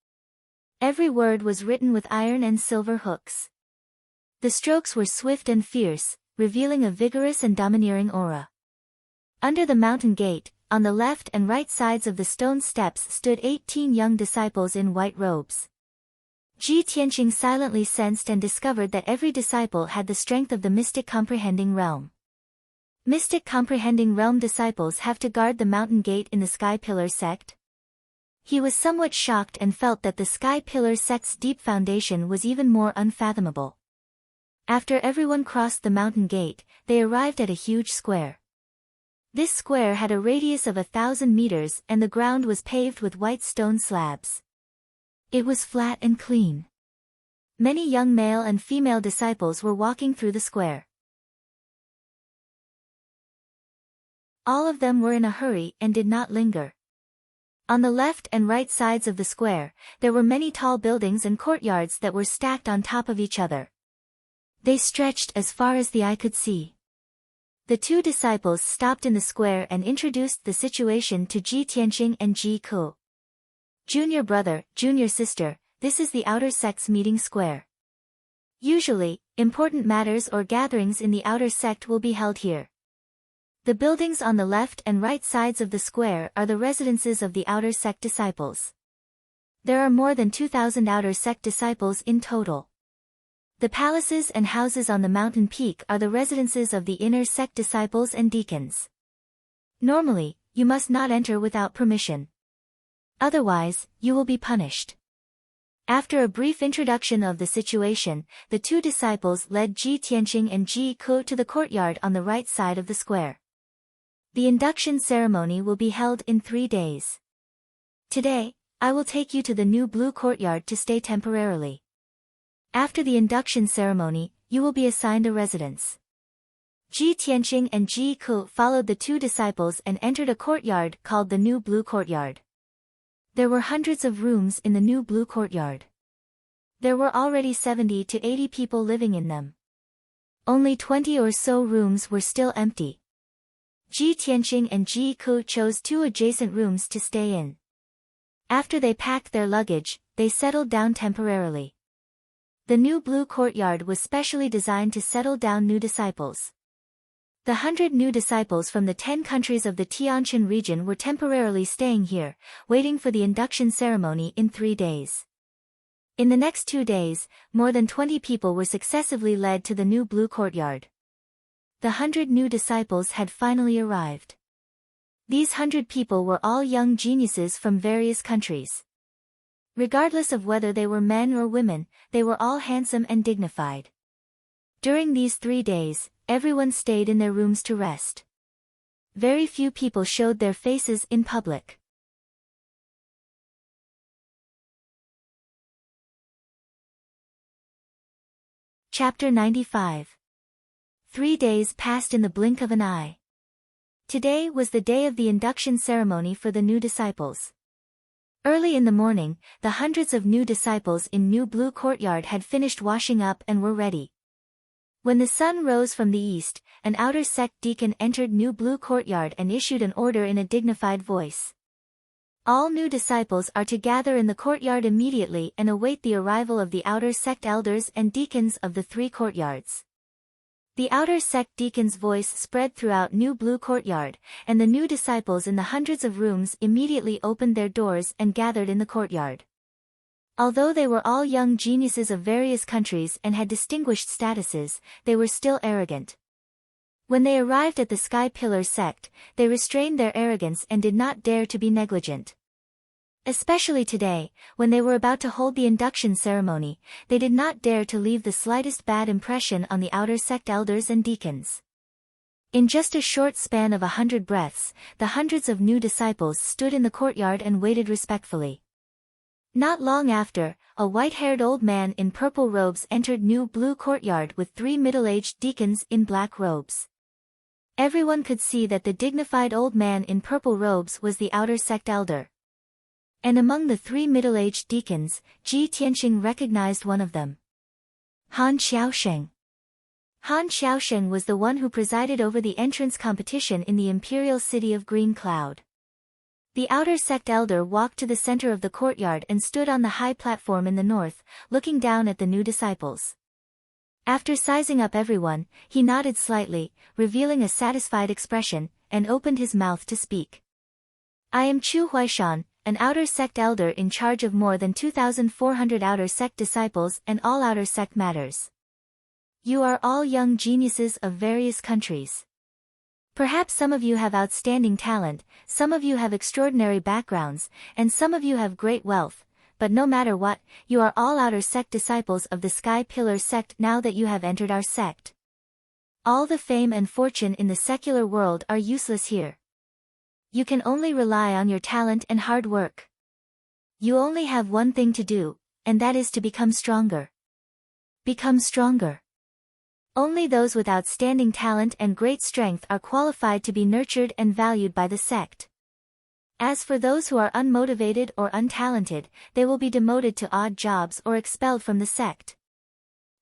Speaker 1: Every word was written with iron and silver hooks. The strokes were swift and fierce, revealing a vigorous and domineering aura. Under the mountain gate, on the left and right sides of the stone steps stood 18 young disciples in white robes. Ji Tianqing silently sensed and discovered that every disciple had the strength of the Mystic Comprehending Realm. Mystic Comprehending Realm disciples have to guard the mountain gate in the Sky Pillar sect? He was somewhat shocked and felt that the Sky Pillar sect's deep foundation was even more unfathomable. After everyone crossed the mountain gate, they arrived at a huge square. This square had a radius of 1,000 meters and the ground was paved with white stone slabs. It was flat and clean. Many young male and female disciples were walking through the square. All of them were in a hurry and did not linger. On the left and right sides of the square, there were many tall buildings and courtyards that were stacked on top of each other. They stretched as far as the eye could see. The 2 disciples stopped in the square and introduced the situation to Ji Tianqing and Ji Ku. "Junior brother, junior sister, this is the outer sect's meeting square. Usually, important matters or gatherings in the outer sect will be held here. The buildings on the left and right sides of the square are the residences of the outer sect disciples. There are more than 2,000 outer sect disciples in total. The palaces and houses on the mountain peak are the residences of the inner sect disciples and deacons. Normally, you must not enter without permission. Otherwise, you will be punished." After a brief introduction of the situation, the 2 disciples led Ji Tianqing and Ji Ku to the courtyard on the right side of the square. The induction ceremony will be held in 3 days. Today, I will take you to the new blue courtyard to stay temporarily. After the induction ceremony, you will be assigned a residence. Ji Tianqing and Ji Ku followed the 2 disciples and entered a courtyard called the new blue courtyard. There were hundreds of rooms in the new blue courtyard. There were already 70 to 80 people living in them. Only 20 or so rooms were still empty. Ji Tianqing and Ji Ku chose 2 adjacent rooms to stay in. After they packed their luggage, they settled down temporarily. The new blue courtyard was specially designed to settle down new disciples. The 100 new disciples from the 10 countries of the Tianshan region were temporarily staying here, waiting for the induction ceremony in 3 days. In the next 2 days, more than 20 people were successively led to the new blue courtyard. The 100 new disciples had finally arrived. These 100 people were all young geniuses from various countries. Regardless of whether they were men or women, they were all handsome and dignified. During these 3 days, everyone stayed in their rooms to rest. Very few people showed their faces in public. Chapter 95. 3 days passed in the blink of an eye. Today was the day of the induction ceremony for the new disciples. Early in the morning, the hundreds of new disciples in New Blue Courtyard had finished washing up and were ready. When the sun rose from the east, an outer sect deacon entered New Blue Courtyard and issued an order in a dignified voice. All new disciples are to gather in the courtyard immediately and await the arrival of the outer sect elders and deacons of the 3 courtyards. The outer sect deacon's voice spread throughout New Blue Courtyard, and the new disciples in the hundreds of rooms immediately opened their doors and gathered in the courtyard. Although they were all young geniuses of various countries and had distinguished statuses, they were still arrogant. When they arrived at the Sky Pillar sect, they restrained their arrogance and did not dare to be negligent. Especially today, when they were about to hold the induction ceremony, they did not dare to leave the slightest bad impression on the outer sect elders and deacons. In just a short span of 100 breaths, the hundreds of new disciples stood in the courtyard and waited respectfully. Not long after, a white-haired old man in purple robes entered new blue courtyard with 3 middle-aged deacons in black robes. Everyone could see that the dignified old man in purple robes was the outer sect elder. And among the 3 middle-aged deacons, Ji Tianxing recognized one of them. Han Xiaosheng. Han Xiaosheng was the one who presided over the entrance competition in the imperial city of Green Cloud. The outer sect elder walked to the center of the courtyard and stood on the high platform in the north, looking down at the new disciples. After sizing up everyone, he nodded slightly, revealing a satisfied expression, and opened his mouth to speak. I am Chu Huaishan, an outer sect elder in charge of more than 2,400 outer sect disciples and all outer sect matters. You are all young geniuses of various countries. Perhaps some of you have outstanding talent, some of you have extraordinary backgrounds, and some of you have great wealth, but no matter what, you are all outer sect disciples of the Sky Pillar sect now that you have entered our sect. All the fame and fortune in the secular world are useless here. You can only rely on your talent and hard work. You only have one thing to do, and that is to become stronger. Become stronger. Only those with outstanding talent and great strength are qualified to be nurtured and valued by the sect. As for those who are unmotivated or untalented, they will be demoted to odd jobs or expelled from the sect.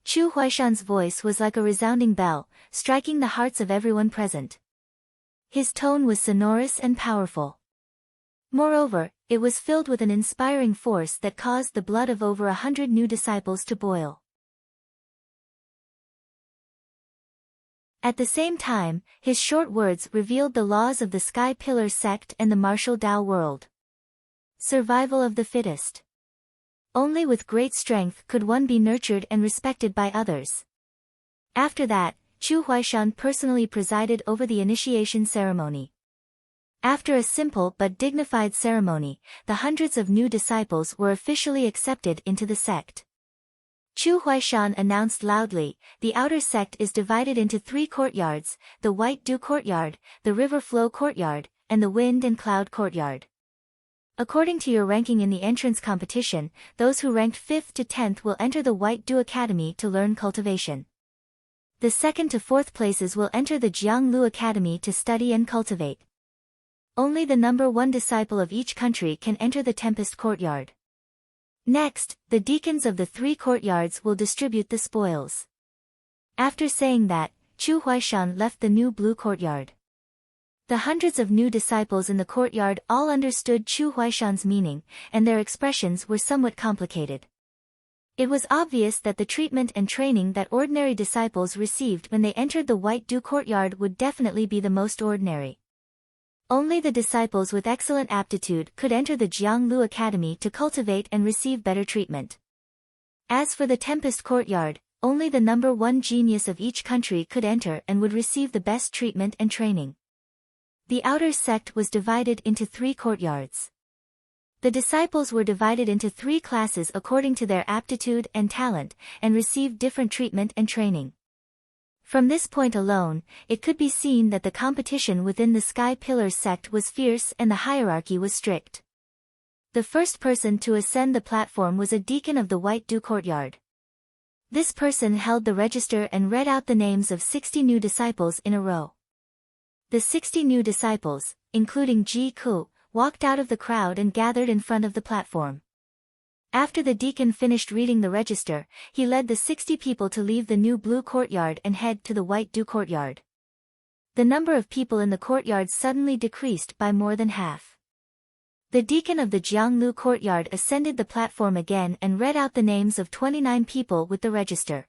Speaker 1: Chu Huaishan's voice was like a resounding bell, striking the hearts of everyone present. His tone was sonorous and powerful. Moreover, it was filled with an inspiring force that caused the blood of over 100 new disciples to boil. At the same time, his short words revealed the laws of the Sky Pillar sect and the martial Tao world. Survival of the fittest. Only with great strength could one be nurtured and respected by others. After that, Chu Huaishan personally presided over the initiation ceremony. After a simple but dignified ceremony, the hundreds of new disciples were officially accepted into the sect. Chu Huaishan announced loudly, the outer sect is divided into 3 courtyards, the White Dew Courtyard, the River Flow Courtyard, and the Wind and Cloud Courtyard. According to your ranking in the entrance competition, those who ranked 5th to 10th will enter the White Dew Academy to learn cultivation. The 2nd to 4th places will enter the Jianglu Academy to study and cultivate. Only the number 1 disciple of each country can enter the Tempest Courtyard. Next, the deacons of the 3 courtyards will distribute the spoils. After saying that, Chu Huaishan left the new blue courtyard. The hundreds of new disciples in the courtyard all understood Chu Huaishan's meaning, and their expressions were somewhat complicated. It was obvious that the treatment and training that ordinary disciples received when they entered the White Dew Courtyard would definitely be the most ordinary. Only the disciples with excellent aptitude could enter the Jianglu Academy to cultivate and receive better treatment. As for the Tempest Courtyard, only the number 1 genius of each country could enter and would receive the best treatment and training. The outer sect was divided into 3 courtyards. The disciples were divided into 3 classes according to their aptitude and talent, and received different treatment and training. From this point alone, it could be seen that the competition within the Sky Pillar sect was fierce and the hierarchy was strict. The first person to ascend the platform was a deacon of the White Dew Courtyard. This person held the register and read out the names of 60 new disciples in a row. The 60 new disciples, including Ji Ku, walked out of the crowd and gathered in front of the platform. After the deacon finished reading the register, he led the 60 people to leave the new blue courtyard and head to the White Dew Courtyard. The number of people in the courtyard suddenly decreased by more than half. The deacon of the Jianglu Courtyard ascended the platform again and read out the names of 29 people with the register.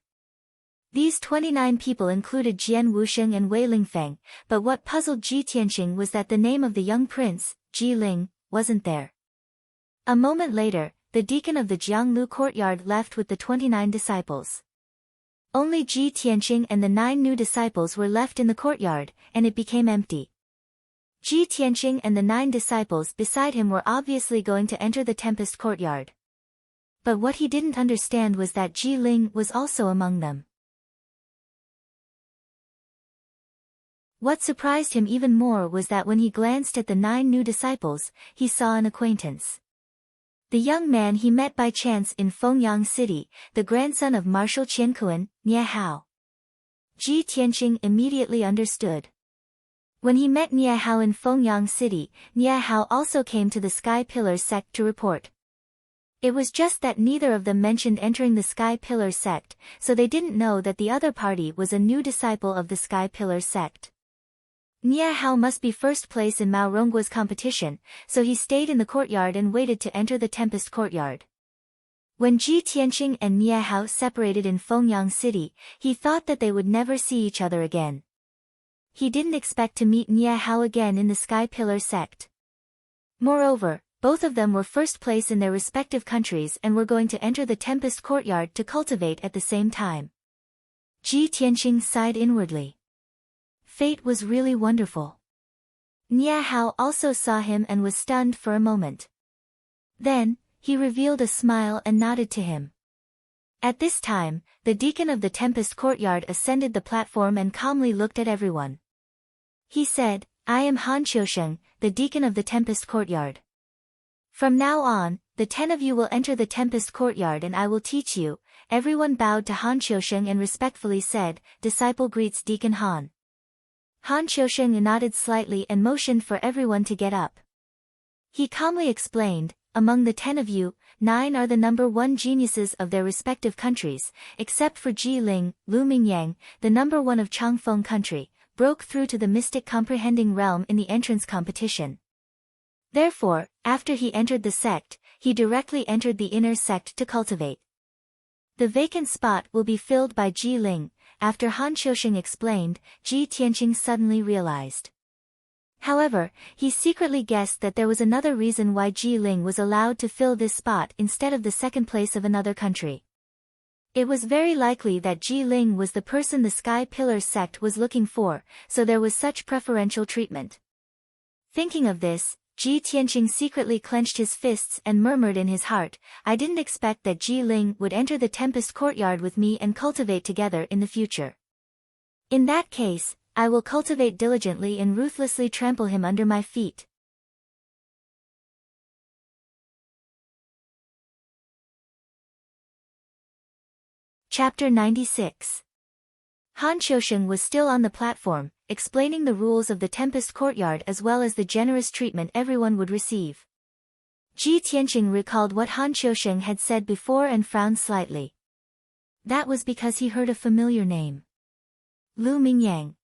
Speaker 1: These 29 people included Jian Wusheng and Wei Lingfeng, but what puzzled Ji Tianxing was that the name of the young prince, Ji Ling, wasn't there. A moment later, the deacon of the Jianglu Courtyard left with the 29 disciples. Only Ji Tianxing and the 9 new disciples were left in the courtyard, and it became empty. Ji Tianqing and the 9 disciples beside him were obviously going to enter the Tempest courtyard. But what he didn't understand was that Ji Ling was also among them. What surprised him even more was that when he glanced at the 9 new disciples, he saw an acquaintance. The young man he met by chance in Fengyang City, the grandson of Marshal Qiankuan, Nie Hao. Ji Tianqing immediately understood. When he met Nie Hao in Fengyang City, Nie Hao also came to the Sky Pillar sect to report. It was just that neither of them mentioned entering the Sky Pillar sect, so they didn't know that the other party was a new disciple of the Sky Pillar sect. Nie Hao must be first place in Mao Ronggua's competition, so he stayed in the courtyard and waited to enter the Tempest courtyard. When Ji Tianqing and Nie Hao separated in Fengyang City, he thought that they would never see each other again. He didn't expect to meet Nie Hao again in the Sky Pillar sect. Moreover, both of them were first place in their respective countries and were going to enter the Tempest courtyard to cultivate at the same time. Ji Tianqing sighed inwardly. Fate was really wonderful. Nie Hao also saw him and was stunned for a moment. Then, he revealed a smile and nodded to him. At this time, the deacon of the Tempest courtyard ascended the platform and calmly looked at everyone. He said, "I am Han Qiusheng, the deacon of the Tempest courtyard. From now on, the 10 of you will enter the Tempest courtyard and I will teach you." Everyone bowed to Han Qiusheng and respectfully said, "Disciple greets Deacon Han." Han Qiusheng nodded slightly and motioned for everyone to get up. He calmly explained, "Among the 10 of you, 9 are the number 1 geniuses of their respective countries, except for Ji Ling. Lu Mingyang, the number 1 of Changfeng country, broke through to the mystic comprehending realm in the entrance competition. Therefore, after he entered the sect, he directly entered the inner sect to cultivate. The vacant spot will be filled by Ji Ling." After Han Qiusheng explained, Ji Tianqing suddenly realized. However, he secretly guessed that there was another reason why Ji Ling was allowed to fill this spot instead of the second place of another country. It was very likely that Ji Ling was the person the Sky Pillar sect was looking for, so there was such preferential treatment. Thinking of this, Ji Tianqing secretly clenched his fists and murmured in his heart, "I didn't expect that Ji Ling would enter the Tempest courtyard with me and cultivate together in the future. In that case, I will cultivate diligently and ruthlessly trample him under my feet." Chapter 96. Han Qiusheng was still on the platform, explaining the rules of the Tempest courtyard as well as the generous treatment everyone would receive. Ji Tianqing recalled what Han Qiusheng had said before and frowned slightly. That was because he heard a familiar name. Lu Mingyang.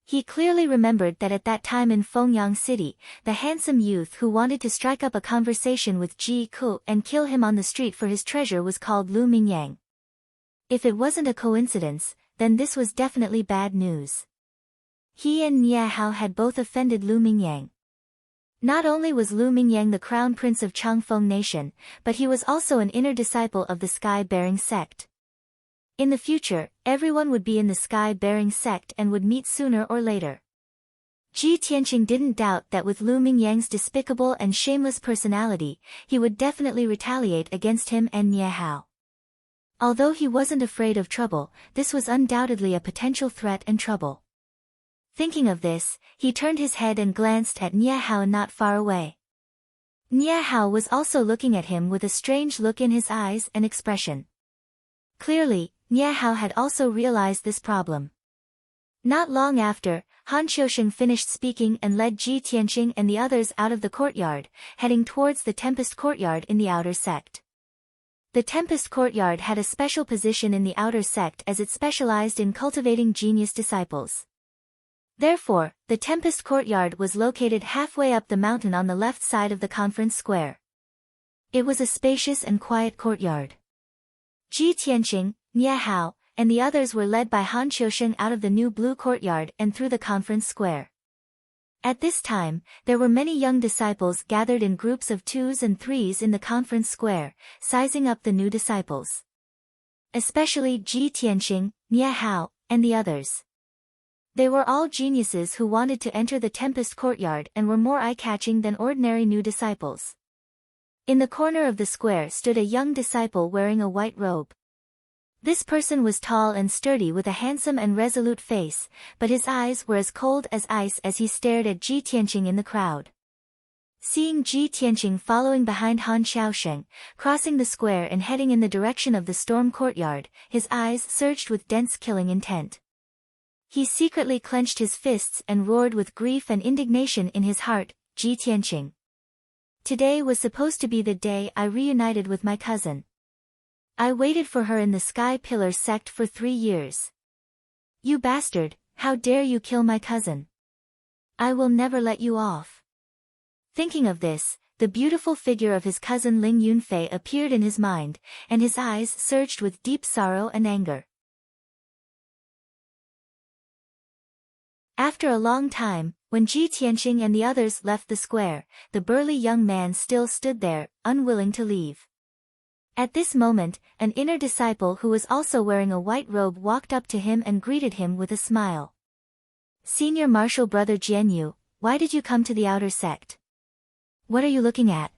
Speaker 1: He clearly remembered that at that time in Fengyang City, the handsome youth who wanted to strike up a conversation with Ji Ku and kill him on the street for his treasure was called Lu Mingyang. If it wasn't a coincidence, then this was definitely bad news. He and Nie Hao had both offended Lu Mingyang. Not only was Lu Mingyang the crown prince of Changfeng nation, but he was also an inner disciple of the Sky-bearing sect. In the future, everyone would be in the Sky-bearing sect and would meet sooner or later. Ji Tianqing didn't doubt that with Lu Mingyang's despicable and shameless personality, he would definitely retaliate against him and Nie Hao. Although he wasn't afraid of trouble, this was undoubtedly a potential threat and trouble. Thinking of this, he turned his head and glanced at Nie Hao not far away. Nie Hao was also looking at him with a strange look in his eyes and expression. Clearly, Nie Hao had also realized this problem. Not long after, Han Qiusheng finished speaking and led Ji Tianqing and the others out of the courtyard, heading towards the Tempest courtyard in the outer sect. The Tempest courtyard had a special position in the outer sect as it specialized in cultivating genius disciples. Therefore, the Tempest courtyard was located halfway up the mountain on the left side of the conference square. It was a spacious and quiet courtyard. Ji Tianqing, Nie Hao, and the others were led by Han Qiusheng out of the new blue courtyard and through the conference square. At this time, there were many young disciples gathered in groups of 2s and 3s in the conference square, sizing up the new disciples. Especially Ji Tianqing, Nie Hao, and the others. They were all geniuses who wanted to enter the Tempest courtyard and were more eye-catching than ordinary new disciples. In the corner of the square stood a young disciple wearing a white robe. This person was tall and sturdy with a handsome and resolute face, but his eyes were as cold as ice as he stared at Ji Tianqing in the crowd. Seeing Ji Tianqing following behind Han Xiaosheng, crossing the square and heading in the direction of the storm courtyard, his eyes surged with dense killing intent. He secretly clenched his fists and roared with grief and indignation in his heart, Ji Tianqing. Today was supposed to be the day I reunited with my cousin. I waited for her in the Sky Pillar sect for 3 years. You bastard, how dare you kill my cousin? I will never let you off. Thinking of this, the beautiful figure of his cousin Ling Yunfei appeared in his mind, and his eyes surged with deep sorrow and anger. After a long time, when Ji Tianqing and the others left the square, the burly young man still stood there, unwilling to leave. At this moment, an inner disciple who was also wearing a white robe walked up to him and greeted him with a smile. Senior Martial Brother Jianyu, why did you come to the outer sect? What are you looking at?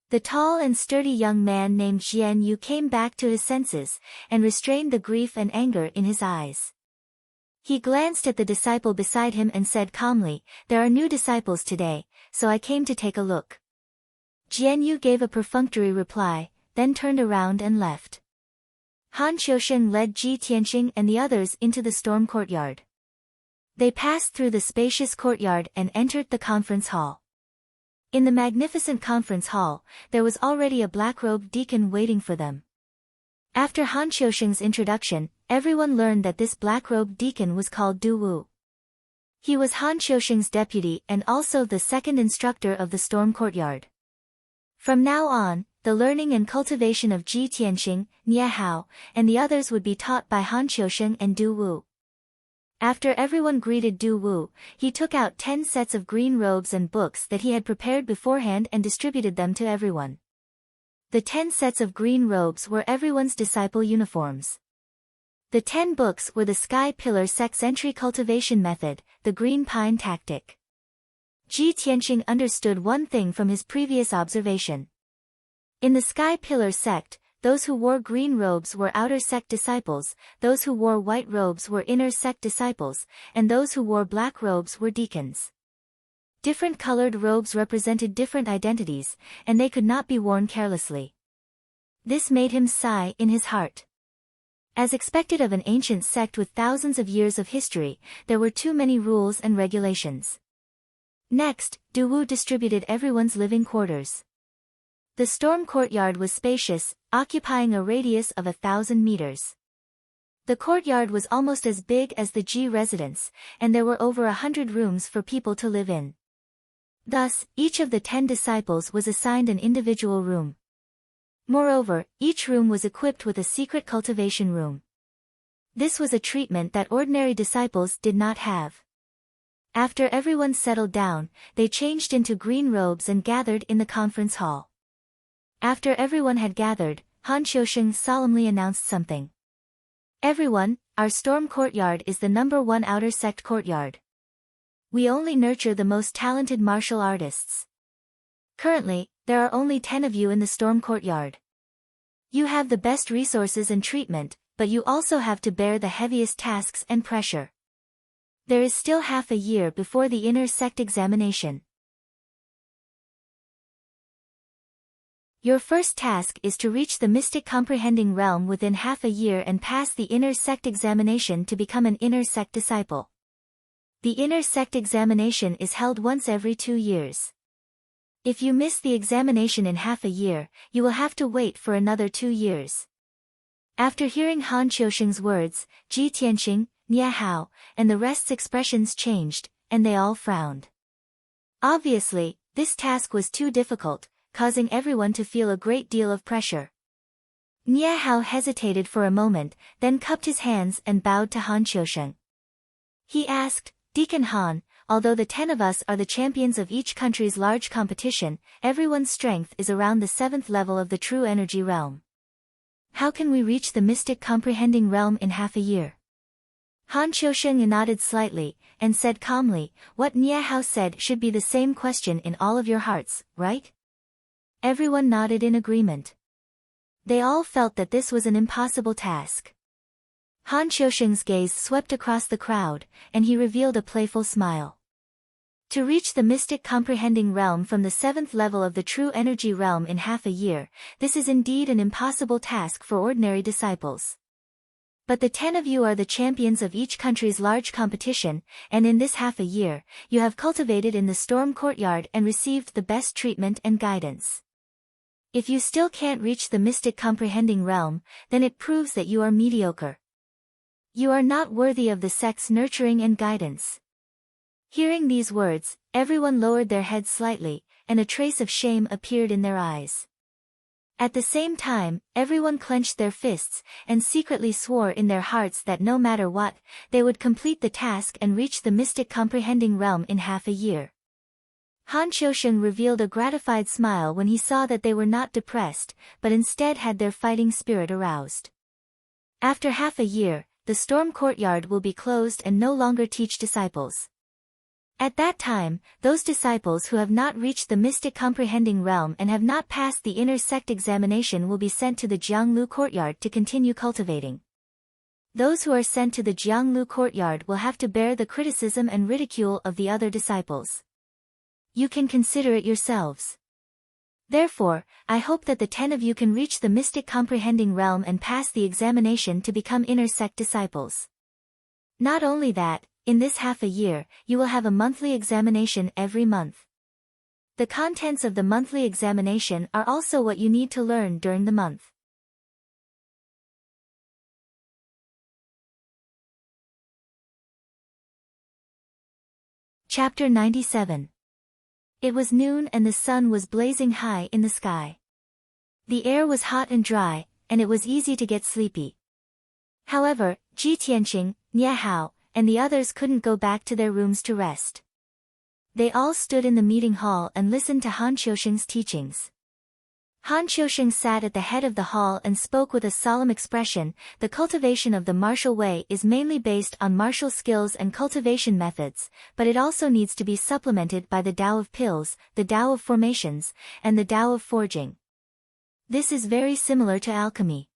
Speaker 1: The tall and sturdy young man named Jianyu came back to his senses, and restrained the grief and anger in his eyes. He glanced at the disciple beside him and said calmly, there are new disciples today, so I came to take a look. Jianyu gave a perfunctory reply, then turned around and left. Han Xiusheng led Ji Tianqing and the others into the storm courtyard. They passed through the spacious courtyard and entered the conference hall. In the magnificent conference hall, there was already a black-robed deacon waiting for them. After Han Xiusheng's introduction, everyone learned that this black-robed deacon was called Du Wu. He was Han Xiusheng's deputy and also the second instructor of the storm courtyard. From now on, the learning and cultivation of Ji Tianqing, Nie Hao, and the others would be taught by Han Xiusheng and Du Wu. After everyone greeted Du Wu, he took out 10 sets of green robes and books that he had prepared beforehand and distributed them to everyone. The 10 sets of green robes were everyone's disciple uniforms. The 10 books were the Sky Pillar Sect's entry cultivation method, the Green Pine Tactic. Ji Tianqing understood one thing from his previous observation. In the Sky Pillar sect, those who wore green robes were outer sect disciples, those who wore white robes were inner sect disciples, and those who wore black robes were deacons. Different colored robes represented different identities, and they could not be worn carelessly. This made him sigh in his heart. As expected of an ancient sect with thousands of years of history, there were too many rules and regulations. Next, Du Wu distributed everyone's living quarters. The storm courtyard was spacious, occupying a radius of 1,000 meters. The courtyard was almost as big as the Ji residence, and there were over 100 rooms for people to live in. Thus, each of the 10 disciples was assigned an individual room. Moreover, each room was equipped with a secret cultivation room. This was a treatment that ordinary disciples did not have. After everyone settled down, they changed into green robes and gathered in the conference hall. After everyone had gathered, Han Xiusheng solemnly announced something. Everyone, our storm courtyard is the #1 outer sect courtyard. We only nurture the most talented martial artists. Currently, there are only 10 of you in the storm courtyard. You have the best resources and treatment, but you also have to bear the heaviest tasks and pressure. There is still half a year before the inner sect examination. Your first task is to reach the mystic comprehending realm within half a year and pass the inner sect examination to become an inner sect disciple. The inner sect examination is held once every 2 years. If you miss the examination in half a year, you will have to wait for another 2 years. After hearing Han Xiusheng's words, Ji Tianqing, Nie Hao, and the rest's expressions changed, and they all frowned. Obviously, this task was too difficult, causing everyone to feel a great deal of pressure. Nie Hao hesitated for a moment, then cupped his hands and bowed to Han Xiusheng. He asked, Deacon Han, although the 10 of us are the champions of each country's large competition, everyone's strength is around the 7th level of the true energy realm. How can we reach the mystic comprehending realm in half a year? Han Qiusheng nodded slightly, and said calmly, "What Nie Hao said should be the same question in all of your hearts, right?" Everyone nodded in agreement. They all felt that this was an impossible task. Han Qiusheng's gaze swept across the crowd, and he revealed a playful smile. To reach the mystic comprehending realm from the 7th level of the true energy realm in half a year, this is indeed an impossible task for ordinary disciples. But the 10 of you are the champions of each country's large competition, and in this half a year, you have cultivated in the storm courtyard and received the best treatment and guidance. If you still can't reach the mystic comprehending realm, then it proves that you are mediocre. You are not worthy of the sect's nurturing and guidance. Hearing these words, everyone lowered their heads slightly, and a trace of shame appeared in their eyes. At the same time, everyone clenched their fists, and secretly swore in their hearts that no matter what, they would complete the task and reach the mystic comprehending realm in half a year. Han Qiusheng revealed a gratified smile when he saw that they were not depressed, but instead had their fighting spirit aroused. After half a year, the storm courtyard will be closed and no longer teach disciples. At that time, those disciples who have not reached the mystic comprehending realm and have not passed the inner sect examination will be sent to the Jianglu courtyard to continue cultivating. Those who are sent to the Jianglu courtyard will have to bear the criticism and ridicule of the other disciples. You can consider it yourselves. Therefore, I hope that the 10 of you can reach the mystic comprehending realm and pass the examination to become inner sect disciples. Not only that, in this half a year, you will have a monthly examination every month. The contents of the monthly examination are also what you need to learn during the month. Chapter 97. It was noon and the sun was blazing high in the sky. The air was hot and dry, and it was easy to get sleepy. However, Ji Tianqing, Nie Hao, and the others couldn't go back to their rooms to rest. They all stood in the meeting hall and listened to Han Qiusheng's teachings. Han Qiusheng sat at the head of the hall and spoke with a solemn expression. The cultivation of the martial way is mainly based on martial skills and cultivation methods, but it also needs to be supplemented by the Tao of pills, the Tao of formations, and the Tao of forging. This is very similar to alchemy.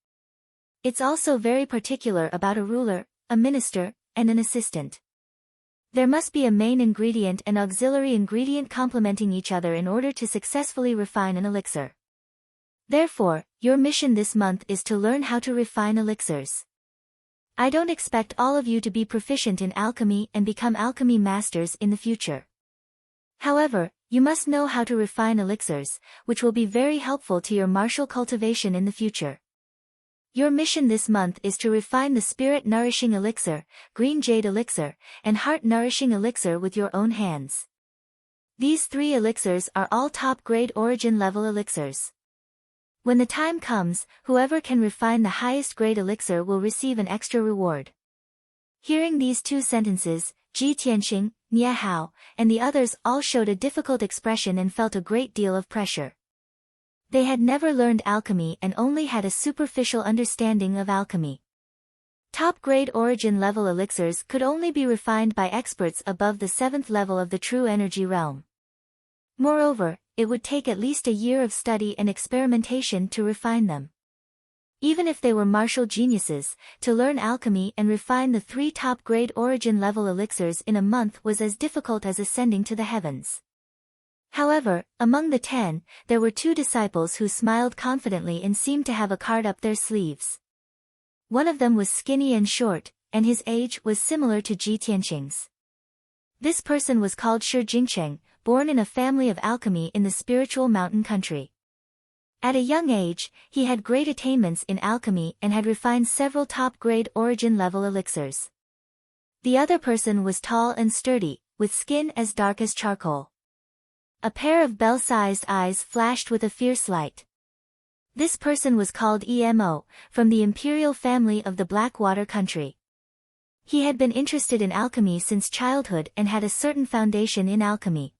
Speaker 1: It's also very particular about a ruler, a minister, and an assistant. There must be a main ingredient and auxiliary ingredient complementing each other in order to successfully refine an elixir. Therefore, your mission this month is to learn how to refine elixirs. I don't expect all of you to be proficient in alchemy and become alchemy masters in the future. However, you must know how to refine elixirs, which will be very helpful to your martial cultivation in the future. Your mission this month is to refine the spirit-nourishing elixir, green jade elixir, and heart-nourishing elixir with your own hands. These 3 elixirs are all top-grade origin-level elixirs. When the time comes, whoever can refine the highest grade elixir will receive an extra reward. Hearing these 2 sentences, Ji Tianqing, Nie Hao, and the others all showed a difficult expression and felt a great deal of pressure. They had never learned alchemy and only had a superficial understanding of alchemy. Top-grade origin-level elixirs could only be refined by experts above the 7th level of the true energy realm. Moreover, it would take at least a year of study and experimentation to refine them. Even if they were martial geniuses, to learn alchemy and refine the 3 top-grade origin-level elixirs in a month was as difficult as ascending to the heavens. However, among the 10, there were 2 disciples who smiled confidently and seemed to have a card up their sleeves. One of them was skinny and short, and his age was similar to Ji Tianqing's. This person was called Shi Jingcheng, born in a family of alchemy in the spiritual mountain country. At a young age, he had great attainments in alchemy and had refined several top-grade origin-level elixirs. The other person was tall and sturdy, with skin as dark as charcoal. A pair of bell-sized eyes flashed with a fierce light. This person was called Emo, from the imperial family of the Blackwater country. He had been interested in alchemy since childhood and had a certain foundation in alchemy.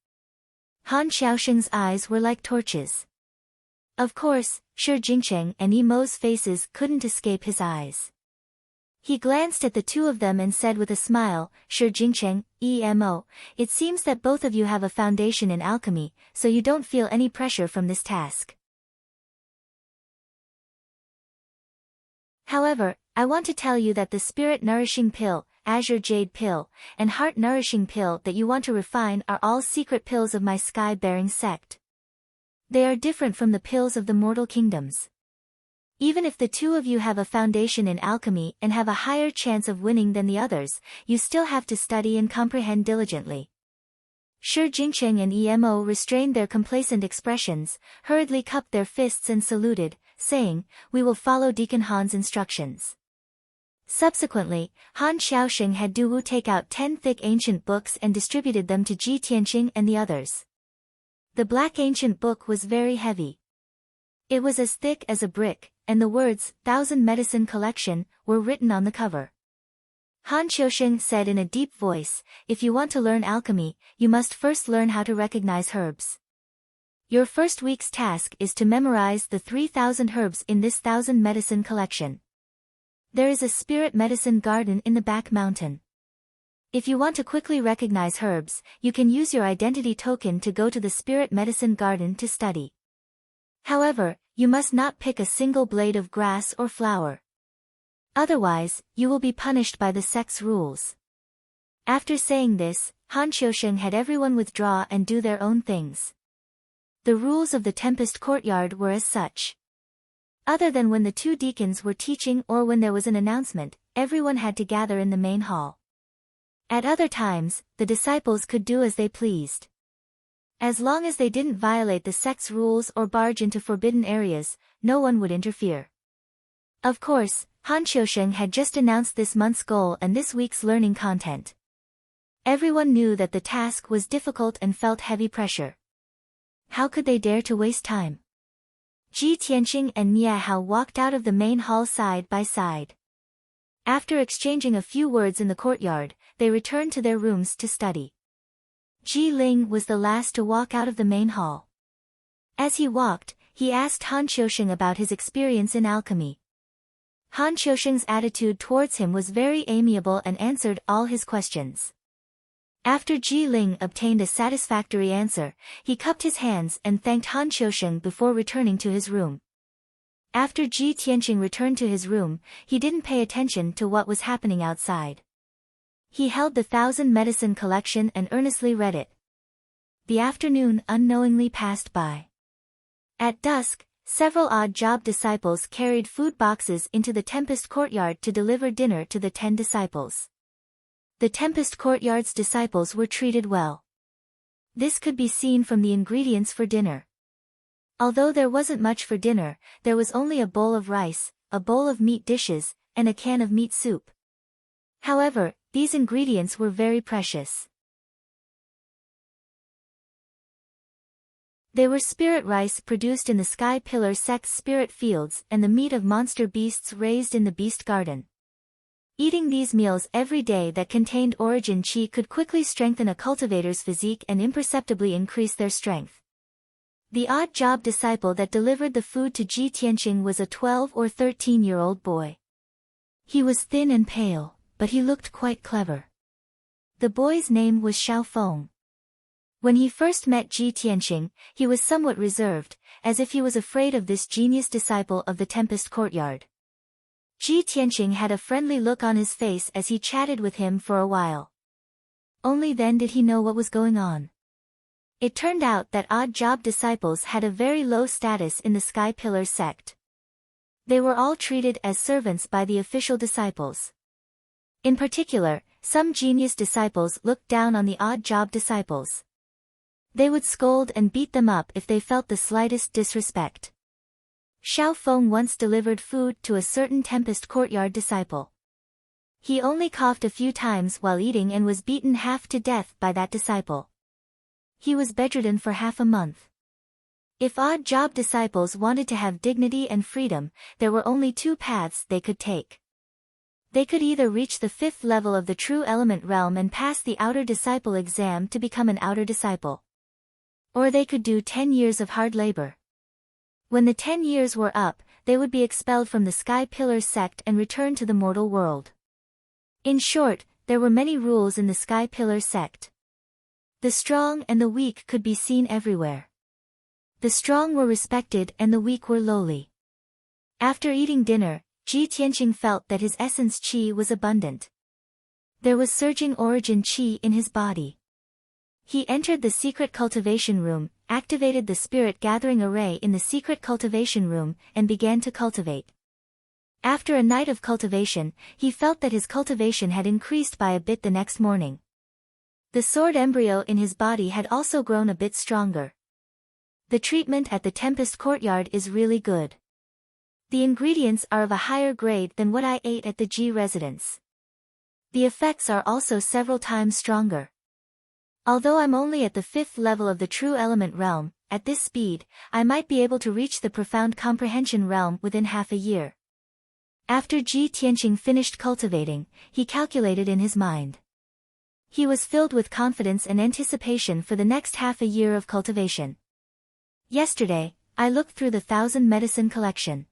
Speaker 1: Han Qiusheng's eyes were like torches. Of course, Shi Jingcheng and Emo's faces couldn't escape his eyes. He glanced at the two of them and said with a smile, "Shi Jingcheng, EMO, it seems that both of you have a foundation in alchemy, so you don't feel any pressure from this task. However, I want to tell you that the spirit-nourishing pill, azure jade pill, and heart-nourishing pill that you want to refine are all secret pills of my sky-bearing sect. They are different from the pills of the mortal kingdoms. Even if the two of you have a foundation in alchemy and have a higher chance of winning than the others, you still have to study and comprehend diligently." Shi Jingcheng and EMO restrained their complacent expressions, hurriedly cupped their fists and saluted, saying, "We will follow Deacon Han's instructions." Subsequently, Han Xiaoxing had Du Wu take out 10 thick ancient books and distributed them to Ji Tianqing and the others. The black ancient book was very heavy. It was as thick as a brick, and the words, "Thousand Medicine Collection," were written on the cover. Han Xiaoxing said in a deep voice, "If you want to learn alchemy, you must first learn how to recognize herbs. Your first week's task is to memorize the 3,000 herbs in this 1,000 medicine collection. There is a spirit medicine garden in the back mountain. If you want to quickly recognize herbs, you can use your identity token to go to the spirit medicine garden to study. However, you must not pick a single blade of grass or flower. Otherwise, you will be punished by the sect's rules." After saying this, Han Xiaoxing had everyone withdraw and do their own things. The rules of the Tempest Courtyard were as such. Other than when the two deacons were teaching or when there was an announcement, everyone had to gather in the main hall. At other times, the disciples could do as they pleased. As long as they didn't violate the sect's rules or barge into forbidden areas, no one would interfere. Of course, Han Xiaoxing had just announced this month's goal and this week's learning content. Everyone knew that the task was difficult and felt heavy pressure. How could they dare to waste time? Ji Tianqing and Nie Hao walked out of the main hall side by side. After exchanging a few words in the courtyard, they returned to their rooms to study. Ji Ling was the last to walk out of the main hall. As he walked, he asked Han Xiaoxing about his experience in alchemy. Han Xiaoxing's attitude towards him was very amiable and answered all his questions. After Ji Ling obtained a satisfactory answer, he cupped his hands and thanked Han Xiaoxing before returning to his room. After Ji Tianqing returned to his room, he didn't pay attention to what was happening outside. He held the 1,000 medicine collection and earnestly read it. The afternoon unknowingly passed by. At dusk, several odd job disciples carried food boxes into the Tempest Courtyard to deliver dinner to the 10 disciples. The Tempest Courtyard's disciples were treated well. This could be seen from the ingredients for dinner. Although there wasn't much for dinner, there was only a bowl of rice, a bowl of meat dishes, and a can of meat soup. However, these ingredients were very precious. They were spirit rice produced in the Sky Pillar sect's spirit fields and the meat of monster beasts raised in the Beast Garden. Eating these meals every day that contained origin chi could quickly strengthen a cultivator's physique and imperceptibly increase their strength. The odd job disciple that delivered the food to Ji Tianqing was a 12 or 13-year-old boy. He was thin and pale, but he looked quite clever. The boy's name was Xiao Feng. When he first met Ji Tianqing, he was somewhat reserved, as if he was afraid of this genius disciple of the Tempest Courtyard. Ji Tianqing had a friendly look on his face as he chatted with him for a while. Only then did he know what was going on. It turned out that odd job disciples had a very low status in the Sky Pillar sect. They were all treated as servants by the official disciples. In particular, some genius disciples looked down on the odd job disciples. They would scold and beat them up if they felt the slightest disrespect. Xiao Feng once delivered food to a certain Tempest Courtyard disciple. He only coughed a few times while eating and was beaten half to death by that disciple. He was bedridden for half a month. If odd job disciples wanted to have dignity and freedom, there were only two paths they could take. They could either reach the 5th level of the True Element realm and pass the Outer Disciple exam to become an Outer Disciple. Or they could do 10 years of hard labor. When the 10 years were up, they would be expelled from the Sky Pillar sect and return to the mortal world. In short, there were many rules in the Sky Pillar sect. The strong and the weak could be seen everywhere. The strong were respected and the weak were lowly. After eating dinner, Ji Tianqing felt that his essence qi was abundant. There was surging origin qi in his body. He entered the secret cultivation room, activated the spirit gathering array in the secret cultivation room, and began to cultivate. After a night of cultivation, he felt that his cultivation had increased by a bit the next morning. The sword embryo in his body had also grown a bit stronger. The treatment at the Tempest Courtyard is really good. The ingredients are of a higher grade than what I ate at the G residence. The effects are also several times stronger. Although I'm only at the 5th level of the true element realm, at this speed, I might be able to reach the profound comprehension realm within half a year. After Ji Tianqing finished cultivating, he calculated in his mind. He was filled with confidence and anticipation for the next half a year of cultivation. Yesterday, I looked through the 1,000 medicine collection.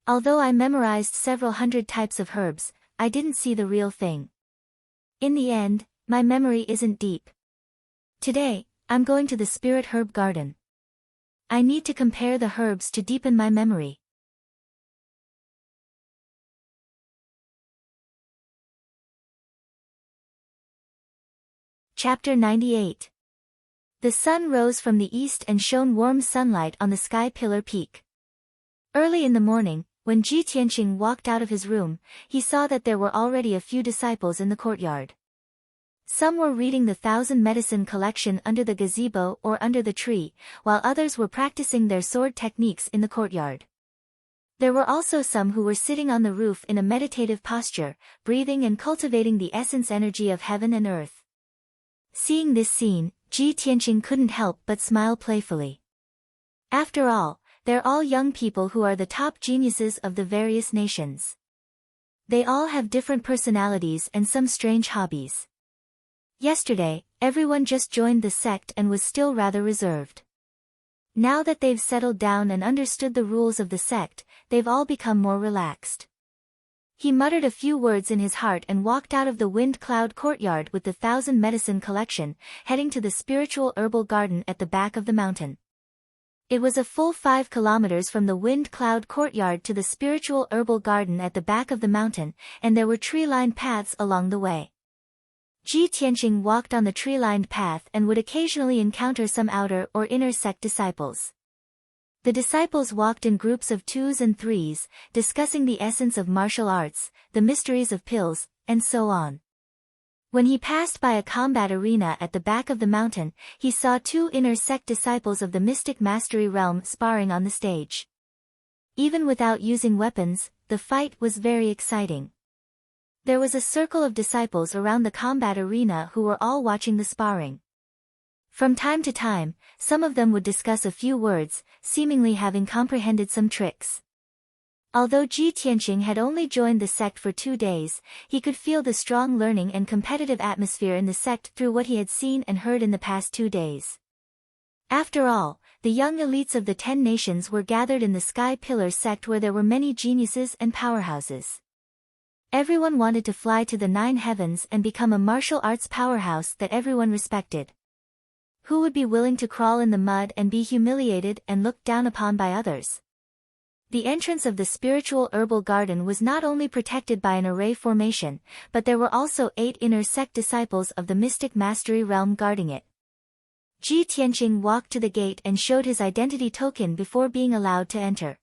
Speaker 1: Although I memorized several hundred types of herbs, I didn't see the real thing. In the end, my memory isn't deep. Today, I'm going to the Spirit Herb Garden. I need to compare the herbs to deepen my memory. Chapter 98. The sun rose from the east and shone warm sunlight on the Sky Pillar Peak. Early in the morning, when Ji Tianqing walked out of his room, he saw that there were already a few disciples in the courtyard. Some were reading the 1,000 medicine collection under the gazebo or under the tree, while others were practicing their sword techniques in the courtyard. There were also some who were sitting on the roof in a meditative posture, breathing and cultivating the essence energy of heaven and earth. Seeing this scene, Ji Tianqing couldn't help but smile playfully. After all, they're all young people who are the top geniuses of the various nations. They all have different personalities and some strange hobbies. Yesterday, everyone just joined the sect and was still rather reserved. Now that they've settled down and understood the rules of the sect, they've all become more relaxed. He muttered a few words in his heart and walked out of the Wind Cloud Courtyard with the 1,000 medicine collection, heading to the spiritual herbal garden at the back of the mountain. It was a full 5 kilometers from the Wind Cloud Courtyard to the spiritual herbal garden at the back of the mountain, and there were tree-lined paths along the way. Ji Tianqing walked on the tree-lined path and would occasionally encounter some outer or inner sect disciples. The disciples walked in groups of 2s and 3s, discussing the essence of martial arts, the mysteries of pills, and so on. When he passed by a combat arena at the back of the mountain, he saw 2 inner sect disciples of the mystic mastery realm sparring on the stage. Even without using weapons, the fight was very exciting. There was a circle of disciples around the combat arena who were all watching the sparring. From time to time, some of them would discuss a few words, seemingly having comprehended some tricks. Although Ji Tianqing had only joined the sect for 2 days, he could feel the strong learning and competitive atmosphere in the sect through what he had seen and heard in the past 2 days. After all, the young elites of the 10 nations were gathered in the Sky Pillar sect where there were many geniuses and powerhouses. Everyone wanted to fly to the 9 heavens and become a martial arts powerhouse that everyone respected. Who would be willing to crawl in the mud and be humiliated and looked down upon by others? The entrance of the spiritual herbal garden was not only protected by an array formation, but there were also 8 inner sect disciples of the mystic mastery realm guarding it. Ji Tianqing walked to the gate and showed his identity token before being allowed to enter.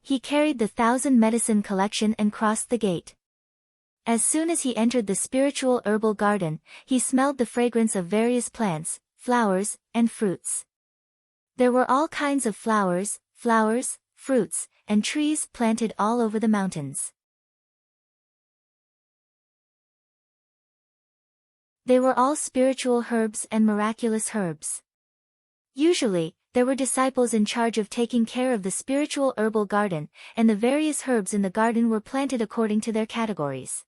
Speaker 1: He carried the 1,000 medicine collection and crossed the gate. As soon as he entered the spiritual herbal garden, he smelled the fragrance of various plants, flowers, and fruits. There were all kinds of flowers, fruits, and trees planted all over the mountains. They were all spiritual herbs and miraculous herbs. Usually, there were disciples in charge of taking care of the spiritual herbal garden, and the various herbs in the garden were planted according to their categories.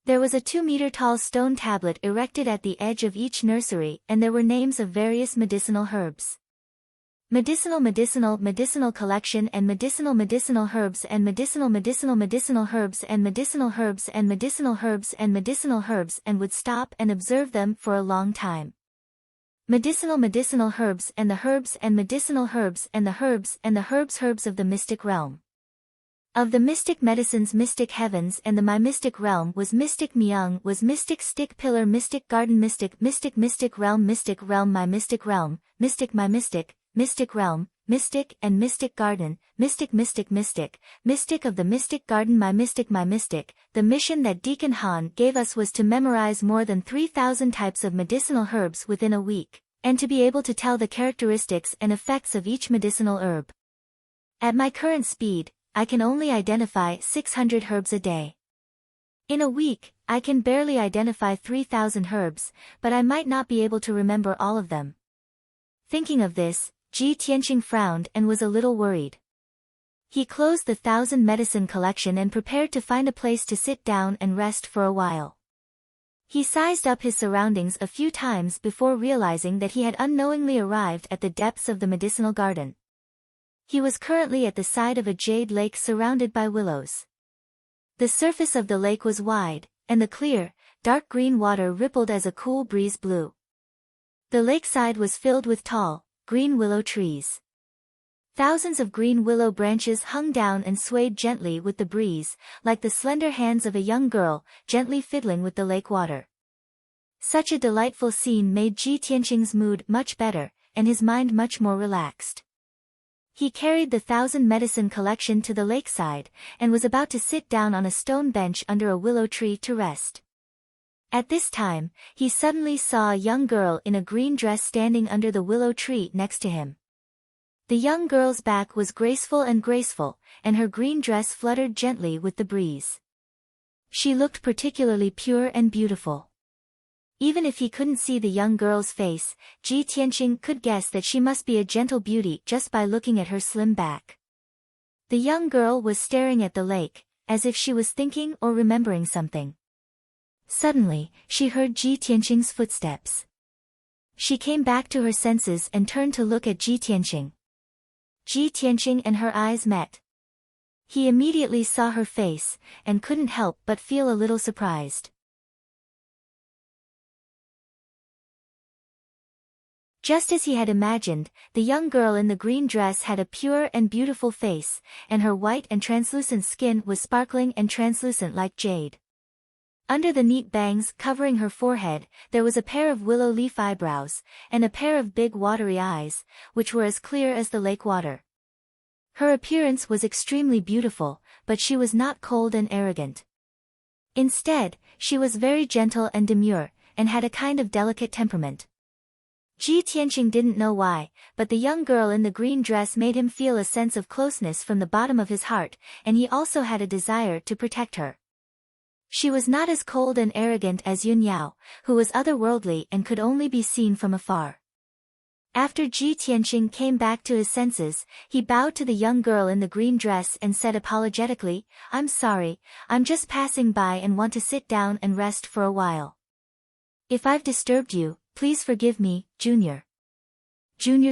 Speaker 1: There was a 2-meter-tall stone tablet erected at the edge of each nursery, and there were names of various medicinal herbs. medicinal collection and medicinal herbs and medicinal herbs and medicinal herbs and medicinal herbs and medicinal herbs, and would stop and observe them for a long time. Medicinal herbs and the herbs and medicinal herbs and the herbs and the herbs of the mystic realm. Of the mystic medicines, mystic heavens, and the my mystic realm was mystic myung, was mystic stick pillar, mystic garden, mystic realm, my mystic realm, mystic my mystic realm, mystic and mystic garden, mystic of the mystic garden, my mystic. The mission that Deacon Han gave us was to memorize more than 3,000 types of medicinal herbs within a week, and to be able to tell the characteristics and effects of each medicinal herb. At my current speed, I can only identify 600 herbs a day. In a week, I can barely identify 3,000 herbs, but I might not be able to remember all of them. Thinking of this, Ji Tianqing frowned and was a little worried. He closed the 1,000 medicine collection and prepared to find a place to sit down and rest for a while. He sized up his surroundings a few times before realizing that he had unknowingly arrived at the depths of the medicinal garden. He was currently at the side of a jade lake surrounded by willows. The surface of the lake was wide, and the clear, dark green water rippled as a cool breeze blew. The lakeside was filled with tall, green willow trees. Thousands of green willow branches hung down and swayed gently with the breeze, like the slender hands of a young girl, gently fiddling with the lake water. Such a delightful scene made Ji Tianqing's mood much better, and his mind much more relaxed. He carried the 1,000 medicine collection to the lakeside, and was about to sit down on a stone bench under a willow tree to rest. At this time, he suddenly saw a young girl in a green dress standing under the willow tree next to him. The young girl's back was graceful, and her green dress fluttered gently with the breeze. She looked particularly pure and beautiful. Even if he couldn't see the young girl's face, Ji Tianqing could guess that she must be a gentle beauty just by looking at her slim back. The young girl was staring at the lake, as if she was thinking or remembering something. Suddenly, she heard Ji Tianqing's footsteps. She came back to her senses and turned to look at Ji Tianqing. Ji Tianqing and her eyes met. He immediately saw her face, and couldn't help but feel a little surprised. Just as he had imagined, the young girl in the green dress had a pure and beautiful face, and her white and translucent skin was sparkling and translucent like jade. Under the neat bangs covering her forehead, there was a pair of willow leaf eyebrows, and a pair of big watery eyes, which were as clear as the lake water. Her appearance was extremely beautiful, but she was not cold and arrogant. Instead, she was very gentle and demure, and had a kind of delicate temperament. Ji Tianqing didn't know why, but the young girl in the green dress made him feel a sense of closeness from the bottom of his heart, and he also had a desire to protect her. She was not as cold and arrogant as Yun Yao, who was otherworldly and could only be seen from afar. After Ji Tianqing came back to his senses, he bowed to the young girl in the green dress and said apologetically, "I'm sorry, I'm just passing by and want to sit down and rest for a while. If I've disturbed you, please forgive me, Junior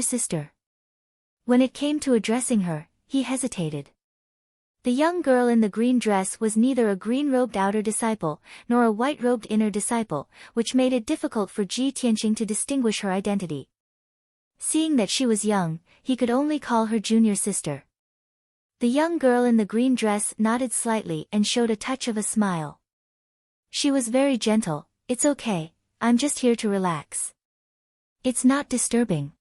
Speaker 1: sister." When it came to addressing her, he hesitated. The young girl in the green dress was neither a green-robed outer disciple, nor a white-robed inner disciple, which made it difficult for Ji Tianqing to distinguish her identity. Seeing that she was young, he could only call her junior sister. The young girl in the green dress nodded slightly and showed a touch of a smile. She was very gentle. "It's okay, I'm just here to relax. It's not disturbing."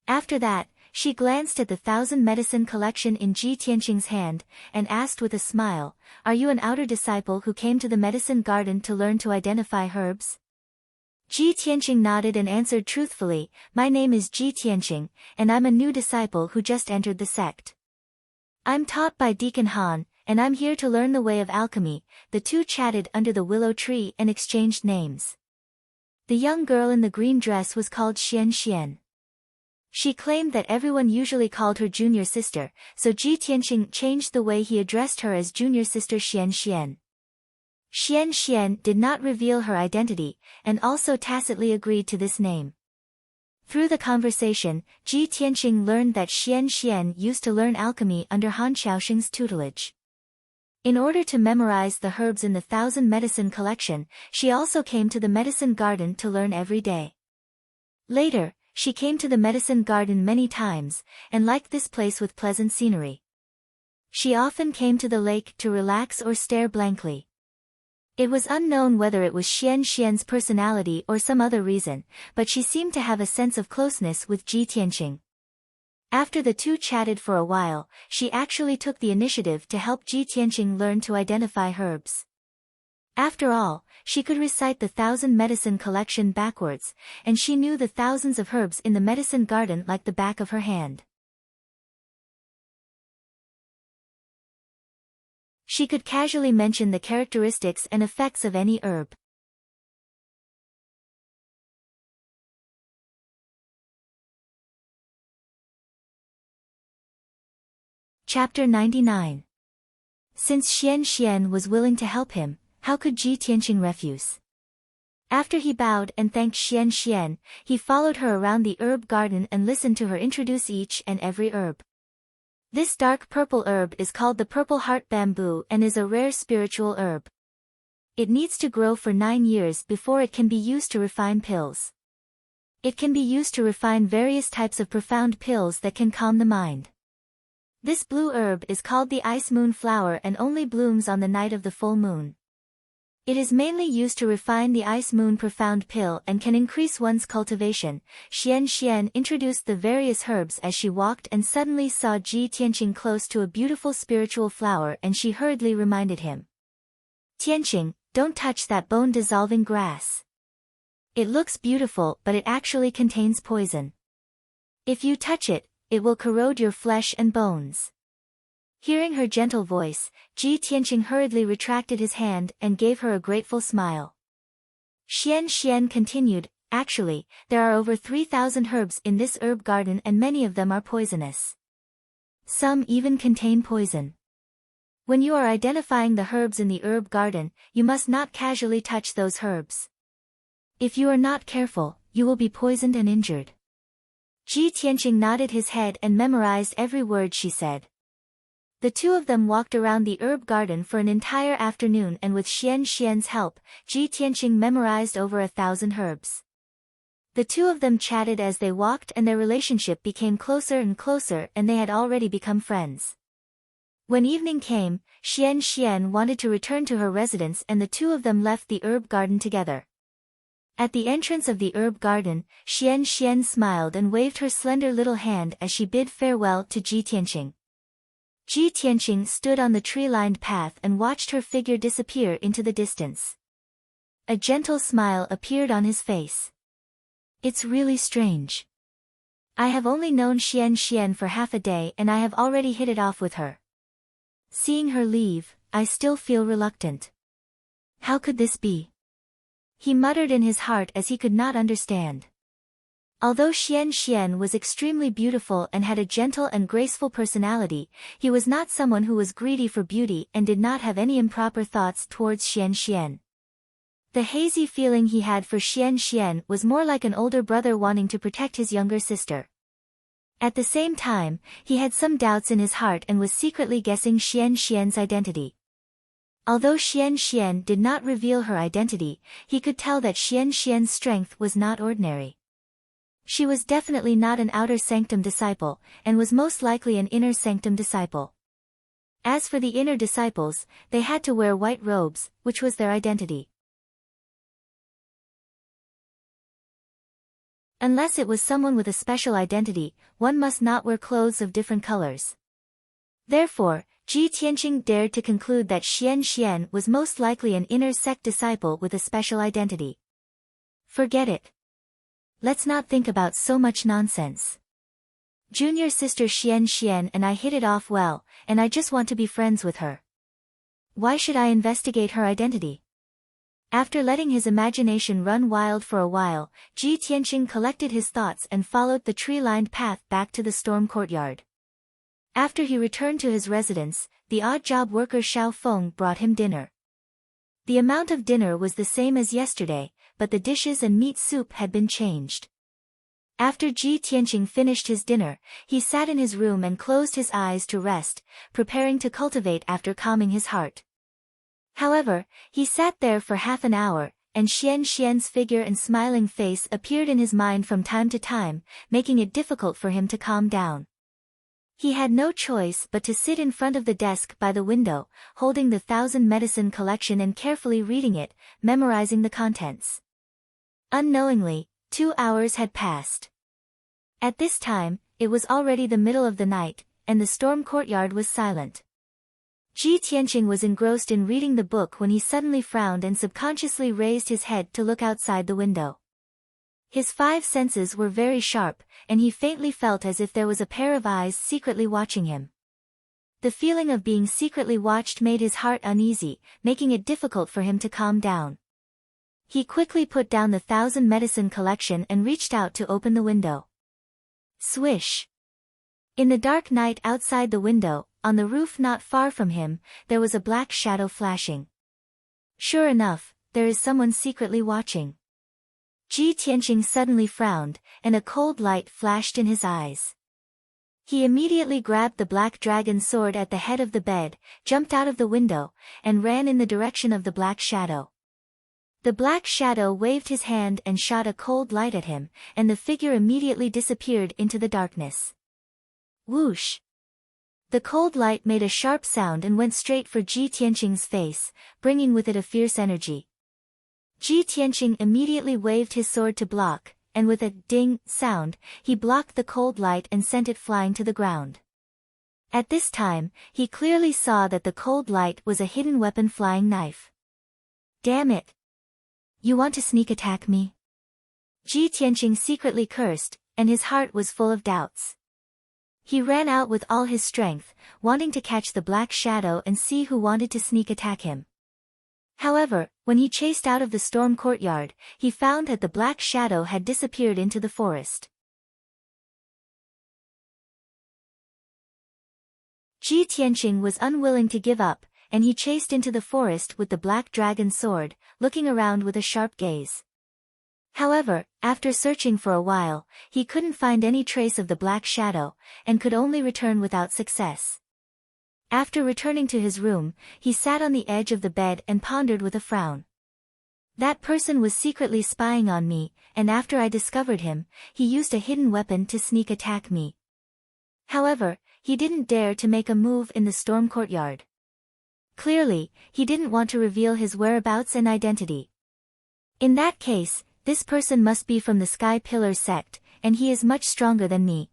Speaker 1: After that, she glanced at the 1,000 medicine collection in Ji Tianqing's hand, and asked with a smile, "Are you an outer disciple who came to the medicine garden to learn to identify herbs?" Ji Tianqing nodded and answered truthfully, "My name is Ji Tianqing, and I'm a new disciple who just entered the sect. I'm taught by Deacon Han, and I'm here to learn the way of alchemy." The two chatted under the willow tree and exchanged names. The young girl in the green dress was called Xian. She claimed that everyone usually called her junior sister, so Ji Tianqing changed the way he addressed her as junior sister Xian. Xian did not reveal her identity, and also tacitly agreed to this name. Through the conversation, Ji Tianqing learned that Xian used to learn alchemy under Han Xiaoxing's tutelage. In order to memorize the herbs in the 1,000 medicine collection, she also came to the medicine garden to learn every day. Later, she came to the medicine garden many times, and liked this place with pleasant scenery. She often came to the lake to relax or stare blankly. It was unknown whether it was Xian's personality or some other reason, but she seemed to have a sense of closeness with Ji Tianqing. After the two chatted for a while, she actually took the initiative to help Ji Tianqing learn to identify herbs. After all, she could recite the 1,000 medicine collection backwards, and she knew the thousands of herbs in the medicine garden like the back of her hand. She could casually mention the characteristics and effects of any herb. Chapter 99. Since Xian was willing to help him, how could Ji Tianqing refuse? After he bowed and thanked Xian, he followed her around the herb garden and listened to her introduce each and every herb. This dark purple herb is called the purple heart bamboo and is a rare spiritual herb. It needs to grow for 9 years before it can be used to refine pills. It can be used to refine various types of profound pills that can calm the mind. This blue herb is called the ice moon flower and only blooms on the night of the full moon. It is mainly used to refine the ice moon profound pill and can increase one's cultivation. Xian introduced the various herbs as she walked and suddenly saw Ji Tianqing close to a beautiful spiritual flower and she hurriedly reminded him. Tianqing, don't touch that bone-dissolving grass. It looks beautiful but it actually contains poison. If you touch it, it will corrode your flesh and bones. Hearing her gentle voice, Ji Tianqing hurriedly retracted his hand and gave her a grateful smile. Xian continued, actually, there are over 3,000 herbs in this herb garden and many of them are poisonous. Some even contain poison. When you are identifying the herbs in the herb garden, you must not casually touch those herbs. If you are not careful, you will be poisoned and injured. Ji Tianqing nodded his head and memorized every word she said. The two of them walked around the herb garden for an entire afternoon and with Xian's help, Ji Tianqing memorized over 1,000 herbs. The two of them chatted as they walked and their relationship became closer and closer and they had already become friends. When evening came, Xian wanted to return to her residence and the two of them left the herb garden together. At the entrance of the herb garden, Xian smiled and waved her slender little hand as she bid farewell to Ji Tianqing. Ji Tianqing stood on the tree-lined path and watched her figure disappear into the distance. A gentle smile appeared on his face. It's really strange. I have only known Xian for half a day and I have already hit it off with her. Seeing her leave, I still feel reluctant. How could this be? He muttered in his heart as he could not understand. Although Xian was extremely beautiful and had a gentle and graceful personality, he was not someone who was greedy for beauty and did not have any improper thoughts towards Xian. The hazy feeling he had for Xian was more like an older brother wanting to protect his younger sister. At the same time, he had some doubts in his heart and was secretly guessing Xian's identity. Although Xian did not reveal her identity, he could tell that Xian's strength was not ordinary. She was definitely not an outer sanctum disciple, and was most likely an inner sanctum disciple. As for the inner disciples, they had to wear white robes, which was their identity. Unless it was someone with a special identity, one must not wear clothes of different colors. Therefore, Ji Tianqing dared to conclude that Xian was most likely an inner sect disciple with a special identity. Forget it. Let's not think about so much nonsense. Junior sister Xian and I hit it off well, and I just want to be friends with her. Why should I investigate her identity? After letting his imagination run wild for a while, Ji Tianqing collected his thoughts and followed the tree-lined path back to the storm courtyard. After he returned to his residence, the odd job worker Xiao Feng brought him dinner. The amount of dinner was the same as yesterday, but the dishes and meat soup had been changed. After Ji Tianqing finished his dinner, he sat in his room and closed his eyes to rest, preparing to cultivate after calming his heart. However, he sat there for half an hour, and Xian's figure and smiling face appeared in his mind from time to time, making it difficult for him to calm down. He had no choice but to sit in front of the desk by the window, holding the 1,000 medicine collection and carefully reading it, memorizing the contents. Unknowingly, 2 hours had passed. At this time, it was already the middle of the night, and the storm courtyard was silent. Ji Tianqing was engrossed in reading the book when he suddenly frowned and subconsciously raised his head to look outside the window. His 5 senses were very sharp, and he faintly felt as if there was a pair of eyes secretly watching him. The feeling of being secretly watched made his heart uneasy, making it difficult for him to calm down. He quickly put down the 1,000 medicine collection and reached out to open the window. Swish! In the dark night outside the window, on the roof not far from him, there was a black shadow flashing. Sure enough, there is someone secretly watching. Ji Tianqing suddenly frowned, and a cold light flashed in his eyes. He immediately grabbed the black dragon sword at the head of the bed, jumped out of the window, and ran in the direction of the black shadow. The black shadow waved his hand and shot a cold light at him, and the figure immediately disappeared into the darkness. Whoosh! The cold light made a sharp sound and went straight for Ji Tianqing's face, bringing with it a fierce energy. Ji Tianqing immediately waved his sword to block, and with a ding sound, he blocked the cold light and sent it flying to the ground. At this time, he clearly saw that the cold light was a hidden weapon flying knife. Damn it! You want to sneak attack me? Ji Tianqing secretly cursed, and his heart was full of doubts. He ran out with all his strength, wanting to catch the black shadow and see who wanted to sneak attack him. However, when he chased out of the storm courtyard, he found that the black shadow had disappeared into the forest. Ji Tianqing was unwilling to give up, and he chased into the forest with the black dragon sword, looking around with a sharp gaze. However, after searching for a while, he couldn't find any trace of the black shadow, and could only return without success. After returning to his room, he sat on the edge of the bed and pondered with a frown. That person was secretly spying on me, and after I discovered him, he used a hidden weapon to sneak attack me. However, he didn't dare to make a move in the storm courtyard. Clearly, he didn't want to reveal his whereabouts and identity. In that case, this person must be from the Sky Pillar sect, and he is much stronger than me.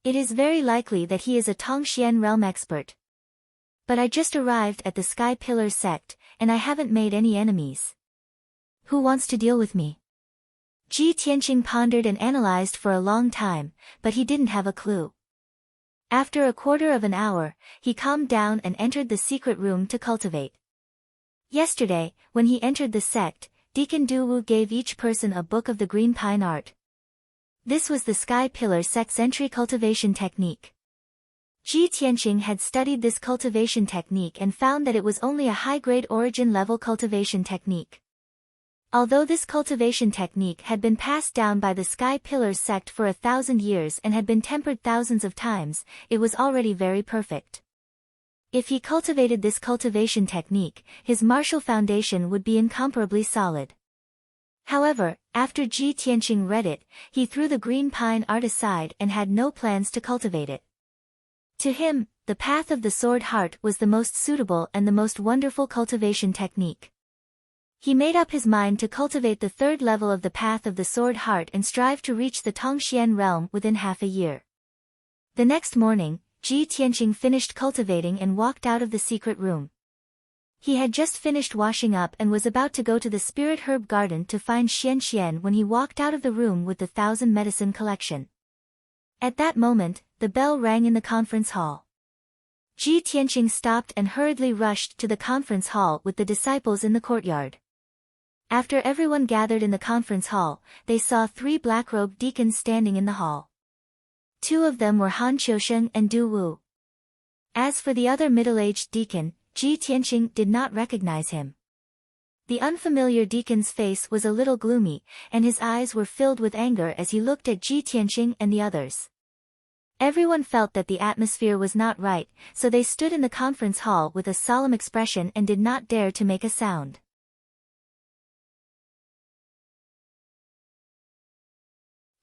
Speaker 1: It is very likely that he is a Tongxian realm expert. But I just arrived at the Sky Pillar sect, and I haven't made any enemies. Who wants to deal with me? Ji Tianqing pondered and analyzed for a long time, but he didn't have a clue. After a quarter of an hour, he calmed down and entered the secret room to cultivate. Yesterday, when he entered the sect, Deacon Duwu gave each person a book of the green pine art. This was the Sky Pillar sect's entry cultivation technique. Ji Tianqing had studied this cultivation technique and found that it was only a high-grade origin-level cultivation technique. Although this cultivation technique had been passed down by the Sky Pillar sect for 1,000 years and had been tempered thousands of times, it was already very perfect. If he cultivated this cultivation technique, his martial foundation would be incomparably solid. However, after Ji Tianqing read it, he threw the green pine art aside and had no plans to cultivate it. To him, the path of the sword heart was the most suitable and the most wonderful cultivation technique. He made up his mind to cultivate the third level of the path of the sword heart and strive to reach the Tongxian realm within half a year. The next morning, Ji Tianqing finished cultivating and walked out of the secret room. He had just finished washing up and was about to go to the spirit herb garden to find Xian when he walked out of the room with the 1,000 medicine collection. At that moment, the bell rang in the conference hall. Ji Tianqing stopped and hurriedly rushed to the conference hall with the disciples in the courtyard. After everyone gathered in the conference hall, they saw 3 black-robed deacons standing in the hall. 2 of them were Han Qiusheng and Du Wu. As for the other middle-aged deacon, Ji Tianqing did not recognize him. The unfamiliar deacon's face was a little gloomy, and his eyes were filled with anger as he looked at Ji Tianqing and the others. Everyone felt that the atmosphere was not right, so they stood in the conference hall with a solemn expression and did not dare to make a sound.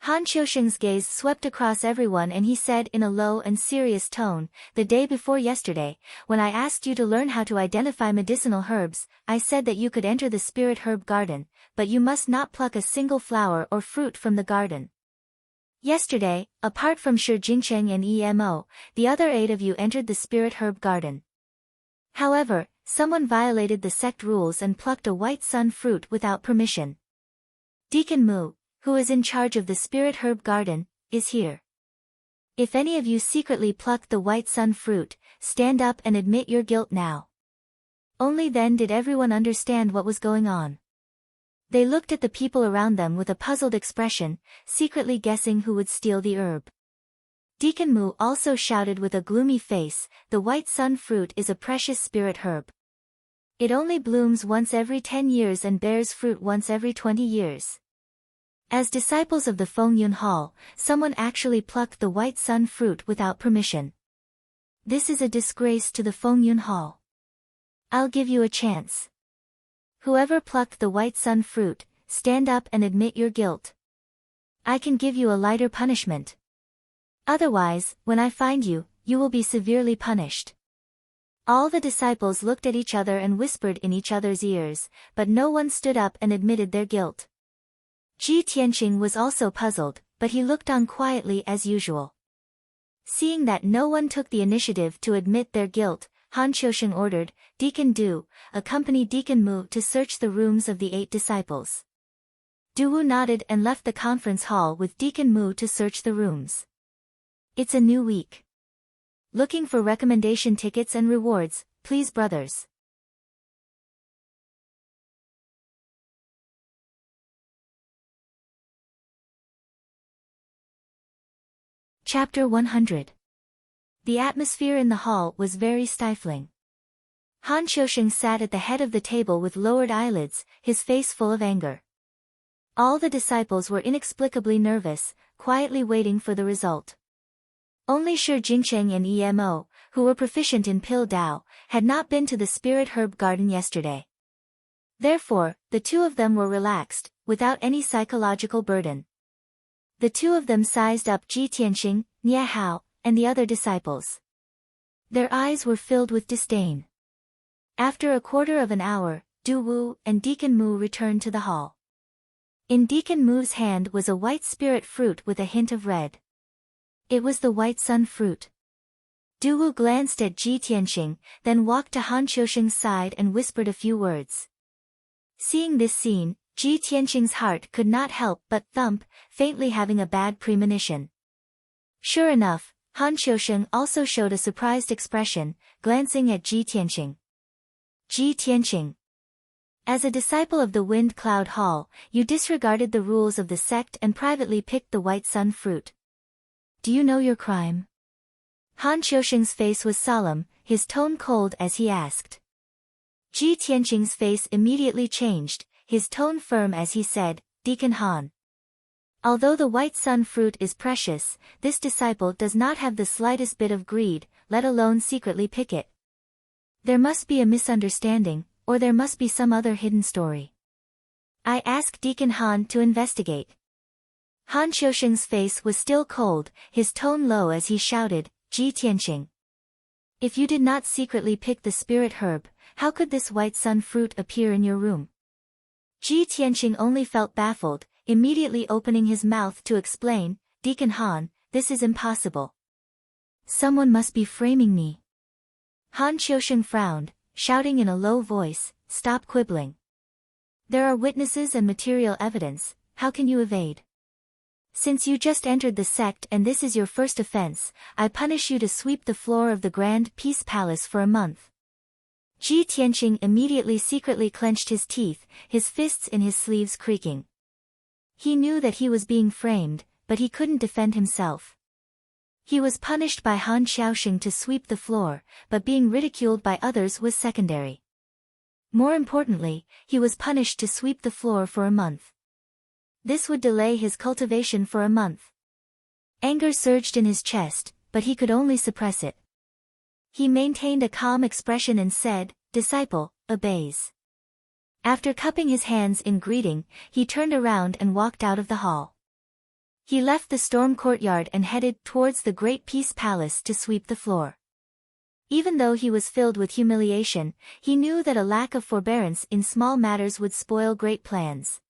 Speaker 1: Han Qiusheng's gaze swept across everyone and he said in a low and serious tone, "The day before yesterday, when I asked you to learn how to identify medicinal herbs, I said that you could enter the spirit herb garden, but you must not pluck a single flower or fruit from the garden. Yesterday, apart from Shi Jingcheng and Emo, the other 8 of you entered the spirit herb garden. However, someone violated the sect rules and plucked a white sun fruit without permission. Deacon Mu, who is in charge of the spirit herb garden, is here. If any of you secretly plucked the white sun fruit, stand up and admit your guilt now." Only then did everyone understand what was going on. They looked at the people around them with a puzzled expression, secretly guessing who would steal the herb. Deacon Mu also shouted with a gloomy face, "The white sun fruit is a precious spirit herb. It only blooms once every 10 years and bears fruit once every 20 years. As disciples of the Fengyun Hall, someone actually plucked the white sun fruit without permission. This is a disgrace to the Fengyun Hall. I'll give you a chance. Whoever plucked the white sun fruit, stand up and admit your guilt. I can give you a lighter punishment. Otherwise, when I find you, you will be severely punished." All the disciples looked at each other and whispered in each other's ears, but no one stood up and admitted their guilt. Ji Tianqing was also puzzled, but he looked on quietly as usual. Seeing that no one took the initiative to admit their guilt, Han Qiusheng ordered, "Deacon Du, accompany Deacon Mu to search the rooms of the 8 disciples." Duwu nodded and left the conference hall with Deacon Mu to search the rooms. It's a new week. Looking for recommendation tickets and rewards, please brothers. Chapter 100. The atmosphere in the hall was very stifling. Han Qiusheng sat at the head of the table with lowered eyelids, his face full of anger. All the disciples were inexplicably nervous, quietly waiting for the result. Only Shi Jingcheng and Emo, who were proficient in Pill Dao, had not been to the spirit herb garden yesterday. Therefore, the 2 of them were relaxed, without any psychological burden. The 2 of them sized up Ji Tianqing, Nie Hao, and the other disciples. Their eyes were filled with disdain. After a quarter of an hour, Du Wu and Deacon Mu returned to the hall. In Deacon Mu's hand was a white spirit fruit with a hint of red. It was the white sun fruit. Du Wu glanced at Ji Tianqing, then walked to Han Qiusheng's side and whispered a few words. Seeing this scene, Ji Tianqing's heart could not help but thump, faintly having a bad premonition. Sure enough, Han Qiusheng also showed a surprised expression, glancing at Ji Tianqing. Ji Tianqing. As a disciple of the Wind Cloud Hall, you disregarded the rules of the sect and privately picked the white sun fruit. Do you know your crime? Han Qiusheng's face was solemn, his tone cold as he asked. Ji Tianqing's face immediately changed, his tone firm as he said, "Deacon Han. Although the white sun fruit is precious, this disciple does not have the slightest bit of greed, let alone secretly pick it. There must be a misunderstanding, or there must be some other hidden story. I ask Deacon Han to investigate." Han Qiusheng's face was still cold, his tone low as he shouted, "Ji Tianqing. If you did not secretly pick the spirit herb, how could this white sun fruit appear in your room?" Ji Tianqing only felt baffled, immediately opening his mouth to explain, "Deacon Han, this is impossible. Someone must be framing me." Han Qiusheng frowned, shouting in a low voice, "Stop quibbling. There are witnesses and material evidence, how can you evade? Since you just entered the sect and this is your first offense, I punish you to sweep the floor of the Grand Peace Palace for a month." Ji Tianqing immediately secretly clenched his teeth, his fists in his sleeves creaking. He knew that he was being framed, but he couldn't defend himself. He was punished by Han Qiusheng to sweep the floor, but being ridiculed by others was secondary. More importantly, he was punished to sweep the floor for a month. This would delay his cultivation for a month. Anger surged in his chest, but he could only suppress it. He maintained a calm expression and said, "Disciple, obeys." After cupping his hands in greeting, he turned around and walked out of the hall. He left the storm courtyard and headed towards the Great Peace Palace to sweep the floor. Even though he was filled with humiliation, he knew that a lack of forbearance in small matters would spoil great plans.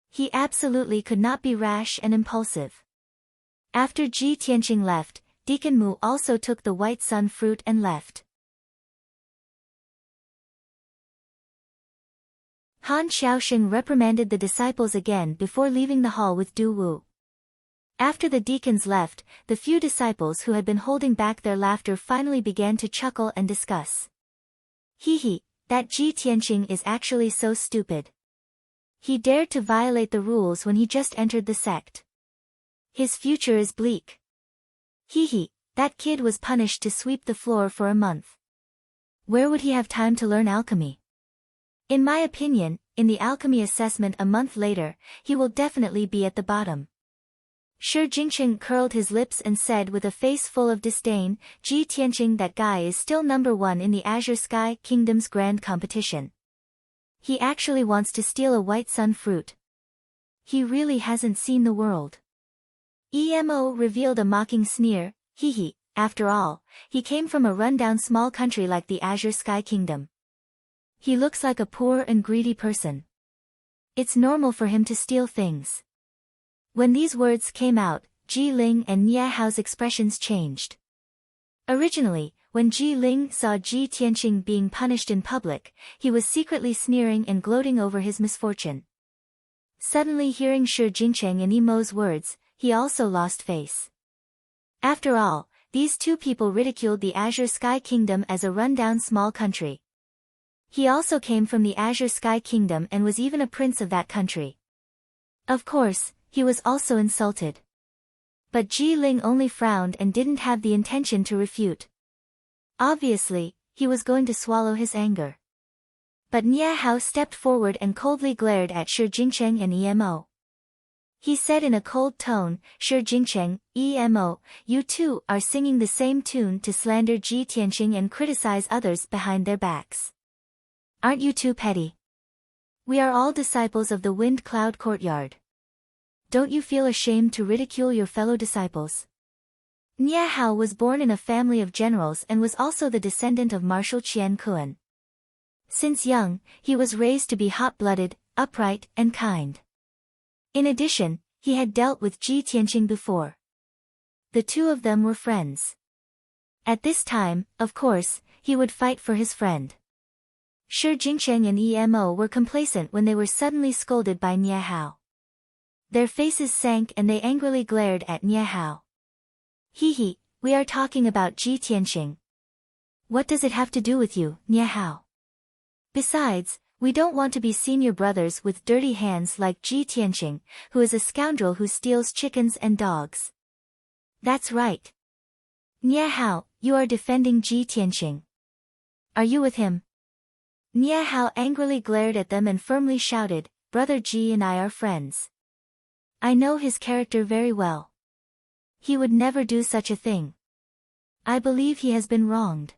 Speaker 1: He absolutely could not be rash and impulsive. After Ji Tianqing left, Deacon Mu also took the white sun fruit and left. Han Xiaoxing reprimanded the disciples again before leaving the hall with Du Wu. After the deacons left, the few disciples who had been holding back their laughter finally began to chuckle and discuss. Hee, that Ji Tianqing is actually so stupid. He dared to violate the rules when he just entered the sect. His future is bleak. Hee, that kid was punished to sweep the floor for a month. Where would he have time to learn alchemy? In my opinion, in the alchemy assessment a month later, he will definitely be at the bottom. Shi Jingqing curled his lips and said with a face full of disdain, "Ji Tianqing, that guy is still number 1 in the Azure Sky Kingdom's grand competition. He actually wants to steal a white sun fruit. He really hasn't seen the world." Emo revealed a mocking sneer, "Hee, after all, he came from a rundown small country like the Azure Sky Kingdom. He looks like a poor and greedy person. It's normal for him to steal things." When these words came out, Ji Ling and Nie Hao's expressions changed. Originally, when Ji Ling saw Ji Tianqing being punished in public, he was secretly sneering and gloating over his misfortune. Suddenly hearing Shi Jingqing and Emo's words, he also lost face. After all, these two people ridiculed the Azure Sky Kingdom as a rundown small country. He also came from the Azure Sky Kingdom and was even a prince of that country. Of course, he was also insulted. But Ji Ling only frowned and didn't have the intention to refute. Obviously, he was going to swallow his anger. But Nie Hao stepped forward and coldly glared at Shi Jingqing and Emo. He said in a cold tone, "Shi Jingqing, Emo, you two are singing the same tune to slander Ji Tianqing and criticize others behind their backs. Aren't you too petty? We are all disciples of the Wind Cloud Courtyard. Don't you feel ashamed to ridicule your fellow disciples?" Nie Hao was born in a family of generals and was also the descendant of Marshal Qian Kuan. Since young, he was raised to be hot-blooded, upright, and kind. In addition, he had dealt with Ji Tianqing before. The two of them were friends. At this time, of course, he would fight for his friend. Shi Jingqing and Emo were complacent when they were suddenly scolded by Nie Hao. Their faces sank and they angrily glared at Nie Hao. "Hee, we are talking about Ji Tianqing. What does it have to do with you, Nie Hao? Besides, we don't want to be senior brothers with dirty hands like Ji Tianqing, who is a scoundrel who steals chickens and dogs." "That's right. Nie Hao, you are defending Ji Tianqing. Are you with him?" Nie Hao angrily glared at them and firmly shouted, "Brother Ji and I are friends. I know his character very well. He would never do such a thing. I believe he has been wronged."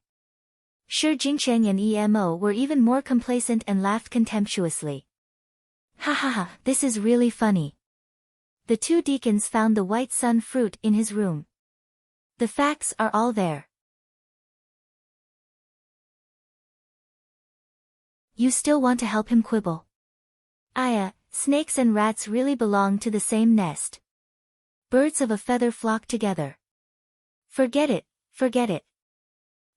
Speaker 1: Shi Jingqing and Emo were even more complacent and laughed contemptuously. "Ha, this is really funny." The two deacons found the white sun fruit in his room. The facts are all there. "You still want to help him quibble? Snakes and rats really belong to the same nest. Birds of a feather flock together. Forget it.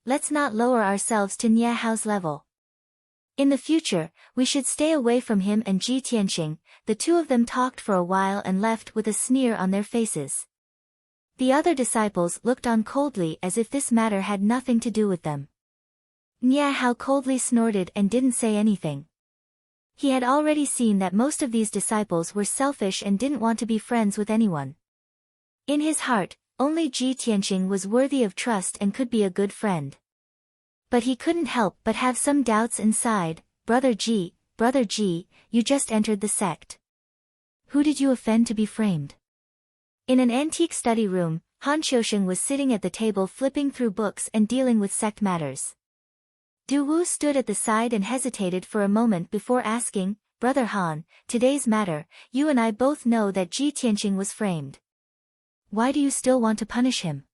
Speaker 1: Let's not lower ourselves to Nie Hao's level. In the future, we should stay away from him and Ji Tianqing." The two of them talked for a while and left with a sneer on their faces. The other disciples looked on coldly as if this matter had nothing to do with them. Nie Hao coldly snorted and didn't say anything. He had already seen that most of these disciples were selfish and didn't want to be friends with anyone. In his heart, only Ji Tianqing was worthy of trust and could be a good friend. But he couldn't help but have some doubts inside. Brother G, you just entered the sect. Who did you offend to be framed? In an antique study room, Han Qiusheng was sitting at the table flipping through books and dealing with sect matters. Du Wu stood at the side and hesitated for a moment before asking, Brother Han, today's matter, you and I both know that Ji Tianqing was framed. Why do you still want to punish him?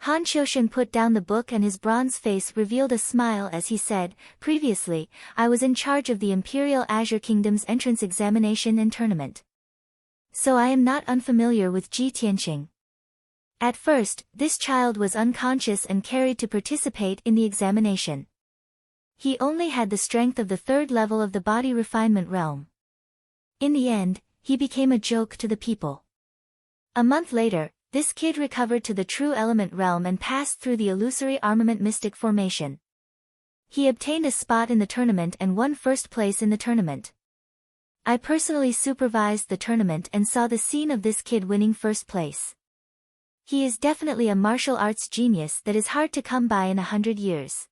Speaker 1: Han Qiusheng put down the book and his bronze face revealed a smile as he said, previously, I was in charge of the Imperial Azure Kingdom's entrance examination and tournament. So I am not unfamiliar with Ji Tianqing. At first, this child was unconscious and carried to participate in the examination. He only had the strength of the third level of the body refinement realm. In the end, he became a joke to the people. A month later, this kid recovered to the true element realm and passed through the illusory armament mystic formation. He obtained a spot in the tournament and won first place in the tournament. I personally supervised the tournament and saw the scene of this kid winning first place. He is definitely a martial arts genius that is hard to come by in 100 years.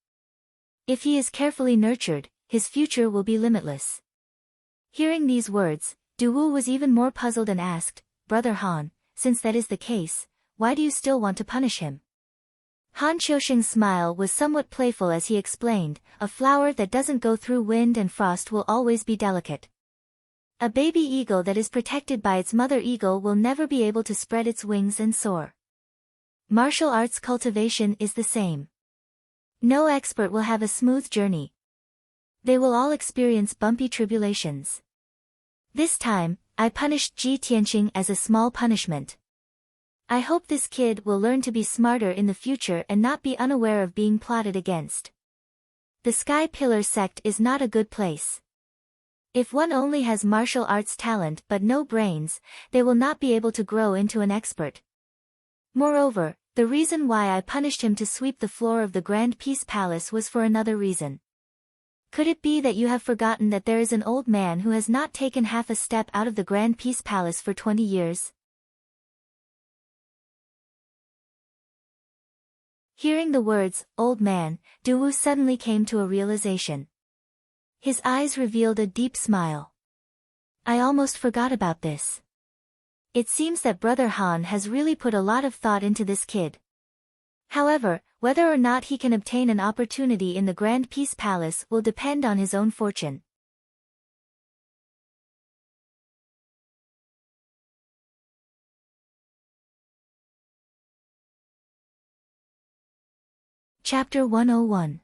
Speaker 1: If he is carefully nurtured, his future will be limitless. Hearing these words, Du Wu was even more puzzled and asked, Brother Han, since that is the case, why do you still want to punish him? Han Qiusheng's smile was somewhat playful as he explained, a flower that doesn't go through wind and frost will always be delicate. A baby eagle that is protected by its mother eagle will never be able to spread its wings and soar. Martial arts cultivation is the same. No expert will have a smooth journey. They will all experience bumpy tribulations. This time, I punished Ji Tianqing as a small punishment. I hope this kid will learn to be smarter in the future and not be unaware of being plotted against. The Sky Pillar sect is not a good place. If one only has martial arts talent but no brains, they will not be able to grow into an expert. Moreover, the reason why I punished him to sweep the floor of the Grand Peace Palace was for another reason. Could it be that you have forgotten that there is an old man who has not taken half a step out of the Grand Peace Palace for 20 years? Hearing the words, old man, Du Wu suddenly came to a realization. His eyes revealed a deep smile. I almost forgot about this. It seems that Brother Han has really put a lot of thought into this kid. However, whether or not he can obtain an opportunity in the Grand Peace Palace will depend on his own fortune. Chapter 101.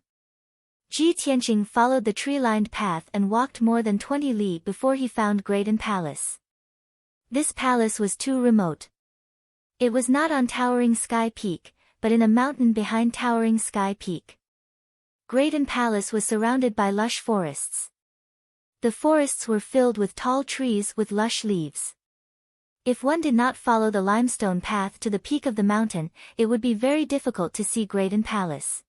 Speaker 1: Ji Tianqing followed the tree-lined path and walked more than 20 li before he found Graydon Palace. This palace was too remote. It was not on Towering Sky Peak, but in a mountain behind Towering Sky Peak. Graydon Palace was surrounded by lush forests. The forests were filled with tall trees with lush leaves. If one did not follow the limestone path to the peak of the mountain, it would be very difficult to see Graydon Palace.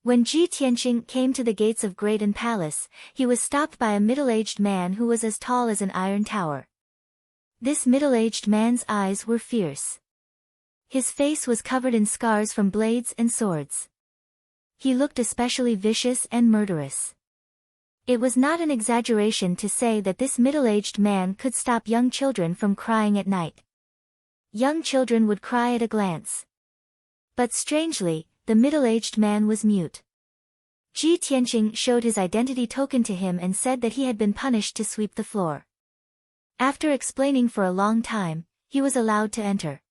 Speaker 1: When Ji Tianqing came to the gates of Graydon Palace, he was stopped by a middle-aged man who was as tall as an iron tower. This middle-aged man's eyes were fierce. His face was covered in scars from blades and swords. He looked especially vicious and murderous. It was not an exaggeration to say that this middle-aged man could stop young children from crying at night. Young children would cry at a glance. But strangely, the middle-aged man was mute. Ji Tianqing showed his identity token to him and said that he had been punished to sweep the floor. After explaining for a long time, he was allowed to enter.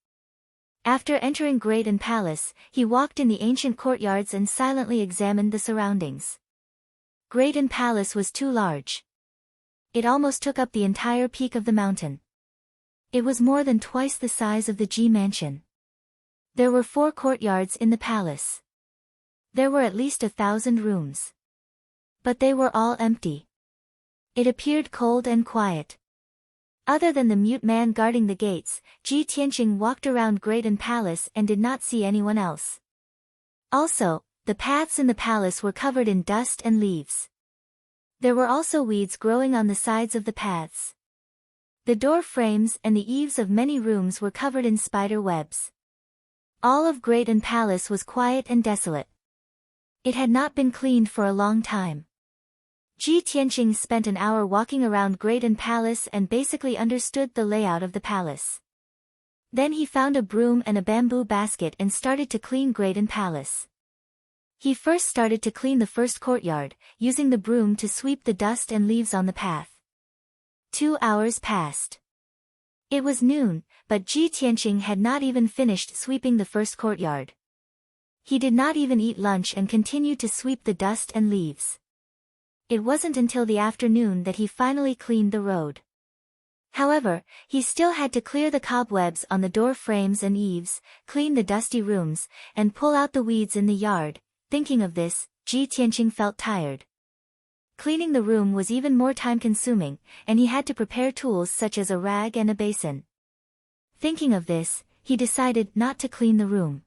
Speaker 1: After entering Graydon Palace, he walked in the ancient courtyards and silently examined the surroundings. Graydon Palace was too large. It almost took up the entire peak of the mountain. It was more than twice the size of the Ji Mansion. There were 4 courtyards in the palace. There were at least 1,000 rooms. But they were all empty. It appeared cold and quiet. Other than the mute man guarding the gates, Ji Tianqing walked around Graydon Palace and did not see anyone else. Also, the paths in the palace were covered in dust and leaves. There were also weeds growing on the sides of the paths. The door frames and the eaves of many rooms were covered in spider webs. All of Graydon Palace was quiet and desolate. It had not been cleaned for a long time. Ji Tianqing spent an hour walking around Great An Palace and basically understood the layout of the palace. Then he found a broom and a bamboo basket and started to clean Great An Palace. He first started to clean the first courtyard, using the broom to sweep the dust and leaves on the path. 2 hours passed. It was noon, but Ji Tianqing had not even finished sweeping the first courtyard. He did not even eat lunch and continued to sweep the dust and leaves. It wasn't until the afternoon that he finally cleaned the road. However, he still had to clear the cobwebs on the door frames and eaves, clean the dusty rooms, and pull out the weeds in the yard. Thinking of this, Ji Tianqing felt tired. Cleaning the room was even more time-consuming, and he had to prepare tools such as a rag and a basin. Thinking of this, he decided not to clean the room.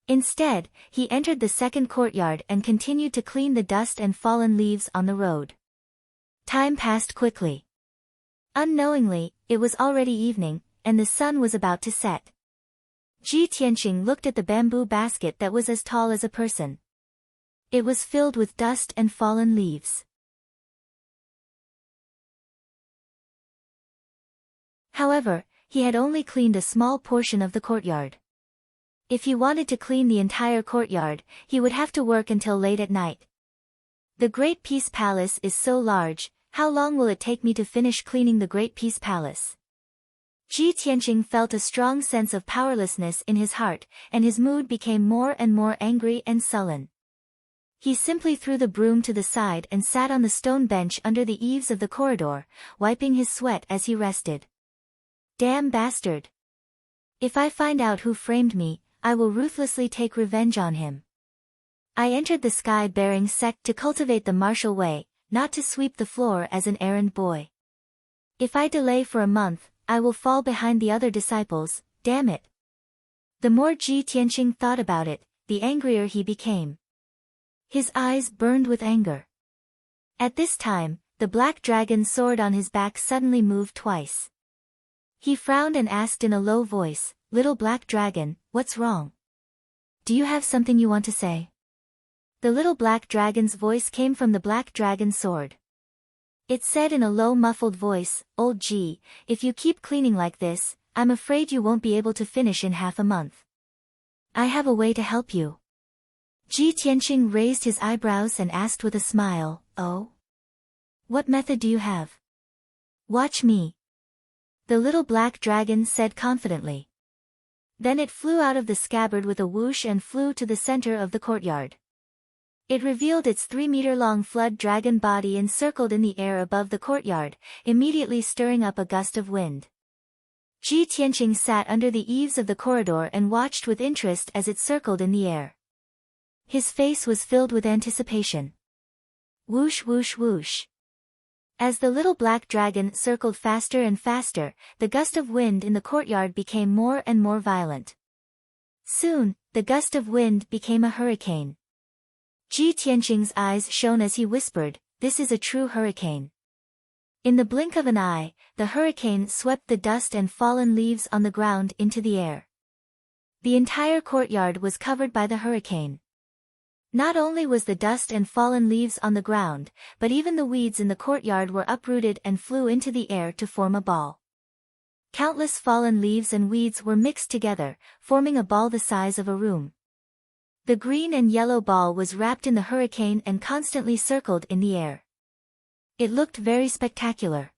Speaker 1: Instead, he entered the second courtyard and continued to clean the dust and fallen leaves on the road. Time passed quickly. Unknowingly, it was already evening, and the sun was about to set. Ji Tianqing looked at the bamboo basket that was as tall as a person. It was filled with dust and fallen leaves. However, he had only cleaned a small portion of the courtyard. If he wanted to clean the entire courtyard, he would have to work until late at night. The Great Peace Palace is so large, how long will it take me to finish cleaning the Great Peace Palace? Ji Tianqing felt a strong sense of powerlessness in his heart, and his mood became more and more angry and sullen. He simply threw the broom to the side and sat on the stone bench under the eaves of the corridor, wiping his sweat as he rested. Damn bastard! If I find out who framed me, I will ruthlessly take revenge on him. I entered the sky-bearing sect to cultivate the martial way, not to sweep the floor as an errand boy. If I delay for a month, I will fall behind the other disciples, damn it. The more Ji Tianqing thought about it, the angrier he became. His eyes burned with anger. At this time, the black dragon sword on his back suddenly moved twice. He frowned and asked in a low voice, "Little black dragon, what's wrong? Do you have something you want to say?" The little black dragon's voice came from the black dragon sword. It said in a low muffled voice, "Old Ji, if you keep cleaning like this, I'm afraid you won't be able to finish in half a month. I have a way to help you." Ji Tianqing raised his eyebrows and asked with a smile, "Oh? What method do you have?" "Watch me," the little black dragon said confidently. Then it flew out of the scabbard with a whoosh and flew to the center of the courtyard. It revealed its 3-meter-long flood dragon body and circled in the air above the courtyard, immediately stirring up a gust of wind. Ji Tianqing sat under the eaves of the corridor and watched with interest as it circled in the air. His face was filled with anticipation. Whoosh whoosh whoosh. As the little black dragon circled faster and faster, the gust of wind in the courtyard became more and more violent. Soon, the gust of wind became a hurricane. Ji Tianqing's eyes shone as he whispered, "This is a true hurricane." In the blink of an eye, the hurricane swept the dust and fallen leaves on the ground into the air. The entire courtyard was covered by the hurricane. Not only was the dust and fallen leaves on the ground, but even the weeds in the courtyard were uprooted and flew into the air to form a ball. Countless fallen leaves and weeds were mixed together, forming a ball the size of a room. The green and yellow ball was wrapped in the hurricane and constantly circled in the air. It looked very spectacular.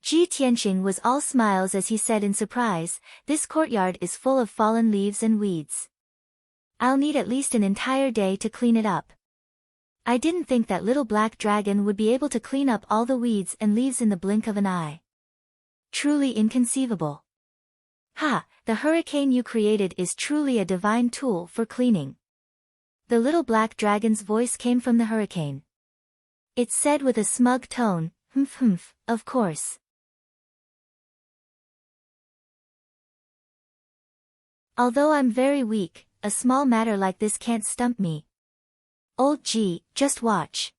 Speaker 1: Ji Tianqing was all smiles as he said in surprise, "This courtyard is full of fallen leaves and weeds. I'll need at least an entire day to clean it up. I didn't think that little black dragon would be able to clean up all the weeds and leaves in the blink of an eye. Truly inconceivable. Ha, the hurricane you created is truly a divine tool for cleaning." The little black dragon's voice came from the hurricane. It said with a smug tone, "Humph humph, of course. Although I'm very weak, a small matter like this can't stump me. Old Ji, just watch.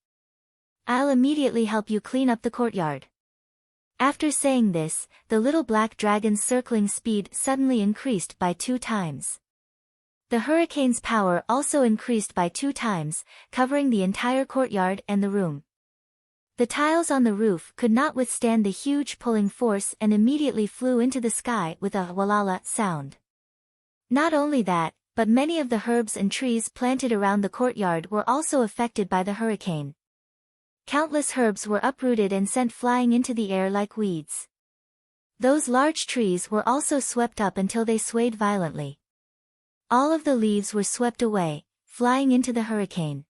Speaker 1: I'll immediately help you clean up the courtyard." After saying this, the little black dragon's circling speed suddenly increased by 2 times. The hurricane's power also increased by 2 times, covering the entire courtyard and the room. The tiles on the roof could not withstand the huge pulling force and immediately flew into the sky with a walala sound. Not only that, but many of the herbs and trees planted around the courtyard were also affected by the hurricane. Countless herbs were uprooted and sent flying into the air like weeds. Those large trees were also swept up until they swayed violently. All of the leaves were swept away, flying into the hurricane.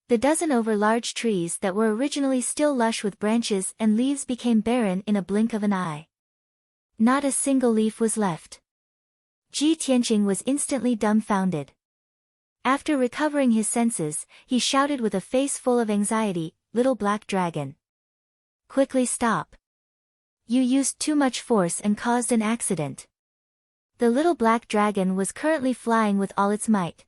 Speaker 1: The dozen over large trees that were originally still lush with branches and leaves became barren in a blink of an eye. Not a single leaf was left. Ji Tianqing was instantly dumbfounded. After recovering his senses, he shouted with a face full of anxiety, "Little black dragon. Quickly stop. You used too much force and caused an accident." The little black dragon was currently flying with all its might.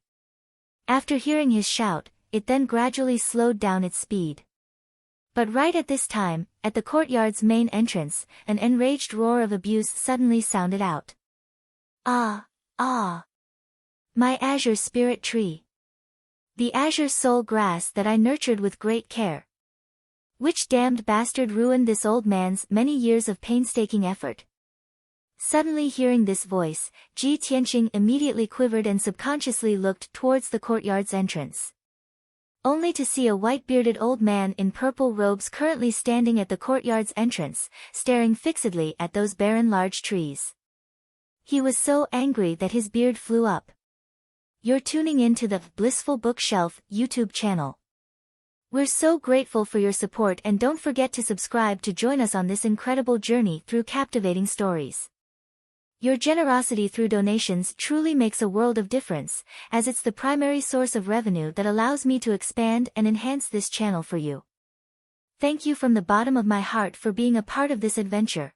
Speaker 1: After hearing his shout, it then gradually slowed down its speed. But right at this time, at the courtyard's main entrance, an enraged roar of abuse suddenly sounded out. "Ah, ah! My azure spirit tree! The azure soul grass that I nurtured with great care! Which damned bastard ruined this old man's many years of painstaking effort?" Suddenly hearing this voice, Ji Tianqing immediately quivered and subconsciously looked towards the courtyard's entrance. Only to see a white-bearded old man in purple robes currently standing at the courtyard's entrance, staring fixedly at those barren large trees. He was so angry that his beard flew up. You're tuning in to the Blissful Bookshelf YouTube channel. We're so grateful for your support, and don't forget to subscribe to join us on this incredible journey through captivating stories. Your generosity through donations truly makes a world of difference, as it's the primary source of revenue that allows me to expand and enhance this channel for you. Thank you from the bottom of my heart for being a part of this adventure.